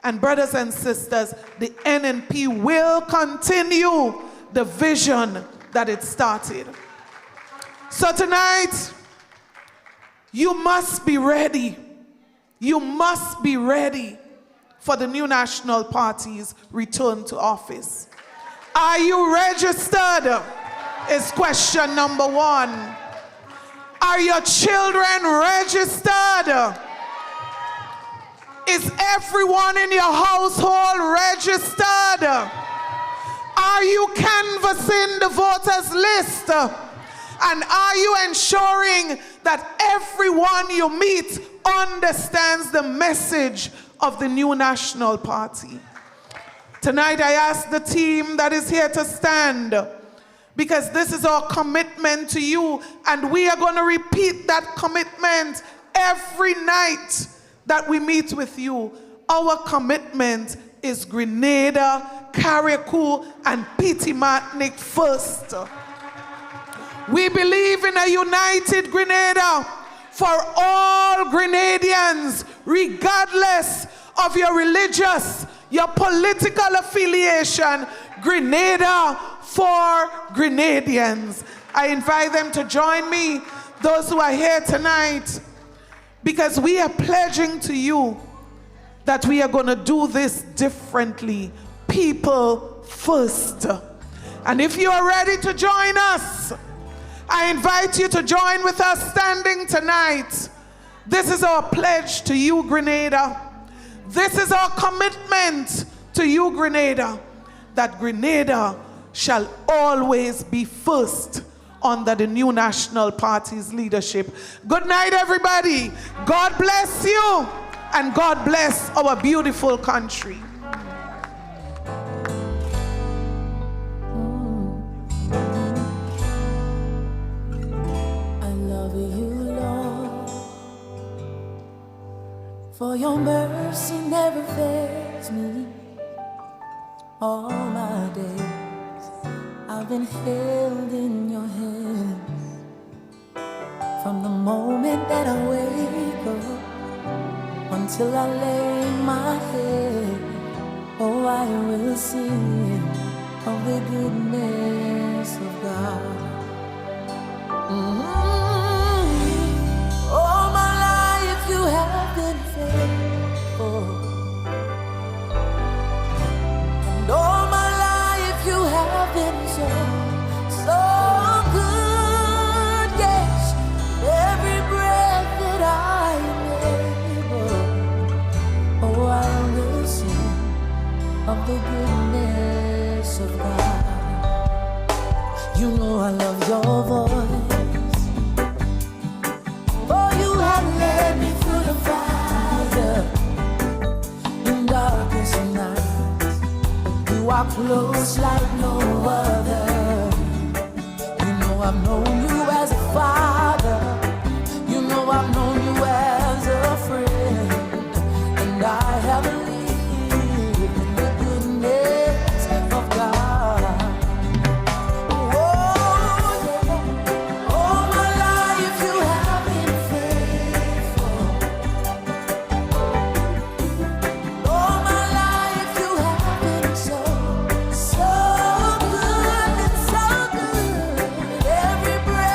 And brothers and sisters, the NNP will continue the vision that it started. So tonight, you must be ready. You must be ready for the new National Party's return to office. Are you registered? Is question number one. Are your children registered? Is everyone in your household registered? Are you canvassing the voters list? And are you ensuring that everyone you meet understands the message of the new National Party? Tonight I ask the team that is here to stand, because this is our commitment to you, and we are going to repeat that commitment every night that we meet with you. Our commitment is Grenada, Carriacou, and Petite Martinique first. We believe in a united Grenada for all Grenadians, regardless of your religious, your political affiliation. Grenada for Grenadians. I invite them to join me, those who are here tonight, because we are pledging to you that we are going to do this differently. People first. And if you are ready to join us, I invite you to join with us standing tonight. This is our pledge to you, Grenada. This is our commitment to you, Grenada, that Grenada shall always be first under the new National Party's leadership. Good night, everybody. God bless you, and God bless our beautiful country. I love you, Lord, for your mercy never fails me. All my days I've been held in your hands. From the moment that I wake up until I lay my head, oh, I will sing of the goodness of God. All my life you have been faithful. And all my life you have been so, so good, yes. Every breath that I am able, oh, I will sing of the goodness of God. You know I love your voice, for you have led me through the fire in darkest nights. You are close like no other. You know I've known you as a father. You know I've known you as a friend. And I have lived in the goodness of God. Oh, yeah. All my life you have been faithful. All my life you have been so, so good and so good. Every breath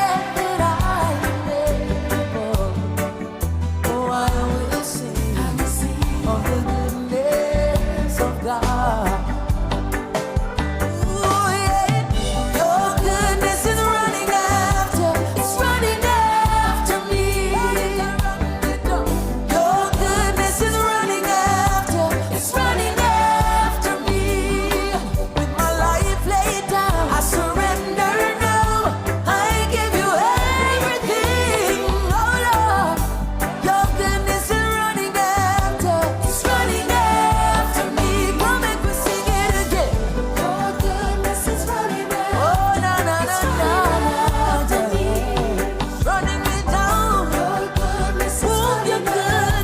your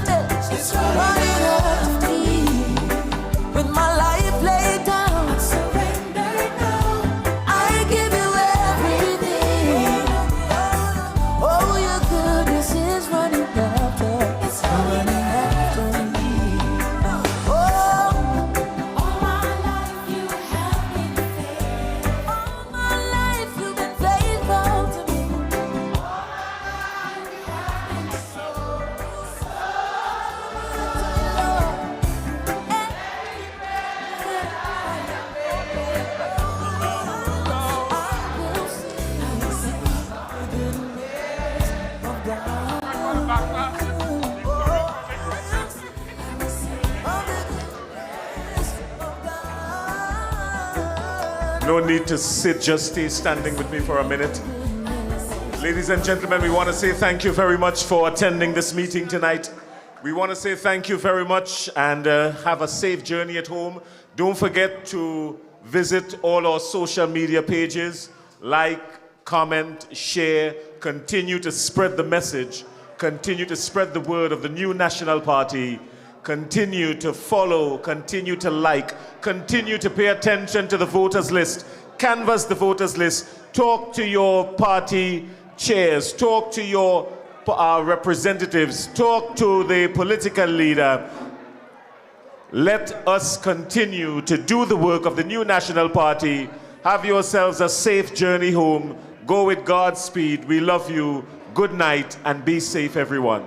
goodness is running after me. With my life laid down, I surrender now. I give you everything. Oh, your goodness is running after. It's running after me. Oh, all my life you have been faithful. All my life you've been faithful to me. All my life you have been so, so No need to sit, just stay standing with me for a minute. Ladies and gentlemen, we want to say thank you very much for attending this meeting tonight. We want to say thank you very much and have a safe journey at home. Don't forget to visit all our social media pages. Like, comment, share, continue to spread the message, continue to spread the word of the new National Party. Continue to follow, continue to like, continue to pay attention to the voters list, canvass the voters list, talk to your party chairs, talk to your representatives, talk to the political leader. Let us continue to do the work of the new National Party. Have yourselves a safe journey home. Go with God's speed. We love you. Good night and be safe, everyone.